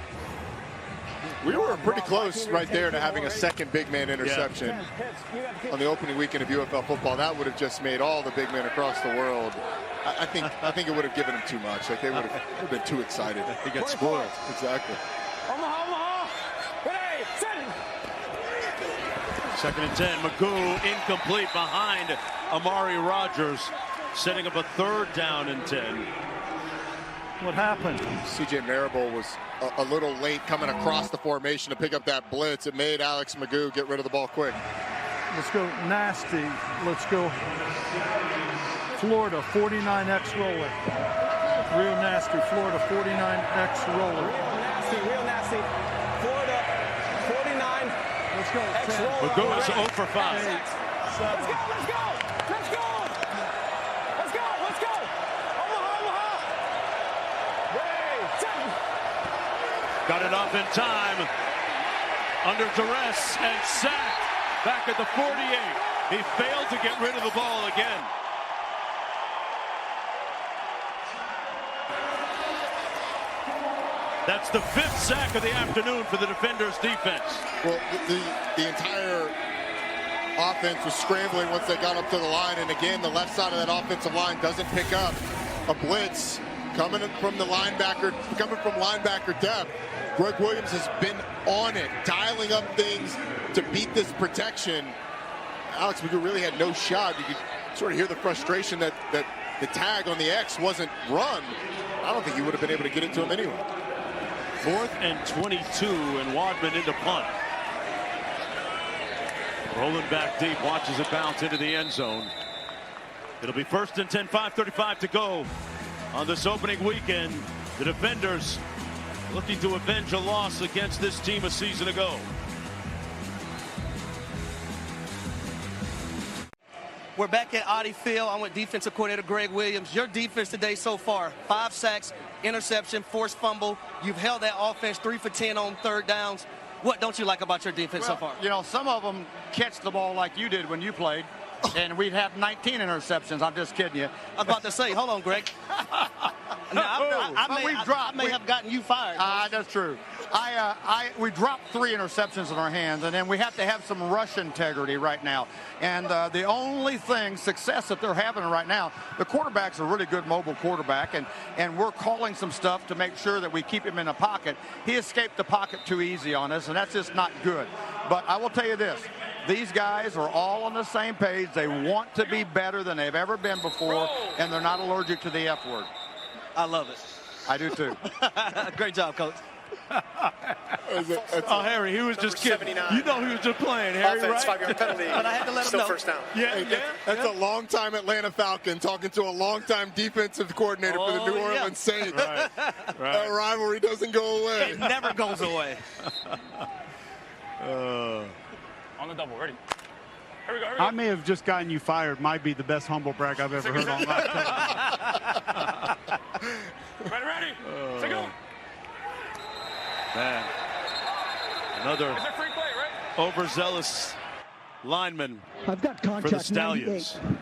We were pretty close right there to having a second big man interception on the opening weekend of UFL football. That would have just made all the big men across the world. I think it would have given them too much. Like they would have been too excited. They got spoiled. Exactly. Omaha. Ready, set. 2nd and 10. Magoo incomplete behind Amari Rogers, setting up a 3rd down and 10. What happened? CJ Marable was a little late coming across the formation to pick up that blitz. It made Alex Magoo get rid of the ball quick. Let's go nasty. Let's go Florida 49X roller. Real nasty. Florida 49X roller. Real nasty. Florida 49. Let's go. X roller. Magoo is 0 for 5. Let's go. Got it up in time, under duress and sacked back at the 48. He failed to get rid of the ball again. That's the 5th sack of the afternoon for the defenders' defense. Well, the entire offense was scrambling once they got up to the line, and again, the left side of that offensive line doesn't pick up a blitz coming from linebacker depth. Greg Williams has been on it, dialing up things to beat this protection. Alex Magoo really had no shot. You could sort of hear the frustration that the tag on the X wasn't run. I don't think he would have been able to get it to him anyway. 4th and 22, and Wadman into punt. Rolling back deep, watches it bounce into the end zone. It'll be 1st and 10, 5:35 to go on this opening weekend. The defenders looking to avenge a loss against this team a season ago. We're back at Audi Field. I'm with defensive coordinator Greg Williams. Your defense today so far, 5 sacks, interception, forced fumble. You've held that offense 3 for 10 on 3rd downs. What don't you like about your defense so far? You know, some of them catch the ball like you did when you played, and we'd have 19 interceptions. I'm just kidding you. I was about to say, hold on, Greg. I may have gotten you fired. That's true. We dropped 3 interceptions in our hands, and then we have to have some rush integrity right now. And the only success that they're having right now, the quarterback's a really good mobile quarterback, and we're calling some stuff to make sure that we keep him in the pocket. He escaped the pocket too easy on us, and that's just not good. But I will tell you this. These guys are all on the same page. They want to be better than they've ever been before, and they're not allergic to the F word. I love it. I do too. Great job, Coach. Oh, Harry, he was just kidding. You know he was just playing, Harry, Offense, right? 5-yard penalty. But I had to let him know. Still 1st down. That's a long-time Atlanta Falcon talking to a long-time defensive coordinator for the New Orleans Saints. Right. That rivalry doesn't go away. It never goes away. On the double, ready. Here we go. I may have just gotten you fired. Might be the best humble brag I've ever heard on live television. Ready. Go. Man. Another It's a free play, right? overzealous lineman I've got for the contact Stallions. 98.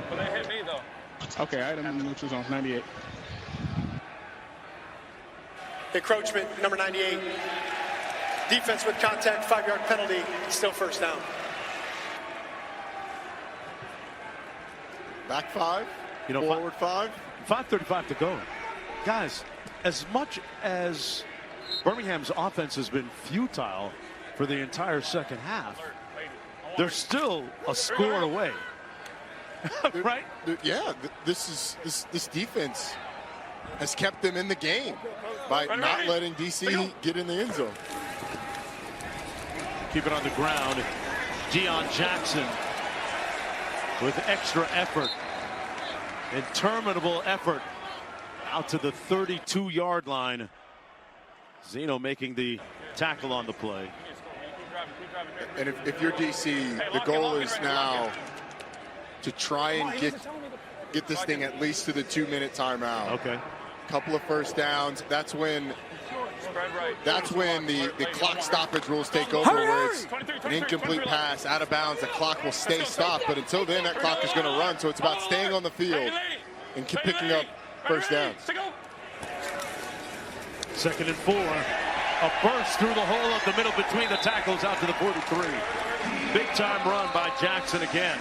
But they hit me, though. Okay, item which was on 98. Encroachment, number 98. Defense with contact, 5-yard penalty, still 1st down. Back 5, You know, forward 5. 5:35 to go. Guys, as much as Birmingham's offense has been futile for the entire second half, they're still a score away. Right? This defense has kept them in the game by not letting DC get in the end zone. Keep it on the ground. Deion Jackson with extra effort, interminable effort, out to the 32-yard line. Zeno making the tackle on the play. And if you're DC, the goal is now to try and get this thing at least to the 2-minute timeout. Okay. Couple of first downs. That's when the clock stoppage rules take over, where it's an incomplete pass out of bounds. The clock will stay stopped, but until then, that clock is going to run. So it's about staying on the field and picking up first downs. 2nd and 4. A burst through the hole up the middle between the tackles out to the 43. Big time run by Jackson again.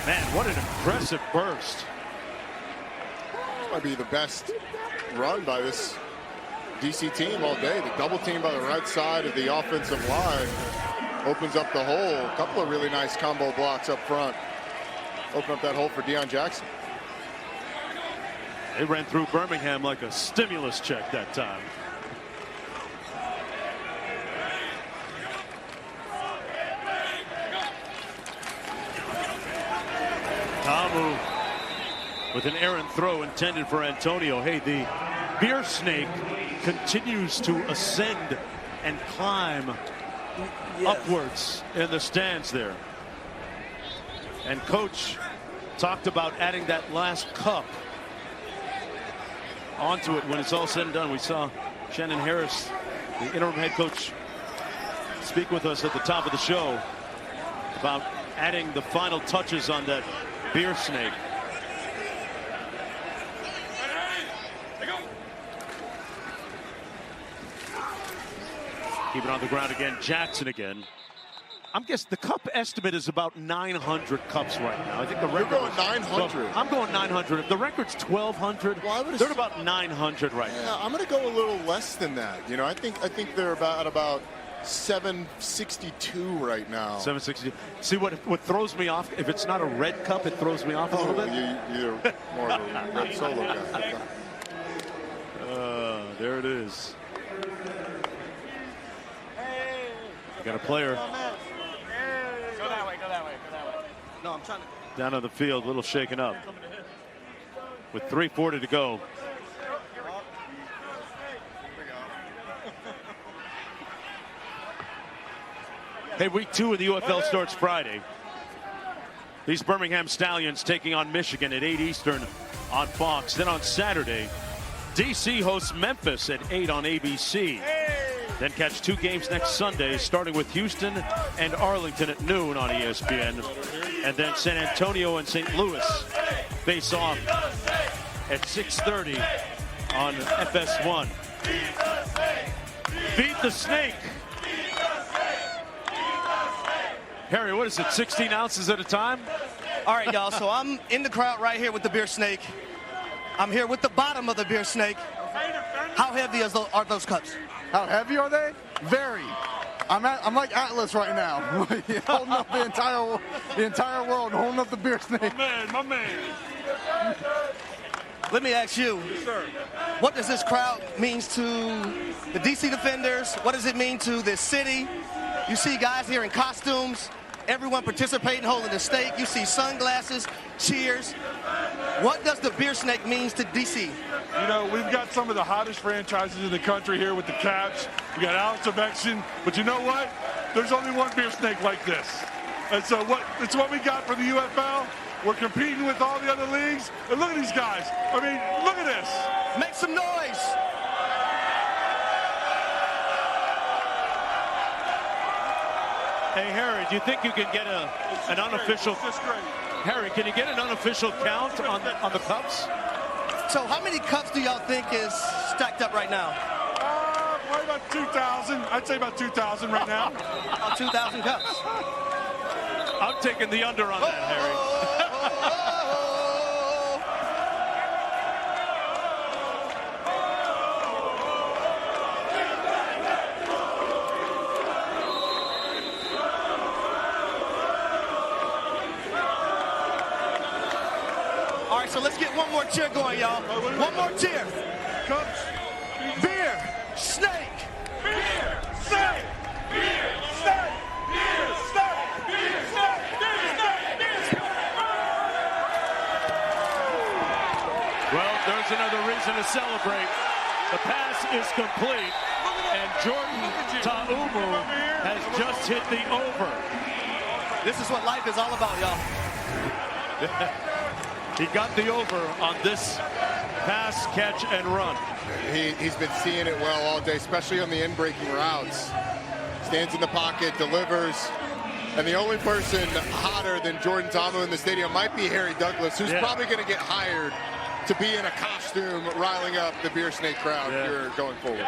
Man, what an impressive burst. This might be the best run by this DC team all day. The double team by the right side of the offensive line opens up the hole. A couple of really nice combo blocks up front. Open up that hole for Deion Jackson. They ran through Birmingham like a stimulus check that time. Tamu with an errant throw intended for Antonio. Hey, the beer snake continues to ascend and climb upwards in the stands there. And coach talked about adding that last cup onto it when it's all said and done. We saw Shannon Harris, the interim head coach, speak with us at the top of the show about adding the final touches on that beer snake. Keep it on the ground again. Jackson again. I'm guessing the cup estimate is about 900 cups right now. I think the record. You're going 900. I'm going 900. If the record's 1,200, they're about 900 right now. I'm going to go a little less than that. You know, I think they're about 762 right now. 760. See what throws me off? If it's not a red cup, it throws me off a little bit. You're more of a red solo guy. There it is. Got a player. Go that way, go that way, go that way. No, I'm trying to. Down on the field, a little shaken up. With 3:40 to go. Hey, week 2 of the UFL starts Friday. These Birmingham Stallions taking on Michigan at 8 Eastern on Fox. Then on Saturday, DC hosts Memphis at 8 on ABC. Then catch 2 games next Sunday, starting with Houston and Arlington at noon on ESPN. And then San Antonio and St. Louis face off at 6:30 on FS1. Beat the snake. Harry, what is it, 16 ounces at a time? All right, y'all, so I'm in the crowd right here with the beer snake. I'm here with the bottom of the beer snake. How heavy are those cups? How heavy are they? Very. I'm like Atlas right now, holding up the entire world, holding up the beer snake. My man. Let me ask you, what does this crowd mean to the DC Defenders? What does it mean to this city? You see guys here in costumes, everyone participating, holding the stake. You see sunglasses, cheers. What does the beer snake mean to DC? You know, we've got some of the hottest franchises in the country here with the Caps. We got Alex Ovechkin, but you know what? There's only one beer snake like this. And so it's what we got for the UFL. We're competing with all the other leagues. And look at these guys. I mean, look at this. Make some noise. Hey, Harry, do you think you can get an unofficial? Harry, can you get an unofficial count on the cups? So how many cups do y'all think is stacked up right now? Probably about 2,000. I'd say about 2,000 right now. About 2,000 cups. I'm taking the under on that, Harry. one more cheer going, y'all. One more cheer. Coach. Beer, snake. Beer, snake. Beer, snake. Beer, snake. Beer, snake. Beer, snake. Beer, snake. Well, there's another reason to celebrate. The pass is complete, and Jordan Ta'umu has just hit the over. This is what life is all about, y'all. He got the over on this pass, catch, and run. He's been seeing it well all day, especially on the in-breaking routes. Stands in the pocket, delivers. And the only person hotter than Jordan Ta'umu in the stadium might be Harry Douglas, who's probably going to get hired to be in a costume riling up the Beer Snake crowd here going forward.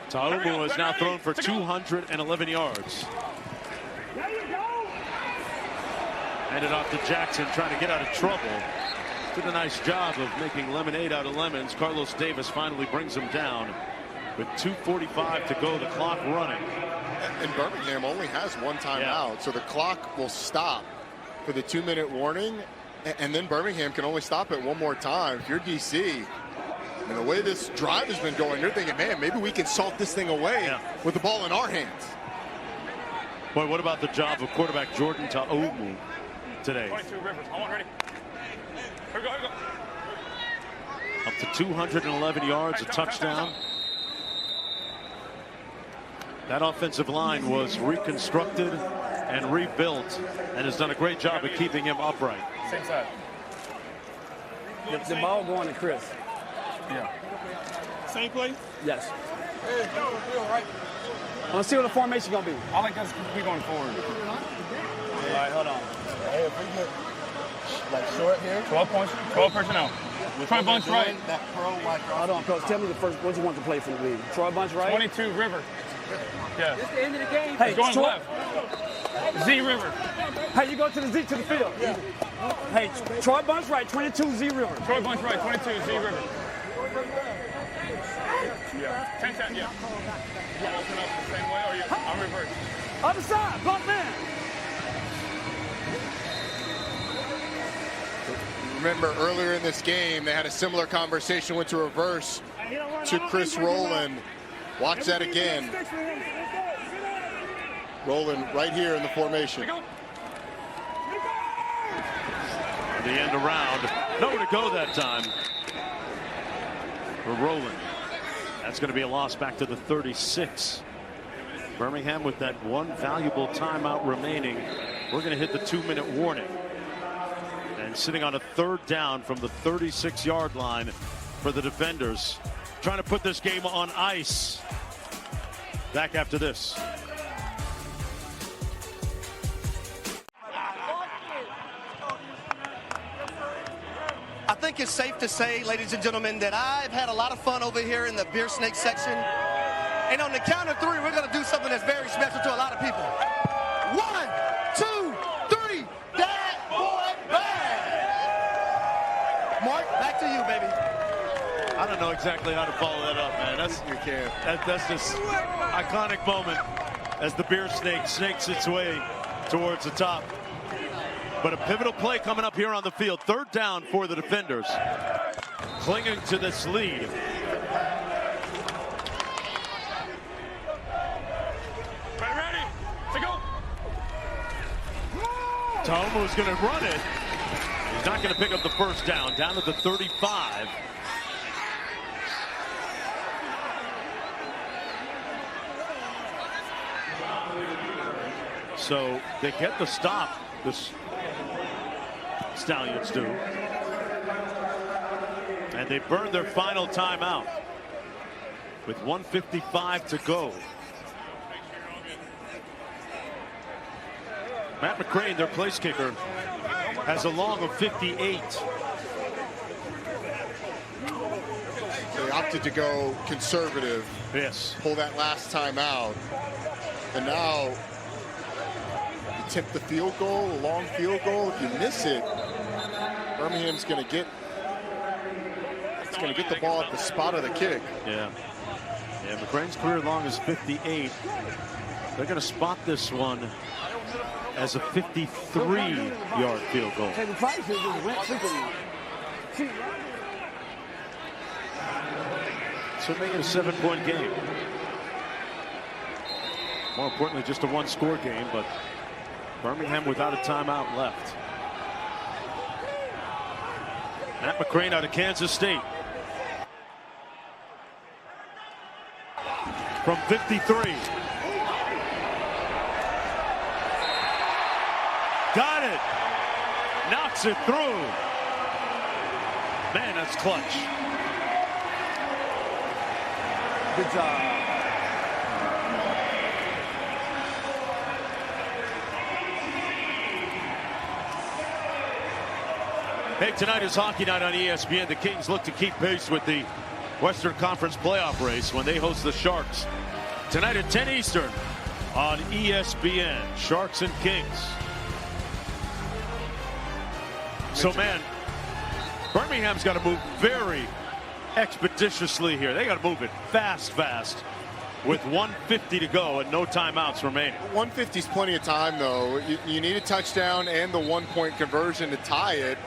Ta'umu has now thrown for 211 yards. Handed off to Jackson, trying to get out of trouble. Did a nice job of making lemonade out of lemons. Carlos Davis finally brings him down with 2:45 to go, the clock running. And Birmingham only has one timeout, so the clock will stop for the 2-minute warning, and then Birmingham can only stop it one more time. If you're DC, and the way this drive has been going, you're thinking, man, maybe we can salt this thing away with the ball in our hands. Boy, what about the job of quarterback Jordan Ta'umu today? 22 Rivers. I want ready. Here we go, here we go. Up to 211 yards, a touchdown. That offensive line was reconstructed and rebuilt and has done a great job of keeping him upright. Same side. The ball going to Chris. Yeah. Same play? Yes. Hey, right. I want to see what the formation going to be. I like us to be going forward. All right, hold on. Hey, if we get like short here. 12 points, 12 personnel. Troy Bunch right. Hold on, Coach. Tell me the first, what you want to play for the league. Troy Bunch right? 22 River. Yeah. This the end of the game. Hey, going left. Z River. Hey, you go to the Z to the field. Yeah. Hey, Troy Bunch right, 22 Z River. Troy Bunch right, 22 Z River. Yeah. 10-10, yeah. You open up the same way or you I'll reverse. Other side, block man. Remember earlier in this game, they had a similar conversation, went to reverse to Chris Rowland. Watch that again. Rowland right here in the formation. The end around. Nowhere to go that time for Rowland. That's going to be a loss back to the 36. Birmingham with that one valuable timeout remaining. We're going to hit the 2-minute warning. And sitting on a third down from the 36-yard line for the defenders. Trying to put this game on ice. Back after this. I think it's safe to say, ladies and gentlemen, that I've had a lot of fun over here in the Beer Snake section. And on the count of 3, we're going to do something that's very special to a lot of people. 1, 2, 3, that boy bang! Mark, back to you, baby. I don't know exactly how to follow that up, man. That's just iconic moment as the Beer Snake snakes its way towards the top. But a pivotal play coming up here on the field. Third down for the defenders. Clinging to this lead. Ready to go. Ta'umu's going to run it. He's not going to pick up the first down. Down to the 35. So they get the stop. The Stallions do. And they burn their final timeout with 1:55 to go. Matt McCrane, their place kicker, has a long of 58. They opted to go conservative. Yes. Pull that last time out. And now attempt the field goal, a long field goal. If you miss it, Birmingham's going to get the ball at the spot of the kick. Yeah. McCrane's career long is 58. They're going to spot this one as a 53-yard field goal. So make it a 7-point game. More importantly, just a one-score game, but Birmingham without a timeout left. Matt McCrane out of Kansas State. From 53. Got it. Knocks it through. Man, that's clutch. Good job. Hey, tonight is Hockey Night on ESPN. The Kings look to keep pace with the Western Conference playoff race when they host the Sharks. Tonight at 10 Eastern on ESPN. Sharks and Kings. So, man, Birmingham's got to move very expeditiously here. They got to move it fast with 1:50 to go and no timeouts remaining. 150 is plenty of time, though. You need a touchdown and the 1-point conversion to tie it.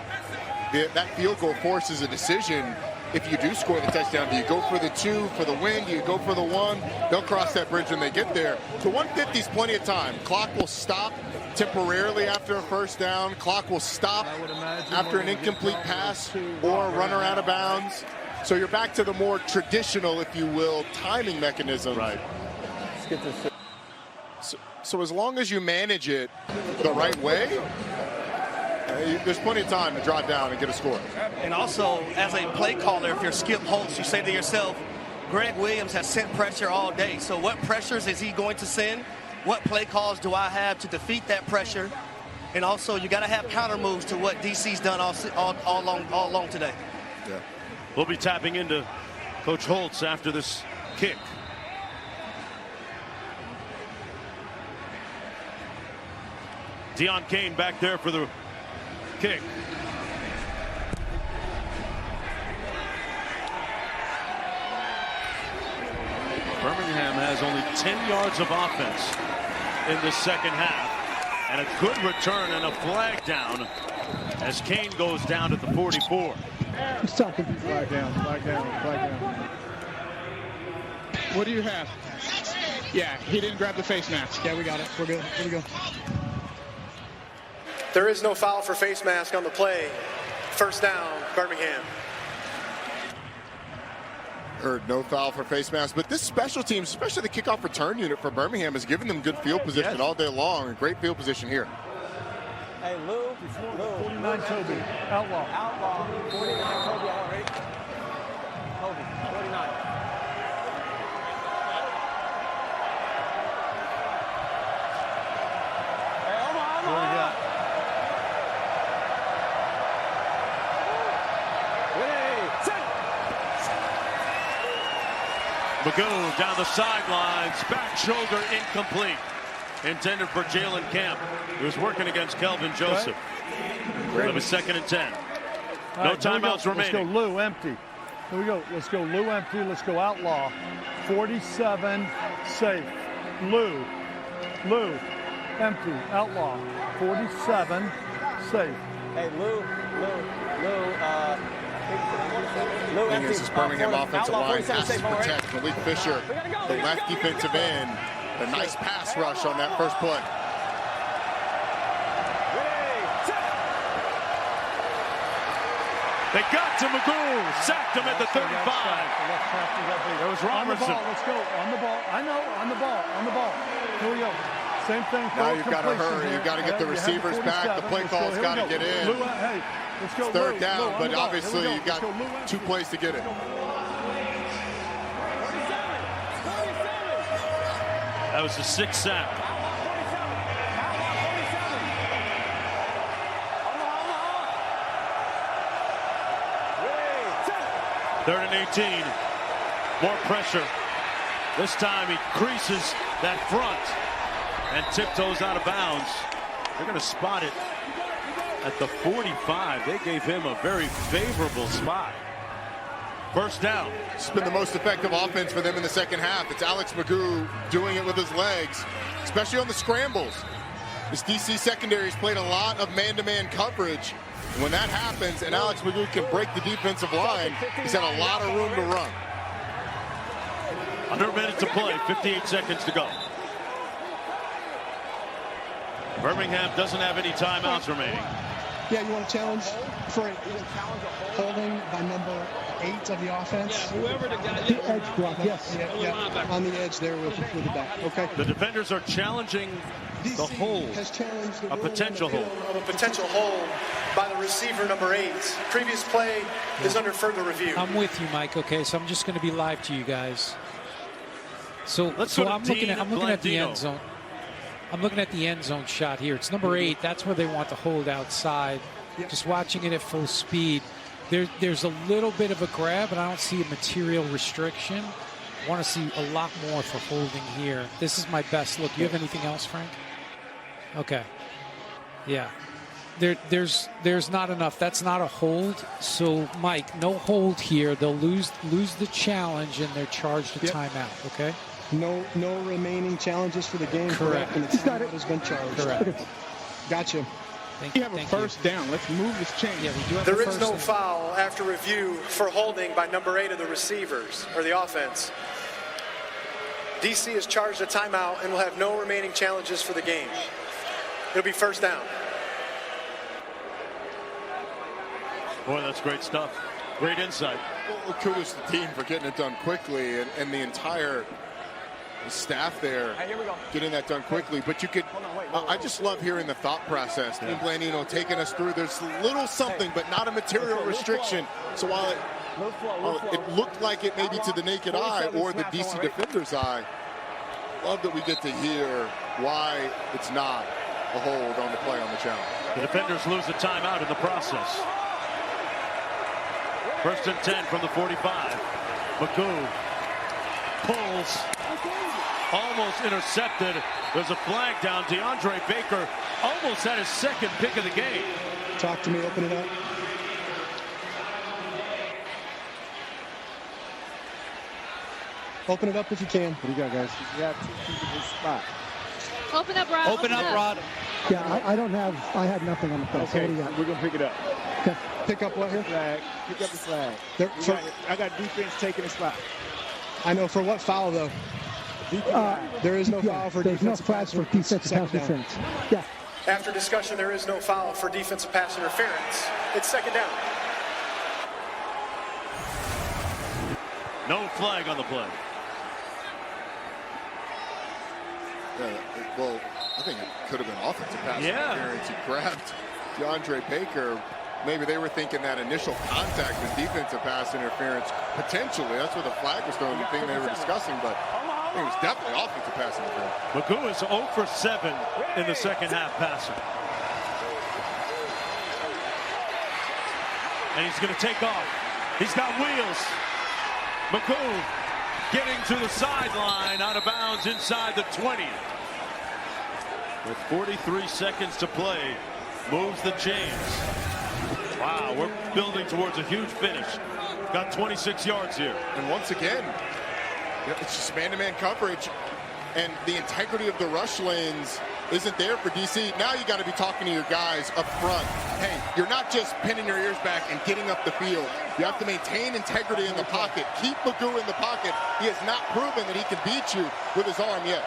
That field goal forces a decision. If you do score the touchdown, do you go for the 2 for the win? Do you go for the 1? They'll cross that bridge when they get there. So 150 is plenty of time. Clock will stop temporarily after a first down. Clock will stop after an incomplete pass or a runner out of bounds. So you're back to the more traditional, if you will, timing mechanism. Right. So as long as you manage it the right way, there's plenty of time to drive down and get a score. And also, as a play caller, if you're Skip Holtz, you say to yourself, Greg Williams has sent pressure all day. So what pressures is he going to send? What play calls do I have to defeat that pressure? And also, you got to have counter moves to what DC's done all along today. Yeah. We'll be tapping into Coach Holtz after this kick. Deion Kane back there for the kick. Birmingham has only 10 yards of offense in the second half. And a good return and a flag down as Kane goes down at the 44. Flag down, flag down, flag down. What do you have? Yeah, he didn't grab the face mask. Yeah, we got it. We're good. Here we go. There is no foul for face mask on the play. First down, Birmingham. Heard no foul for face mask, but this special team, especially the kickoff return unit for Birmingham, has given them good field position all day long. Great field position here. Hey, Lou. 49 Toby. Outlaw. Outlaw. 49 Toby. All right. Toby. 49. Hey, Omaha. Magoo down the sidelines, back shoulder incomplete. Intended for Jalen Camp. He was working against Kelvin Joseph. It was 2nd and 10. No timeouts remaining. Let's go Lou empty. Here we go. Let's go Lou empty. Let's go Outlaw. 47 safe. Lou empty. Outlaw. 47 safe. Hey, Lou, This is Birmingham offensive line has to protect Malik Fisher, the left defensive end. A nice pass rush on that first play. They got to Magoo, sacked him at the 35. That was Robertson. Let's go on the ball. I know, on the ball. Here we go. Same thing. Now you've got to hurry. You've got to get the receivers back. The play call's got to get in. Hey, let's go. It's 3rd down, but obviously you've got 2 plays to get it. That was the 6th sack. Third and 18. More pressure. This time he creases that front and tiptoes out of bounds. They're going to spot it at the 45. They gave him a very favorable spot. First down. It's been the most effective offense for them in the second half. It's Alex Magoo doing it with his legs, especially on the scrambles. This DC secondary has played a lot of man-to-man coverage. When that happens and Alex Magoo can break the defensive line, he's had a lot of room to run. Under a minute to play, 58 seconds to go. Birmingham doesn't have any timeouts remaining. Yeah, you want to challenge for holding by number 8 of the offense? Yeah, whoever the guy is. The edge block, yes. Yeah, on the edge there with the back. Okay. The defenders are challenging the hold, a potential hold. Of a potential hold by the receiver number 8. Previous play is under further review. I'm with you, Mike. Okay, so I'm just going to be live to you guys. So I'm looking at the end zone. I'm looking at the end zone shot here. It's number 8. That's where they want to hold outside. Just watching it at full speed. There's a little bit of a grab, but I don't see a material restriction. I want to see a lot more for holding here. This is my best look. You have anything else, Frank? Okay. Yeah. There's not enough. That's not a hold. So, Mike, no hold here. They'll lose the challenge, and they're charged a timeout, okay? No remaining challenges for the game. Correct. And the timeout has been charged. Correct. Gotcha. You have a first down. Let's move this chain. Yeah, we do have There is no foul after review for holding by number 8 of the receivers, or the offense. DC has charged a timeout and will have no remaining challenges for the game. It'll be first down. Boy, that's great stuff. Great insight. Well, kudos to the team for getting it done quickly, and the entire staff there getting that done quickly. But you could, I just love hearing the thought process. Dean Blandino taking us through. There's a little something, but not a material restriction. So while it looked like it maybe to the naked eye or the DC defender's eye, love that we get to hear why it's not a hold on the play on the challenge. The defenders lose a timeout in the process. First and 10 from the 45. Magoo pulls, almost intercepted. There's a flag down. DeAndre Baker almost had his second pick of the game. Talk to me, open it up. Open it up if you can. What do you got, guys? You have to keep this spot. Open up, Rod. Open up, Rod. Yeah, I had nothing on the play. Okay, we're going to pick it up. Okay. Pick up what here? Flag. Pick up the flag. I got defense taking the spot. I know. For what foul, though? There is no foul for defensive. There's no flags for defensive pass interference. Yeah. After discussion, there is no foul for defensive pass interference. It's second down. No flag on the play. Well, I think it could have been offensive pass interference. He grabbed DeAndre Baker. Maybe they were thinking that initial contact was defensive pass interference. Potentially, that's what the flag was throwing, the thing they were discussing, but I think it was definitely offensive pass interference. Magoo is 0 for 7 in the second half passing. And he's going to take off. He's got wheels. Magoo getting to the sideline, out of bounds inside the 20. With 43 seconds to play, moves the chains. Wow, we're building towards a huge finish. Got 26 yards here. And once again, it's just man-to-man coverage, and the integrity of the rush lanes isn't there for DC. Now you got to be talking to your guys up front. Hey, you're not just pinning your ears back and getting up the field. You have to maintain integrity in the pocket. Keep Magoo in the pocket. He has not proven that he can beat you with his arm yet.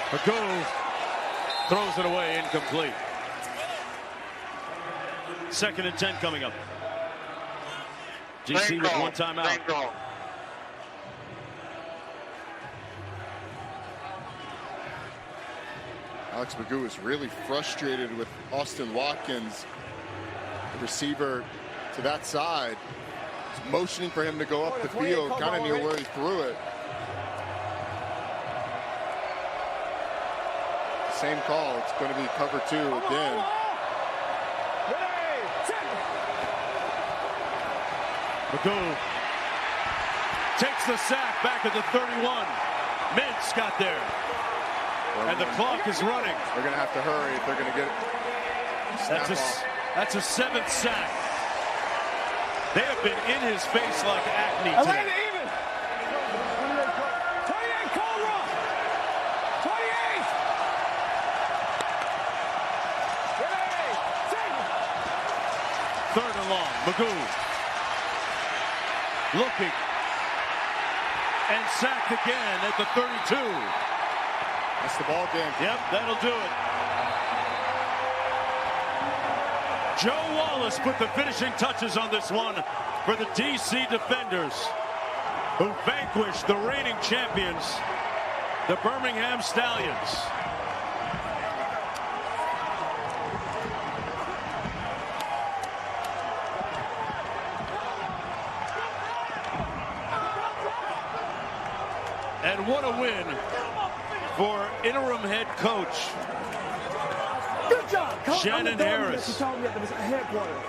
Magoo throws it away, incomplete. Second and 10 coming up. DC with one timeout. Alex Magoo is really frustrated with Austin Watkins, the receiver to that side. He's motioning for him to go up the field, kind of near where he threw it. Same call. It's going to be cover 2 again. Magoo takes the sack back at the 31. Mintz got there. And the clock is running. They're going to have to hurry if they're going to get it. That's a 7th sack. They have been in his face like acne today. 3rd and long. Magoo looking. And sacked again at the 32. That's the ball game. Yep, that'll do it. Joe Wallace put the finishing touches on this one for the DC Defenders, who vanquished the reigning champions, the Birmingham Stallions. And what a win for interim head coach Good job, Coach. Shannon Harris. You told me at the headquarters.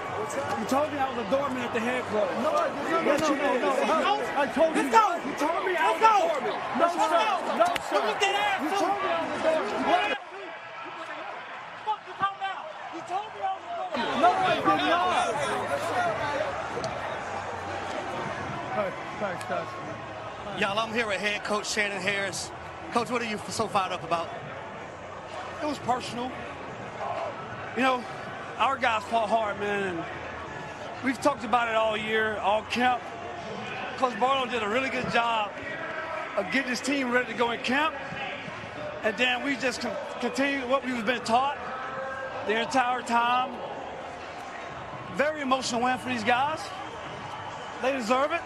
You told me I was a doorman at the headquarters. No, I didn't. No. I told you. Let's go. You told me I was a doorman. No, sir. No, sir. Look at that. You told me I was a doorman. What? Fuck you talking about? You told me I was a doorman. No, I did not. Hey, thanks, guys. Y'all, I'm here with head coach Shannon Harris. Coach, what are you so fired up about? It was personal. You know, our guys fought hard, man, and we've talked about it all year, all camp. Coach Barlow did a really good job of getting his team ready to go in camp, and then we just continued what we've been taught the entire time. Very emotional win for these guys. They deserve it,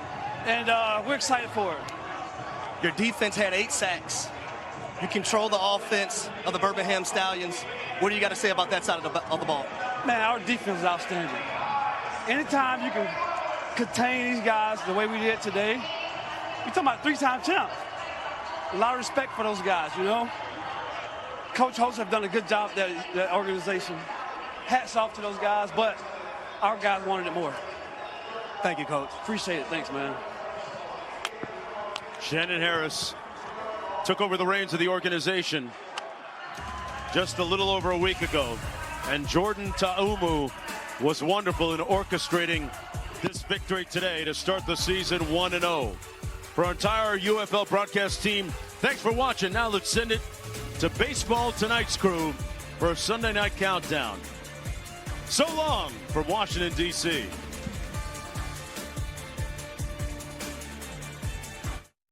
and we're excited for it. Your defense had 8 sacks. You control the offense of the Birmingham Stallions. What do you got to say about that side of the ball? Man, our defense is outstanding. Anytime you can contain these guys the way we did today, you're talking about 3-time champs. A lot of respect for those guys, you know. Coach Holtz have done a good job with that organization. Hats off to those guys, but our guys wanted it more. Thank you, Coach. Appreciate it. Thanks, man. Shannon Harris took over the reins of the organization just a little over a week ago. And Jordan Ta'umu was wonderful in orchestrating this victory today to start the season 1-0. For our entire UFL broadcast team, thanks for watching. Now let's send it to Baseball Tonight's crew for a Sunday night countdown. So long from Washington, D.C.